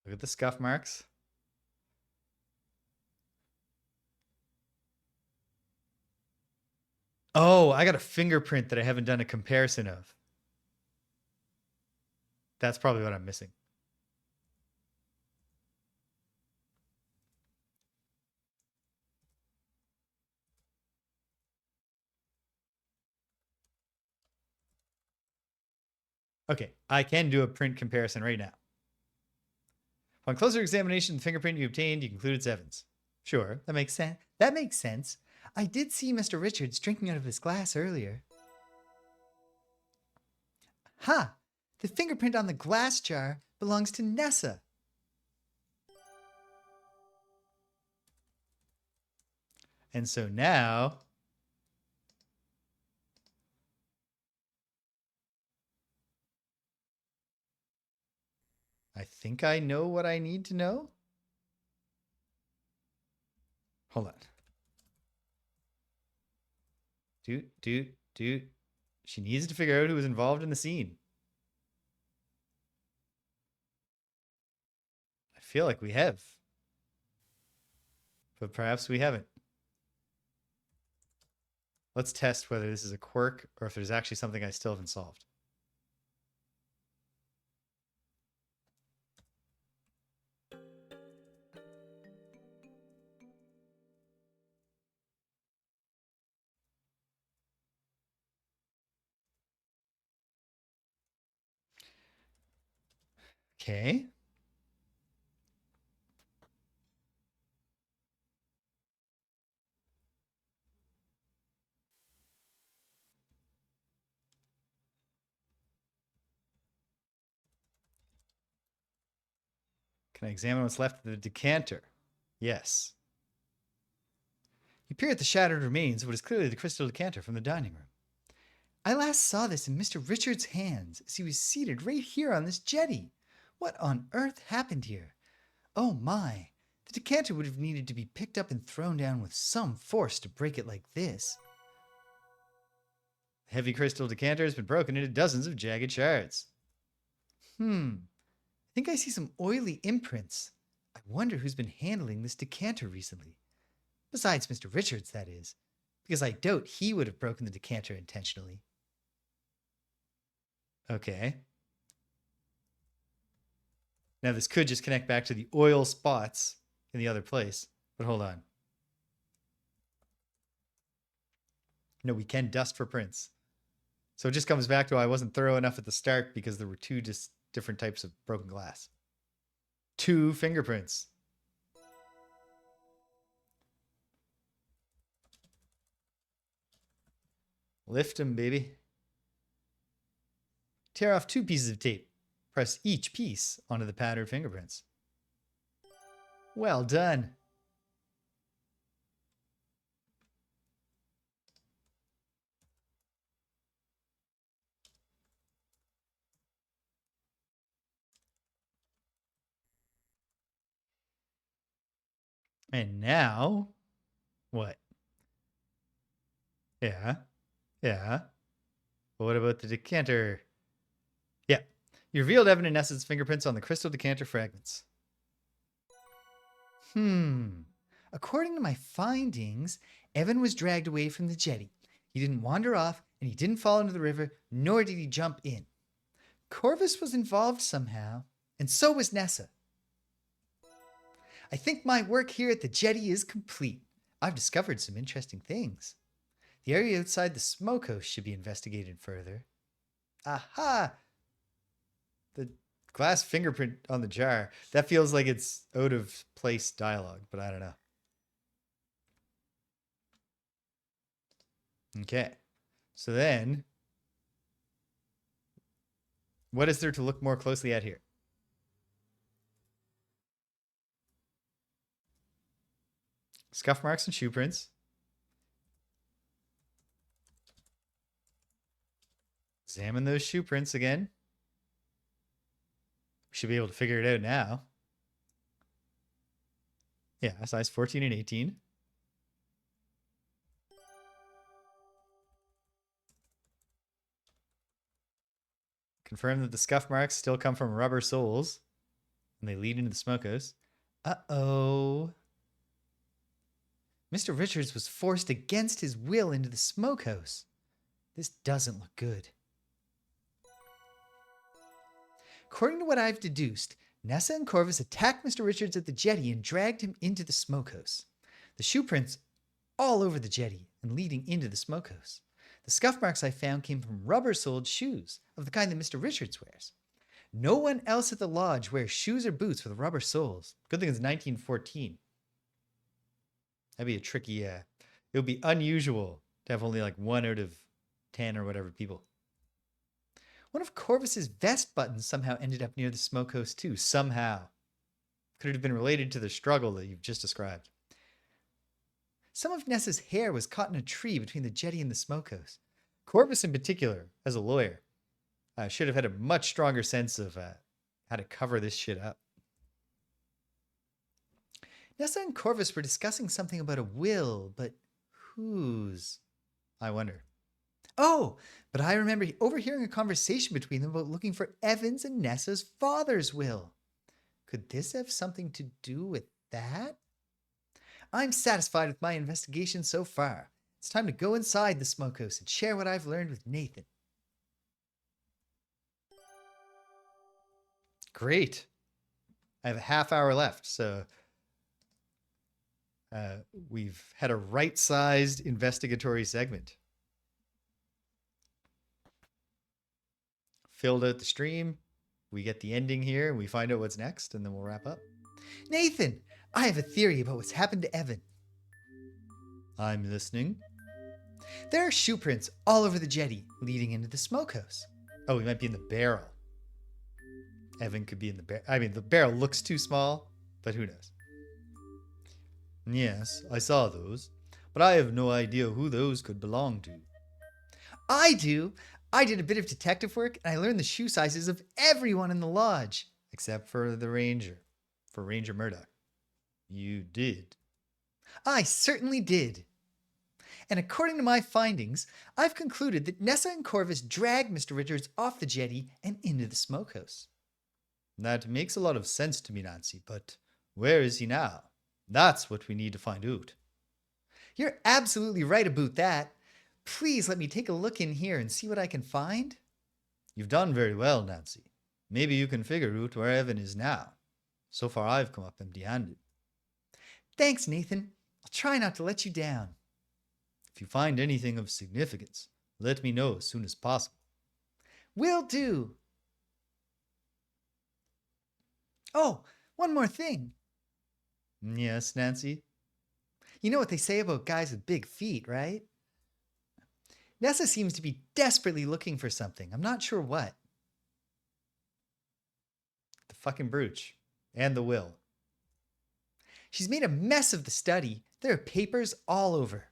Look at the scuff marks. Oh, I got a fingerprint that I haven't done a comparison of. That's probably what I'm missing. Okay, I can do a print comparison right now. On closer examination of the fingerprint you obtained, you conclude it's Evans. Sure, that makes sense. That makes sense. I did see Mr. Richards drinking out of his glass earlier. Ha! The fingerprint on the glass jar belongs to Nessa. And so now I think I know what I need to know. Hold on. Dude. She needs to figure out who was involved in the scene. I feel like we have. But perhaps we haven't. Let's test whether this is a quirk or if there's actually something I still haven't solved. Okay. Can I examine what's left of the decanter? Yes. You peer at the shattered remains of what is clearly the crystal decanter from the dining room. I last saw this in Mr. Richards' hands as he was seated right here on this jetty. What on earth happened here? Oh my, the decanter would have needed to be picked up and thrown down with some force to break it like this. The heavy crystal decanter has been broken into dozens of jagged shards. I think I see some oily imprints. I wonder who's been handling this decanter recently. Besides Mr. Richards, that is, because I doubt he would have broken the decanter intentionally. Okay. Now this could just connect back to the oil spots in the other place, but hold on. No, we can dust for prints. So it just comes back to I wasn't thorough enough at the start because there were two just different types of broken glass. 2 fingerprints. Lift them, baby. Tear off 2 pieces of tape. Press each piece onto the patterned fingerprints. Well done. And now, what? Yeah. Yeah. But what about the decanter? Yeah. You revealed Evan and Nessa's fingerprints on the crystal decanter fragments. According to my findings, Evan was dragged away from the jetty. He didn't wander off, and he didn't fall into the river, nor did he jump in. Corvus was involved somehow, and so was Nessa. I think my work here at the jetty is complete. I've discovered some interesting things. The area outside the Smokehouse should be investigated further. Aha! The glass fingerprint on the jar. That feels like it's out of place dialogue, but I don't know. Okay. So then, what is there to look more closely at here? Scuff marks and shoe prints. Examine those shoe prints again. We should be able to figure it out now. Yeah, size 14 and 18. Confirm that the scuff marks still come from rubber soles and they lead into the Smokehouse. Uh-oh. Mr. Richards was forced against his will into the Smokehouse. This doesn't look good. According to what I've deduced, Nessa and Corvus attacked Mr. Richards at the jetty and dragged him into the Smokehouse. The shoe prints all over the jetty and leading into the Smokehouse. The scuff marks I found came from rubber-soled shoes of the kind that Mr. Richards wears. No one else at the lodge wears shoes or boots with rubber soles. Good thing it's 1914. That'd be a tricky, it would be unusual to have only like 1 out of 10 or whatever people. One of Corvus's vest buttons somehow ended up near the Smokehouse too, somehow. Could it have been related to the struggle that you've just described? Some of Nessa's hair was caught in a tree between the jetty and the Smokehouse. Corvus in particular, as a lawyer, should have had a much stronger sense of how to cover this shit up. Nessa and Corvus were discussing something about a will, but whose? I wonder. Oh, but I remember overhearing a conversation between them about looking for Evan's and Nessa's father's will. Could this have something to do with that? I'm satisfied with my investigation so far. It's time to go inside the Smokehouse and share what I've learned with Nathan. Great. I have a half hour left, so we've had a right-sized investigatory segment. Filled out the stream. We get the ending here, and we find out what's next, and then we'll wrap up. Nathan, I have a theory about what's happened to Evan. I'm listening. There are shoe prints all over the jetty leading into the Smokehouse. Oh, he might be in the barrel. Evan could be in the barrel. I mean, the barrel looks too small, but who knows? Yes, I saw those, but I have no idea who those could belong to. I do. I did a bit of detective work, and I learned the shoe sizes of everyone in the lodge, except for the ranger, for Ranger Murdoch. You did? I certainly did. And according to my findings, I've concluded that Nessa and Corvus dragged Mr. Richards off the jetty and into the Smokehouse. That makes a lot of sense to me, Nancy, but where is he now? That's what we need to find out. You're absolutely right about that. Please let me take a look in here and see what I can find. You've done very well, Nancy. Maybe you can figure out where Evan is now. So far, I've come up empty-handed. Thanks, Nathan. I'll try not to let you down. If you find anything of significance, let me know as soon as possible. Will do. Oh, one more thing. Yes, Nancy? You know what they say about guys with big feet, right? Nessa seems to be desperately looking for something. I'm not sure what. The fucking brooch. And the will. She's made a mess of the study. There are papers all over.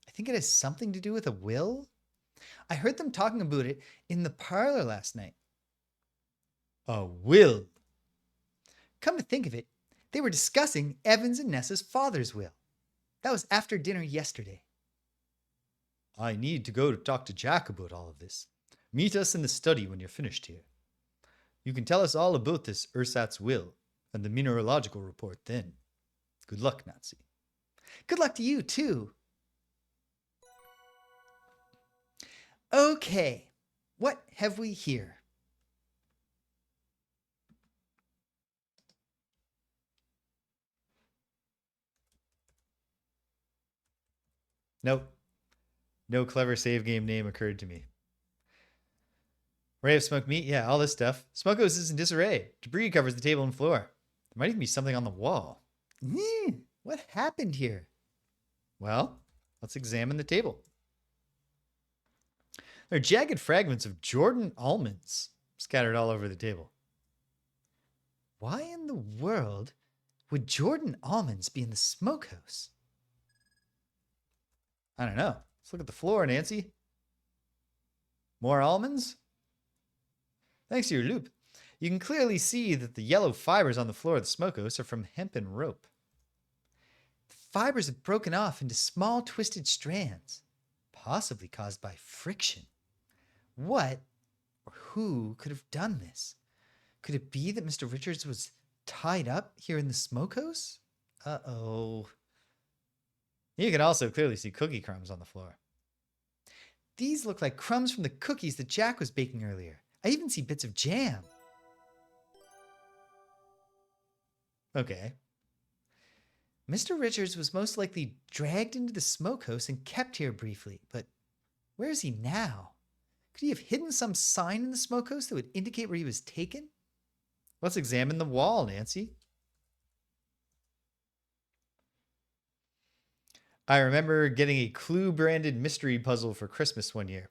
I think it has something to do with a will. I heard them talking about it in the parlor last night. A will? Come to think of it, They were discussing Evans and Nessa's father's will. That was after dinner yesterday. I need to go to talk to Jack about all of this. Meet us in the study when you're finished here. You can tell us all about this ersatz will and the mineralogical report then. Good luck, Nazi. Good luck to you, too. Okay, what have we here? Nope. No clever save game name occurred to me. Ray of smoked meat? Yeah, all this stuff. Smokehouse is in disarray. Debris covers the table and floor. There might even be something on the wall. What happened here? Well, let's examine the table. There are jagged fragments of Jordan almonds scattered all over the table. Why in the world would Jordan almonds be in the smokehouse? I don't know. Let's look at the floor, Nancy. More almonds? Thanks to your loop, you can clearly see that the yellow fibers on the floor of the smokehouse are from hempen rope. The fibers have broken off into small twisted strands, possibly caused by friction. What or who could have done this? Could it be that Mr. Richards was tied up here in the smokehouse? Uh-oh. You can also clearly see cookie crumbs on the floor. These look like crumbs from the cookies that Jack was baking earlier. I even see bits of jam. Okay. Mr. Richards was most likely dragged into the smokehouse and kept here briefly, but where is he now? Could he have hidden some sign in the smokehouse that would indicate where he was taken? Let's examine the wall, Nancy. I remember getting a Clue-branded mystery puzzle for Christmas one year.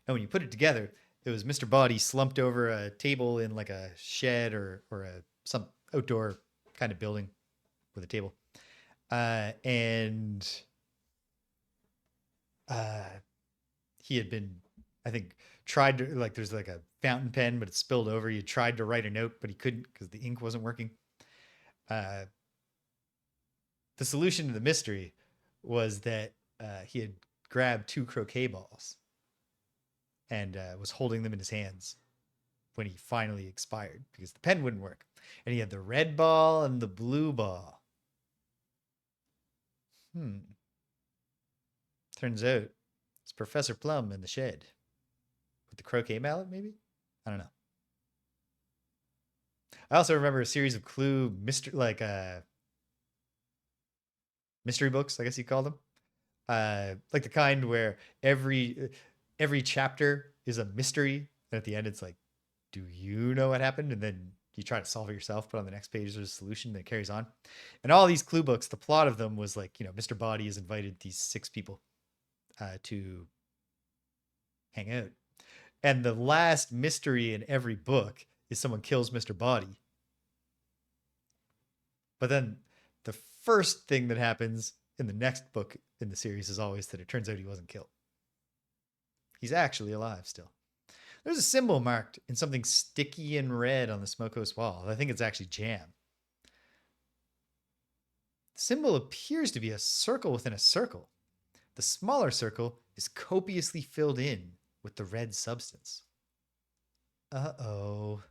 And when you put it together, it was Mr. Body slumped over a table in like a shed or some outdoor kind of building with a table. And he had been, I think, tried to, like, there's like a fountain pen, but it spilled over. He tried to write a note, but he couldn't because the ink wasn't working. The solution to the mystery was that he had grabbed 2 croquet balls and was holding them in his hands when he finally expired because the pen wouldn't work. And he had the red ball and the blue ball. Turns out it's Professor Plum in the shed. With the croquet mallet, maybe? I don't know. I also remember a series of Clue mystery books, I guess you call them. Like the kind where every chapter is a mystery, and at the end it's like, do you know what happened? And then you try to solve it yourself, but on the next page there's a solution that carries on. And all these Clue books, the plot of them was like, Mr. Body has invited these 6 people to hang out. And the last mystery in every book is someone kills Mr. Body. But then the first thing that happens in the next book in the series is always that it turns out he wasn't killed. He's actually alive still. There's a symbol marked in something sticky and red on the smokehouse wall. I think it's actually jam. The symbol appears to be a circle within a circle. The smaller circle is copiously filled in with the red substance. Uh-oh.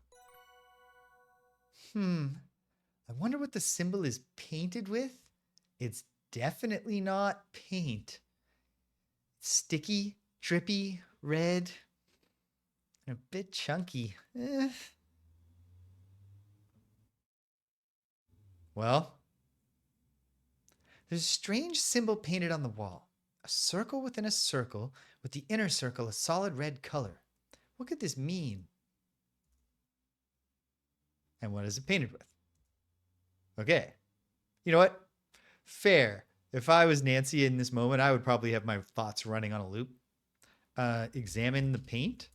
I wonder what the symbol is painted with. It's definitely not paint. Sticky, drippy, red, and a bit chunky. Well, there's a strange symbol painted on the wall. A circle within a circle with the inner circle a solid red color. What could this mean? And what is it painted with? Okay. You know what? Fair. If I was Nancy in this moment, I would probably have my thoughts running on a loop. Examine the paint.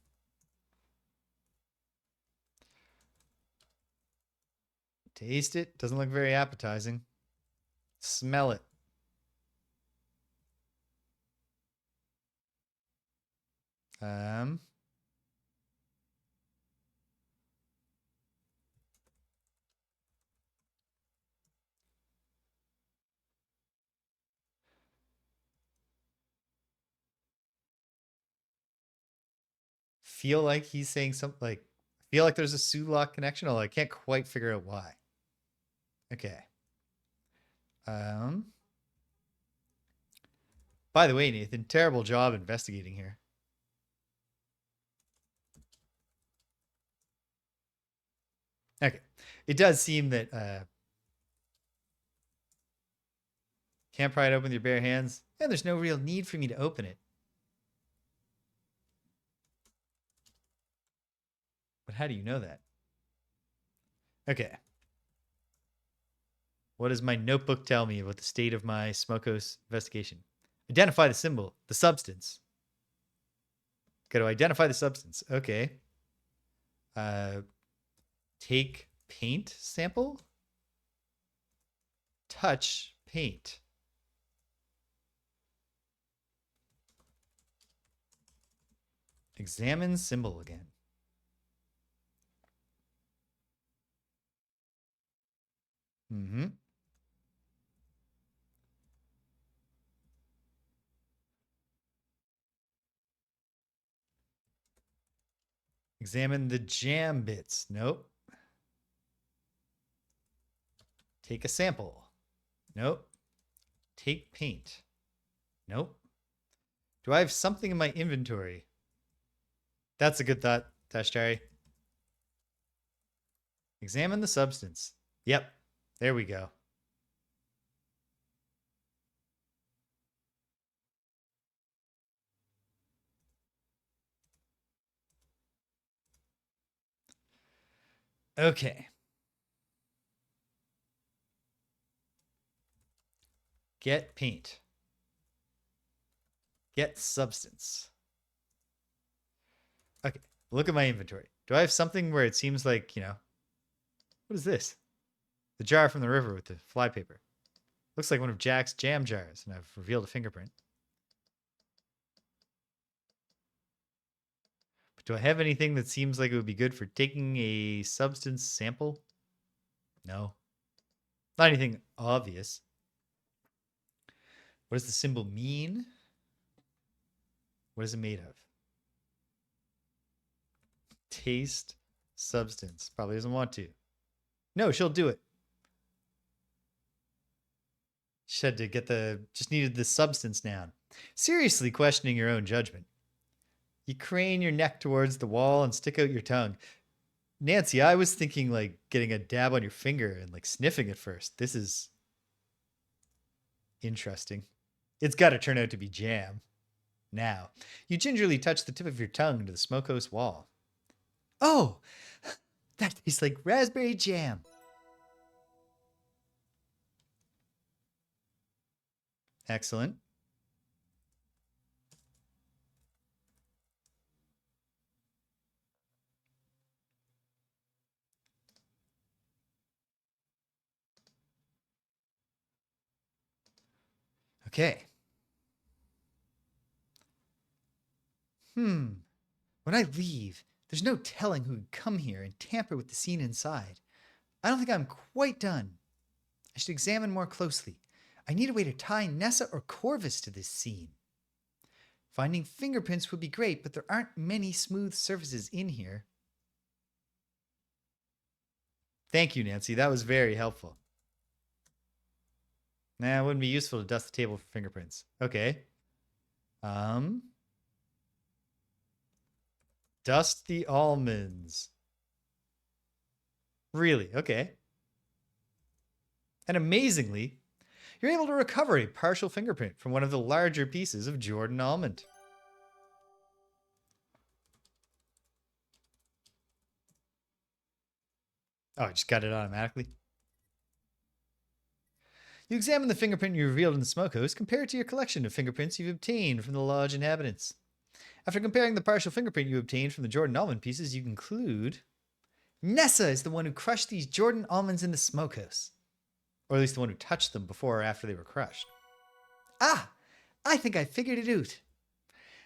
Taste it. Doesn't look very appetizing. Smell it. feel like he's saying something like, I feel like there's a Sulak connection, although I can't quite figure out why. Okay. By the way, Nathan, terrible job investigating here. Okay. It does seem that can't pry it open with your bare hands. And there's no real need for me to open it. But how do you know that? Okay. What does my notebook tell me about the state of my Smokehouse investigation? Identify the symbol, the substance. Got to identify the substance. Okay. Take paint sample. Touch paint. Examine symbol again. Mm-hmm. Examine the jam bits. Nope. Take a sample. Nope. Take paint. Nope. Do I have something in my inventory? That's a good thought, Tashtari. Examine the substance. Yep. There we go. Okay. Get paint. Get substance. Okay. Look at my inventory. Do I have something where it seems like, you know, what is this? The jar from the river with the flypaper. Looks like one of Jack's jam jars, and I've revealed a fingerprint. But do I have anything that seems like it would be good for taking a substance sample? No. Not anything obvious. What does the symbol mean? What is it made of? Taste substance. Probably doesn't want to. No, she'll do it. She had to get just needed the substance noun. Seriously questioning your own judgment. You crane your neck towards the wall and stick out your tongue. Nancy, I was thinking like getting a dab on your finger and like sniffing it first. This is interesting. It's got to turn out to be jam. Now, you gingerly touch the tip of your tongue to the smokehouse wall. Oh, that tastes like raspberry jam. Excellent. Okay. When I leave, there's no telling who would come here and tamper with the scene inside. I don't think I'm quite done. I should examine more closely. I need a way to tie Nessa or Corvus to this scene. Finding fingerprints would be great, but there aren't many smooth surfaces in here. Thank you, Nancy. That was very helpful. Nah, it wouldn't be useful to dust the table for fingerprints. Okay. Dust the almonds. Really? Okay. And amazingly, you're able to recover a partial fingerprint from one of the larger pieces of Jordan almond. Oh, I just got it automatically. You examine the fingerprint you revealed in the smokehouse, compare it to your collection of fingerprints you've obtained from the lodge inhabitants. After comparing the partial fingerprint you obtained from the Jordan almond pieces, you conclude Nessa is the one who crushed these Jordan almonds in the smokehouse. Or at least the one who touched them before or after they were crushed. Ah, I think I figured it out.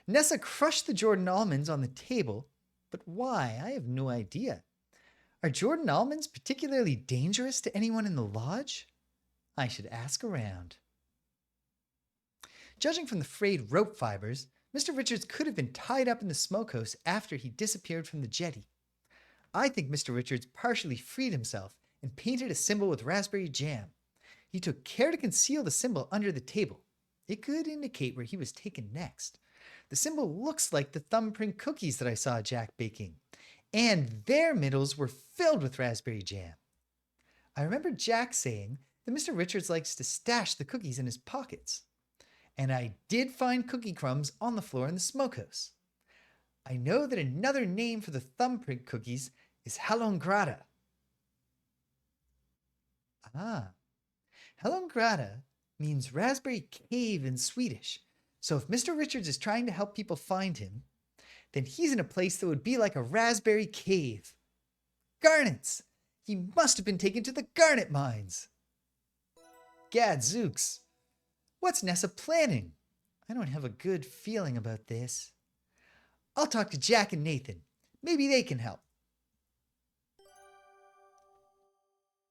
Nessa crushed the Jordan almonds on the table, but why? I have no idea. Are Jordan almonds particularly dangerous to anyone in the lodge? I should ask around. Judging from the frayed rope fibers, Mr. Richards could have been tied up in the smokehouse after he disappeared from the jetty. I think Mr. Richards partially freed himself and painted a symbol with raspberry jam. He took care to conceal the symbol under the table. It could indicate where he was taken next. The symbol looks like the thumbprint cookies that I saw Jack baking, and their middles were filled with raspberry jam. I remember Jack saying that Mr. Richards likes to stash the cookies in his pockets. And I did find cookie crumbs on the floor in the smokehouse. I know that another name for the thumbprint cookies is halongrata. Halongrata means raspberry cave in Swedish. So if Mr. Richards is trying to help people find him, then he's in a place that would be like a raspberry cave. Garnets! He must have been taken to the garnet mines. Gadzooks! What's Nessa planning? I don't have a good feeling about this. I'll talk to Jack and Nathan. Maybe they can help.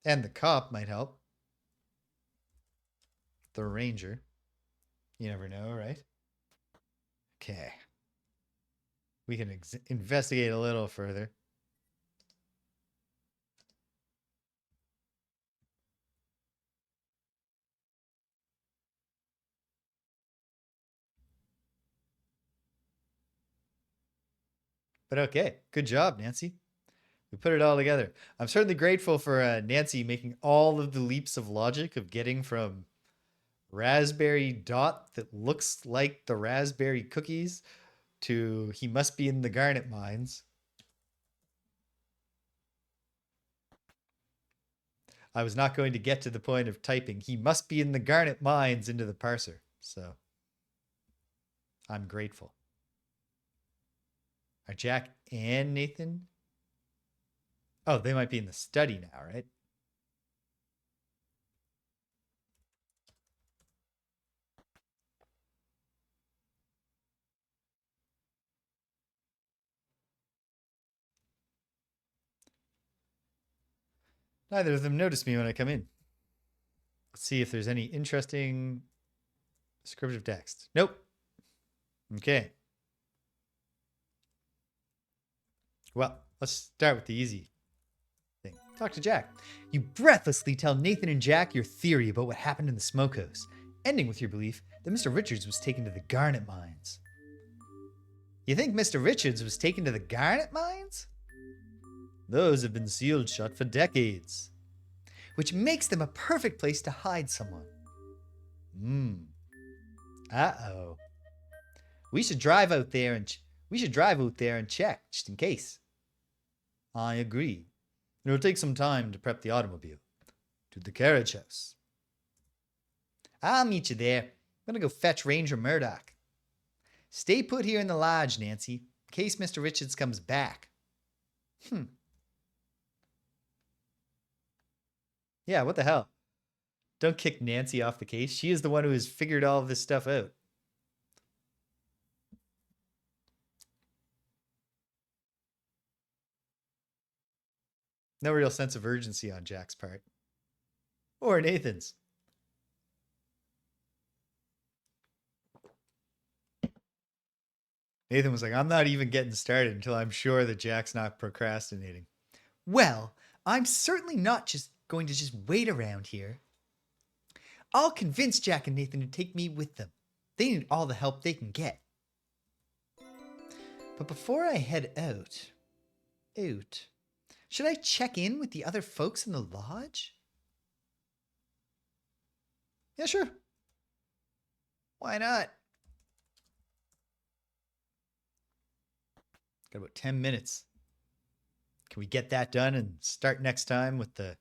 And the cop might help. The ranger. You never know, right? Okay. We can investigate a little further. But okay, good job, Nancy. We put it all together. I'm certainly grateful for Nancy making all of the leaps of logic of getting from raspberry dot that looks like the raspberry cookies to he must be in the garnet mines. I was not going to get to the point of typing he must be in the garnet mines into the parser. So I'm grateful. Are Jack and Nathan? Oh, they might be in the study now, right? Neither of them notice me when I come in. Let's see if there's any interesting descriptive text. Nope. Okay. Well, let's start with the easy thing. Talk to Jack. You breathlessly tell Nathan and Jack your theory about what happened in the smokehouse, ending with your belief that Mr. Richards was taken to the garnet mines. You think Mr. Richards was taken to the garnet mines? Those have been sealed shut for decades. Which makes them a perfect place to hide someone. Uh-oh. We should drive out there and check, just in case. I agree. It'll take some time to prep the automobile. To the carriage house. I'll meet you there. I'm gonna go fetch Ranger Murdoch. Stay put here in the lodge, Nancy, in case Mr. Richards comes back. Yeah, what the hell? Don't kick Nancy off the case. She is the one who has figured all of this stuff out. No real sense of urgency on Jack's part. Or Nathan's. Nathan was like, I'm not even getting started until I'm sure that Jack's not procrastinating. Well, I'm certainly not just going to just wait around here. I'll convince Jack and Nathan to take me with them. They need all the help they can get. But before I head out, should I check in with the other folks in the lodge? Yeah, sure. Why not? Got about 10 minutes. Can we get that done and start next time with the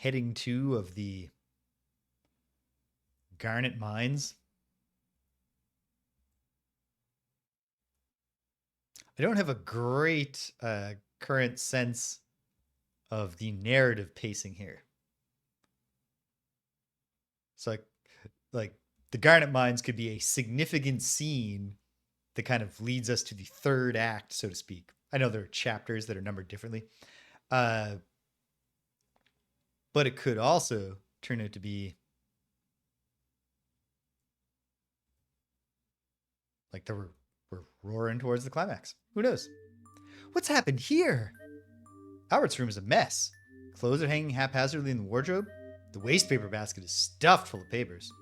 heading to of the garnet mines? I don't have a great current sense of the narrative pacing here. So like the garnet mines could be a significant scene that kind of leads us to the third act, so to speak. I know there are chapters that are numbered differently. But it could also turn out to be Like we're roaring towards the climax. Who knows? What's happened here? Albert's room is a mess. Clothes are hanging haphazardly in the wardrobe. The waste paper basket is stuffed full of papers.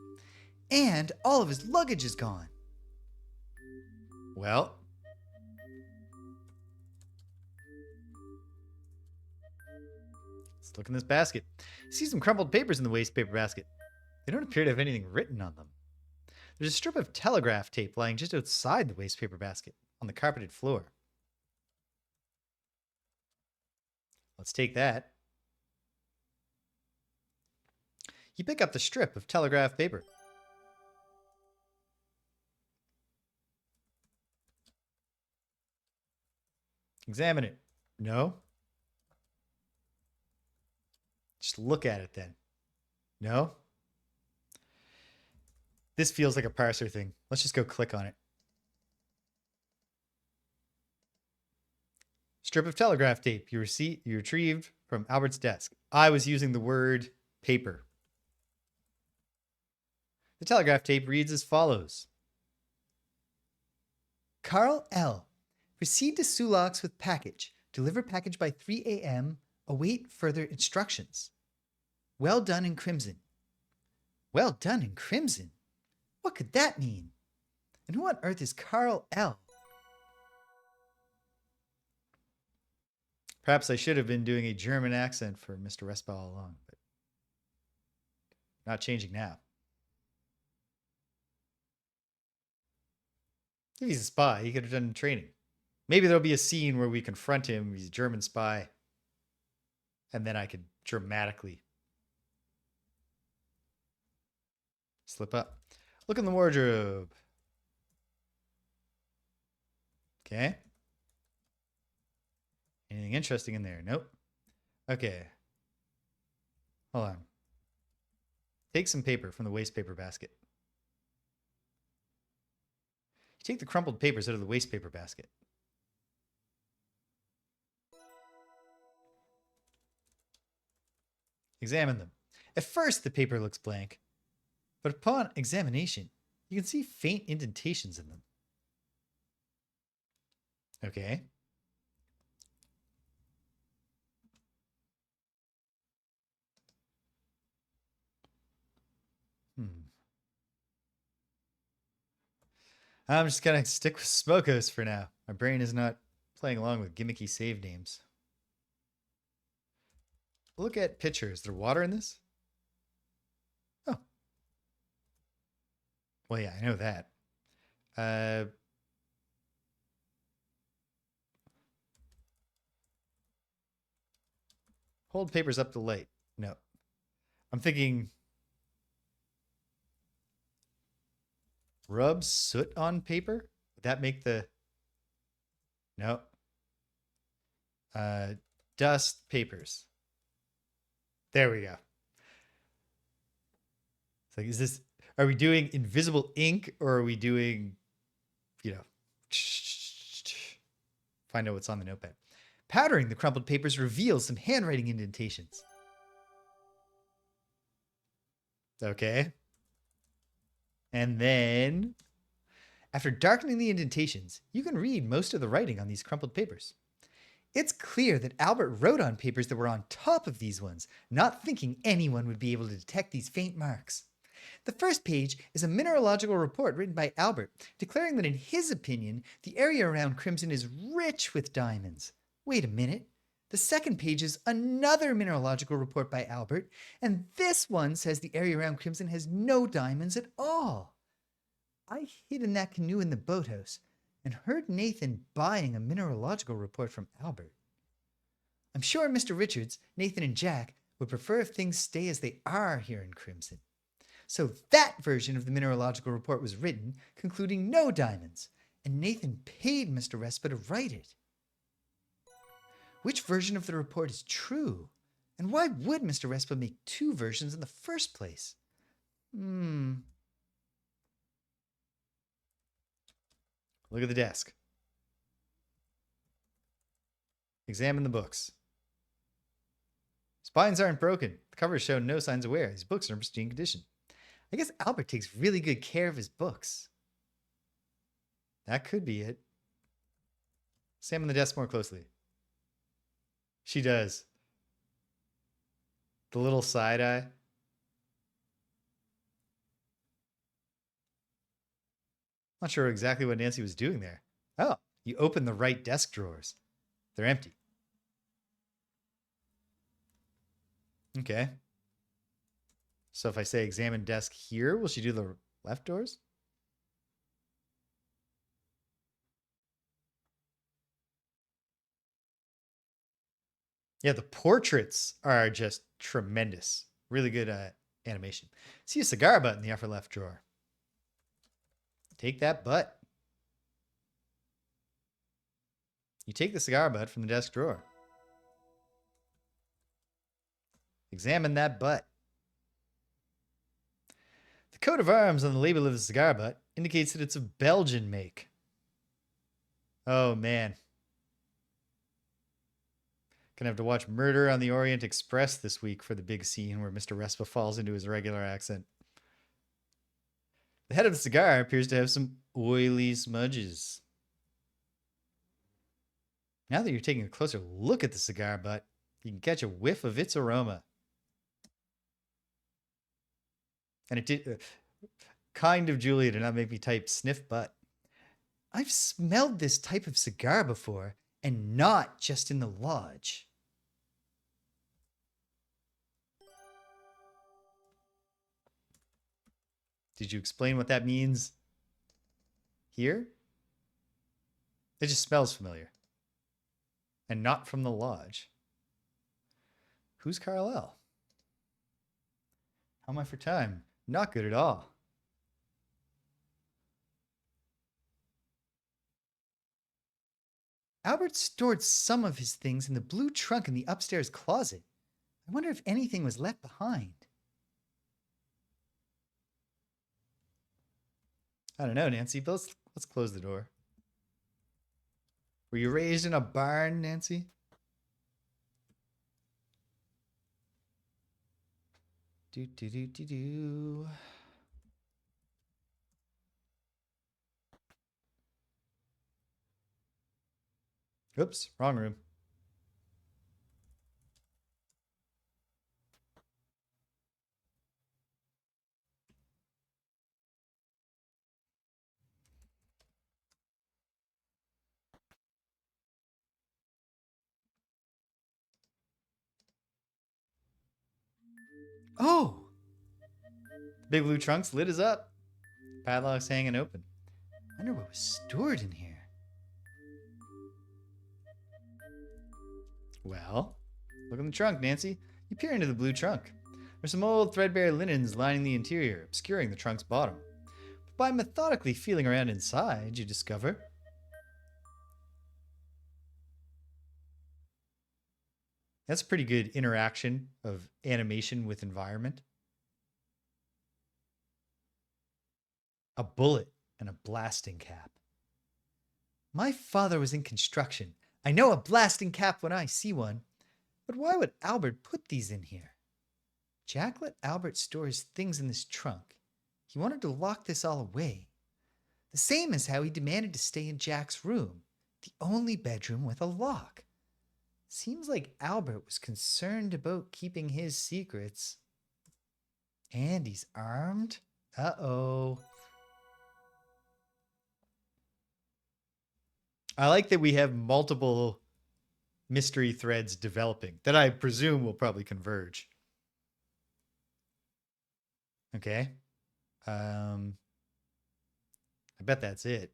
And all of his luggage is gone. Well, let's look in this basket. You see some crumpled papers in the waste paper basket. They don't appear to have anything written on them. There's a strip of telegraph tape lying just outside the waste paper basket on the carpeted floor. Let's take that. You pick up the strip of telegraph paper. Examine it. No. Just look at it then. No. This feels like a parser thing. Let's just go click on it. Strip of telegraph tape you retrieved from Albert's desk. I was using the word paper. The telegraph tape reads as follows. Carl L. Proceed to Sulaks with package. Deliver package by 3 a.m. Await further instructions. Well done in crimson. Well done in crimson? What could that mean? And who on earth is Carl L? Perhaps I should have been doing a German accent for Mr. Respa all along, but not changing now. If he's a spy, he could have done training. Maybe there'll be a scene where we confront him, he's a German spy, and then I could dramatically slip up. Look in the wardrobe. Okay. Anything interesting in there? Nope. Okay. Hold on. Take some paper from the waste paper basket. You take the crumpled papers out of the waste paper basket. Examine them. At first, the paper looks blank, but upon examination, you can see faint indentations in them. Okay. I'm just going to stick with Smokehouse for now. My brain is not playing along with gimmicky save names. Look at pictures. Is there water in this? Oh. Well, yeah, I know that. Hold papers up to light. No. I'm thinking rub soot on paper? Would that make the... No. Dust papers. There we go. It's like, is this... Are we doing invisible ink or are we doing, you know... Find out what's on the notepad. Powdering the crumpled papers reveals some handwriting indentations. Okay. And then, after darkening the indentations, you can read most of the writing on these crumpled papers. It's clear that Albert wrote on papers that were on top of these ones, not thinking anyone would be able to detect these faint marks. The first page is a mineralogical report written by Albert, declaring that in his opinion, the area around Crimson is rich with diamonds. Wait a minute. The second page is another mineralogical report by Albert, and this one says the area around Crimson has no diamonds at all. I hid in that canoe in the boathouse and heard Nathan buying a mineralogical report from Albert. I'm sure Mr. Richards, Nathan, and Jack would prefer if things stay as they are here in Crimson. So that version of the mineralogical report was written, concluding no diamonds, and Nathan paid Mr. Respa to write it. Which version of the report is true? And why would Mr. Respa make two versions in the first place? Look at the desk. Examine the books. Spines aren't broken. The covers show no signs of wear. These books are in pristine condition. I guess Albert takes really good care of his books. That could be it. Examine the desk more closely. She does. The little side eye. Not sure exactly what Nancy was doing there. Oh, you open the right desk drawers. They're empty. Okay. So if I say examine desk here, will she do the left doors? Yeah, the portraits are just tremendous. Really good animation. See a cigar butt in the upper left drawer. Take that butt. You take the cigar butt from the desk drawer. Examine that butt. The coat of arms on the label of the cigar butt indicates that it's of Belgian make. Oh, man. Gonna have to watch Murder on the Orient Express this week for the big scene where Mr. Respa falls into his regular accent. The head of the cigar appears to have some oily smudges. Now that you're taking a closer look at the cigar butt, you can catch a whiff of its aroma. And it did kind of Julia to not make me type sniff butt. I've smelled this type of cigar before, and not just in the lodge. Did you explain what that means here? It just smells familiar. And not from the lodge. Who's Carlisle? How am I for time? Not good at all. Albert stored some of his things in the blue trunk in the upstairs closet. I wonder if anything was left behind. I don't know, Nancy, but let's close the door. Were you raised in a barn, Nancy? Do. Oops, wrong room. Oh! The big blue trunk's lid is up. Padlock's hanging open. I wonder what was stored in here. Well, look in the trunk, Nancy. You peer into the blue trunk. There's some old threadbare linens lining the interior, obscuring the trunk's bottom. But by methodically feeling around inside, you discover... That's a pretty good interaction of animation with environment. A bullet and a blasting cap. My father was in construction. I know a blasting cap when I see one. But why would Albert put these in here? Jack let Albert store his things in this trunk. He wanted to lock this all away. The same as how he demanded to stay in Jack's room, the only bedroom with a lock. Seems like Albert was concerned about keeping his secrets. And he's armed? Uh-oh. I like that we have multiple mystery threads developing that I presume will probably converge. Okay. I bet that's it.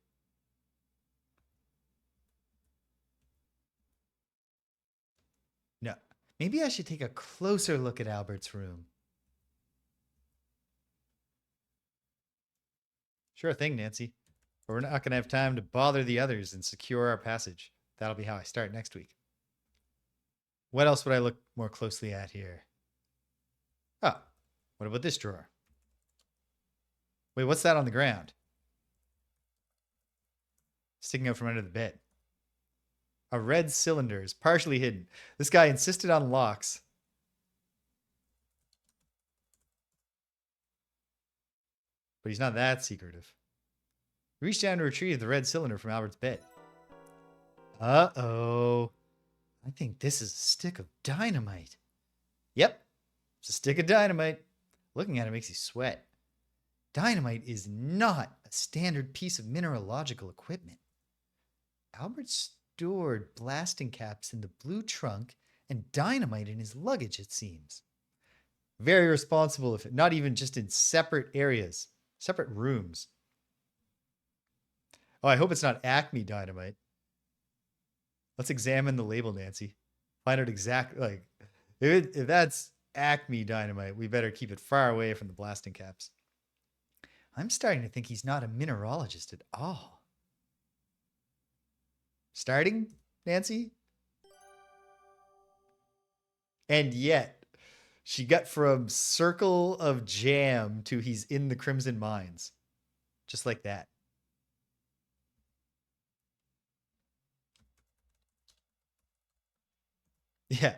No. Maybe I should take a closer look at Albert's room. Sure thing, Nancy. But we're not going to have time to bother the others and secure our passage. That'll be how I start next week. What else would I look more closely at here? Oh, what about this drawer? Wait, what's that on the ground? Sticking out from under the bed. A red cylinder is partially hidden. This guy insisted on locks. But he's not that secretive. Reach down to retrieve the red cylinder from Albert's bed. Uh-oh. I think this is a stick of dynamite. Yep, it's a stick of dynamite. Looking at it makes you sweat. Dynamite is not a standard piece of mineralogical equipment. Albert stored blasting caps in the blue trunk and dynamite in his luggage, it seems. Very responsible, if not even just in separate areas, separate rooms. Oh, I hope it's not Acme dynamite. Let's examine the label, Nancy. Find out exactly, like, if that's Acme dynamite, we better keep it far away from the blasting caps. I'm starting to think he's not a mineralogist at all. Starting, Nancy? And yet, she got from circle of jam to he's in the Crimson Mines. Just like that. Yeah.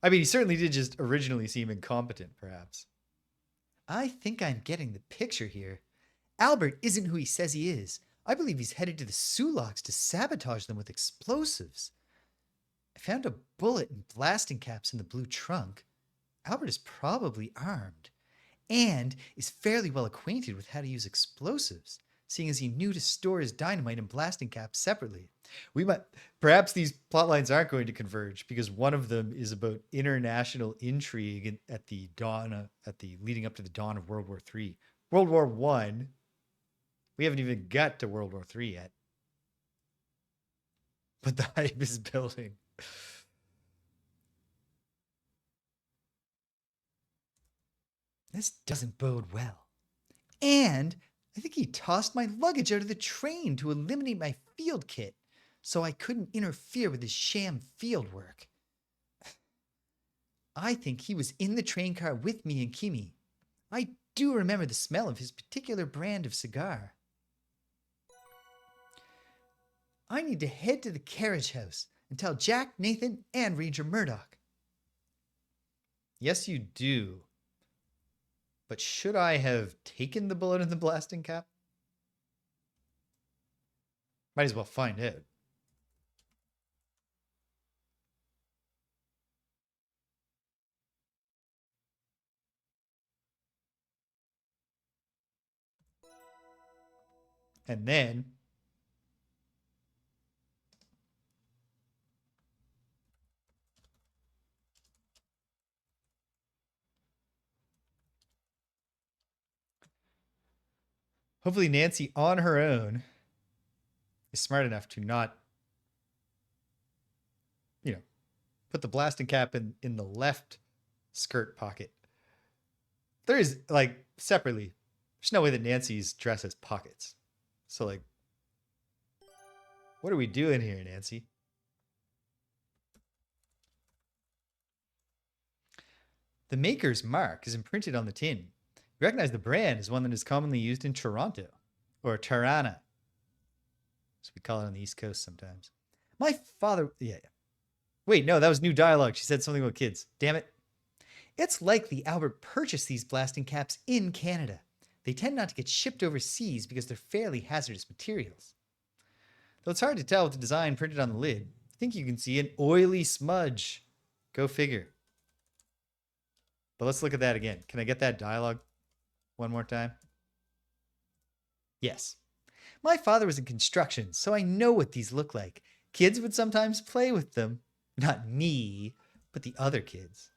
I mean, he certainly did just originally seem incompetent, perhaps. I think I'm getting the picture here. Albert isn't who he says he is. I believe he's headed to the Sulaks to sabotage them with explosives. I found a bullet and blasting caps in the blue trunk. Albert is probably armed and is fairly well acquainted with how to use explosives, seeing as he knew to store his dynamite and blasting caps separately. Perhaps these plot lines aren't going to converge because one of them is about international intrigue at the leading up to the dawn of World War III. World War I, we haven't even got to World War III yet. But the hype is building. This doesn't bode well. And I think he tossed my luggage out of the train to eliminate my field kit, so I couldn't interfere with his sham field work. I think he was in the train car with me and Kimi. I do remember the smell of his particular brand of cigar. I need to head to the carriage house and tell Jack, Nathan, and Ranger Murdoch. Yes, you do. But should I have taken the bullet in the blasting cap? Might as well find out. And then hopefully Nancy on her own is smart enough to not, put the blasting cap in the left skirt pocket. There is, like, separately, there's no way that Nancy's dress has pockets. So, like, what are we doing here, Nancy? The maker's mark is imprinted on the tin. You recognize the brand as one that is commonly used in Toronto, or Tirana, as we call it on the East Coast sometimes. My father, Wait, no, that was new dialogue. She said something about kids. Damn it. It's likely Albert purchased these blasting caps in Canada. They tend not to get shipped overseas because they're fairly hazardous materials. Though it's hard to tell with the design printed on the lid, I think you can see an oily smudge. Go figure. But let's look at that again. Can I get that dialogue one more time? Yes. My father was in construction, so I know what these look like. Kids would sometimes play with them. Not me, but the other kids.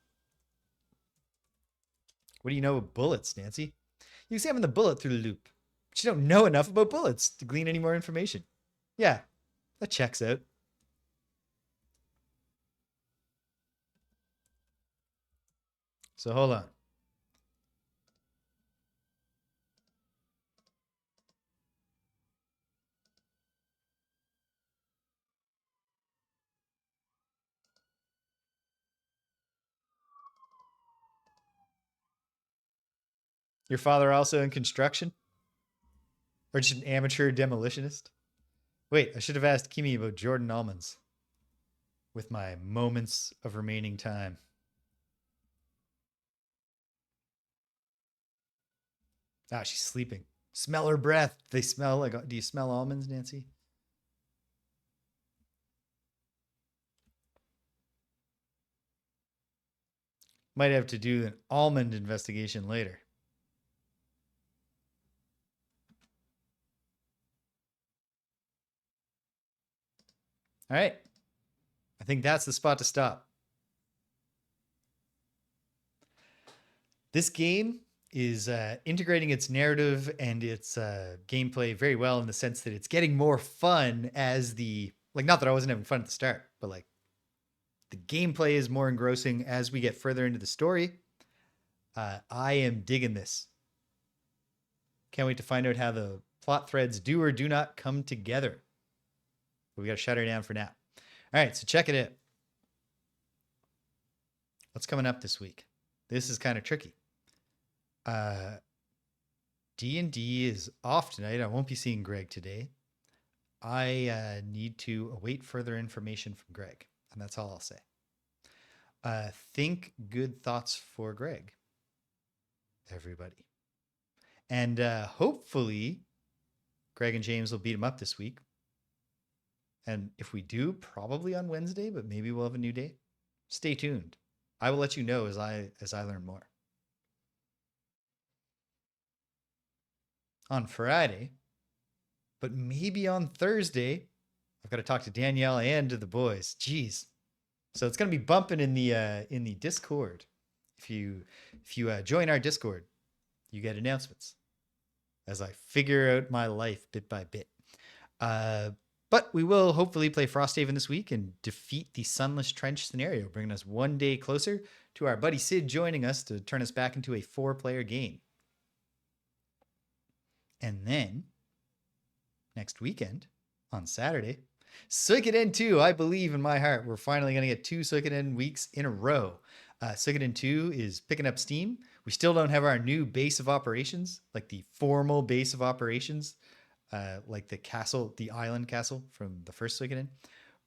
What do you know of bullets, Nancy? You examine the bullet through the loop, but you don't know enough about bullets to glean any more information. Yeah, that checks out. So hold on. Your father also in construction? Or just an amateur demolitionist? Wait, I should have asked Kimi about Jordan almonds. With my moments of remaining time. Ah, she's sleeping. Smell her breath. They smell like, do you smell almonds, Nancy? Might have to do an almond investigation later. All right. I think that's the spot to stop. This game is integrating its narrative and its gameplay very well in the sense that it's getting more fun as not that I wasn't having fun at the start, but like the gameplay is more engrossing as we get further into the story. I am digging this. Can't wait to find out how the plot threads do or do not come together. But we got to shut her down for now. All right, so check it out. What's coming up this week? This is kind of tricky. D&D is off tonight. I won't be seeing Greg today. I need to await further information from Greg, and that's all I'll say. Think good thoughts for Greg, everybody. And hopefully Greg and James will beat him up this week. And if we do, probably on Wednesday, but maybe we'll have a new day. Stay tuned. I will let you know as I learn more. On Friday, but maybe on Thursday, I've got to talk to Danielle and to the boys. Jeez. So it's going to be bumping in the Discord. If you join our Discord, you get announcements as I figure out my life bit by bit. But we will hopefully play Frosthaven this week and defeat the Sunless Trench scenario, bringing us one day closer to our buddy Sid joining us to turn us back into a 4-player game. And then next weekend on Saturday, Suikoden 2. I believe in my heart we're finally going to get 2 Suikoden weeks in a row. Suikoden 2 is picking up steam. We still don't have our new base of operations, like the formal base of operations, like the castle, the island castle from the first Suikoden,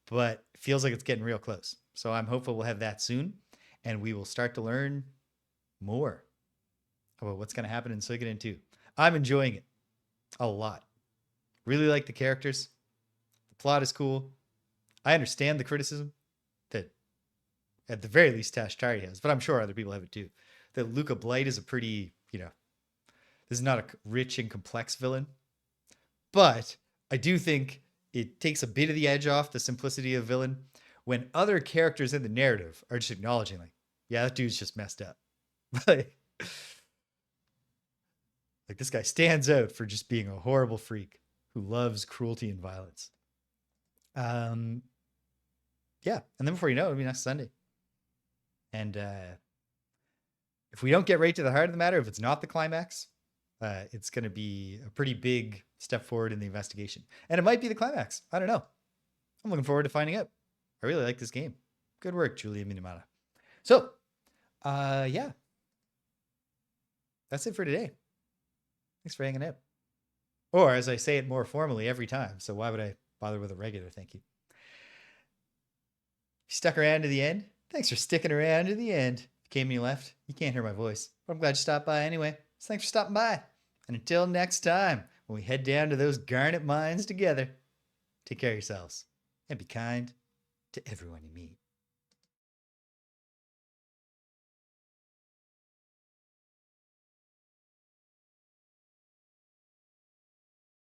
but it feels like it's getting real close. So I'm hopeful we'll have that soon, and we will start to learn more about what's going to happen in Suikoden 2. I'm enjoying it a lot. Really like the characters. The plot is cool. I understand the criticism that at the very least Tashtari has, but I'm sure other people have it too. That Luca Blight is a pretty, this is not a rich and complex villain. But I do think it takes a bit of the edge off the simplicity of villain when other characters in the narrative are just acknowledging, like, yeah, that dude's just messed up. like this guy stands out for just being a horrible freak who loves cruelty and violence. Yeah. And then before you know it, it'll be next Sunday. And if we don't get right to the heart of the matter, if it's not the climax, it's going to be a pretty big step forward in the investigation. And it might be the climax. I don't know. I'm looking forward to finding out. I really like this game. Good work, Julia Minamata. So, yeah. That's it for today. Thanks for hanging out. Or as I say it more formally every time. So why would I bother with a regular thank you? If you stuck around to the end, thanks for sticking around to the end. If you came and you left, you can't hear my voice. But I'm glad you stopped by anyway. So thanks for stopping by. And until next time, when we head down to those garnet mines together, take care of yourselves and be kind to everyone you meet.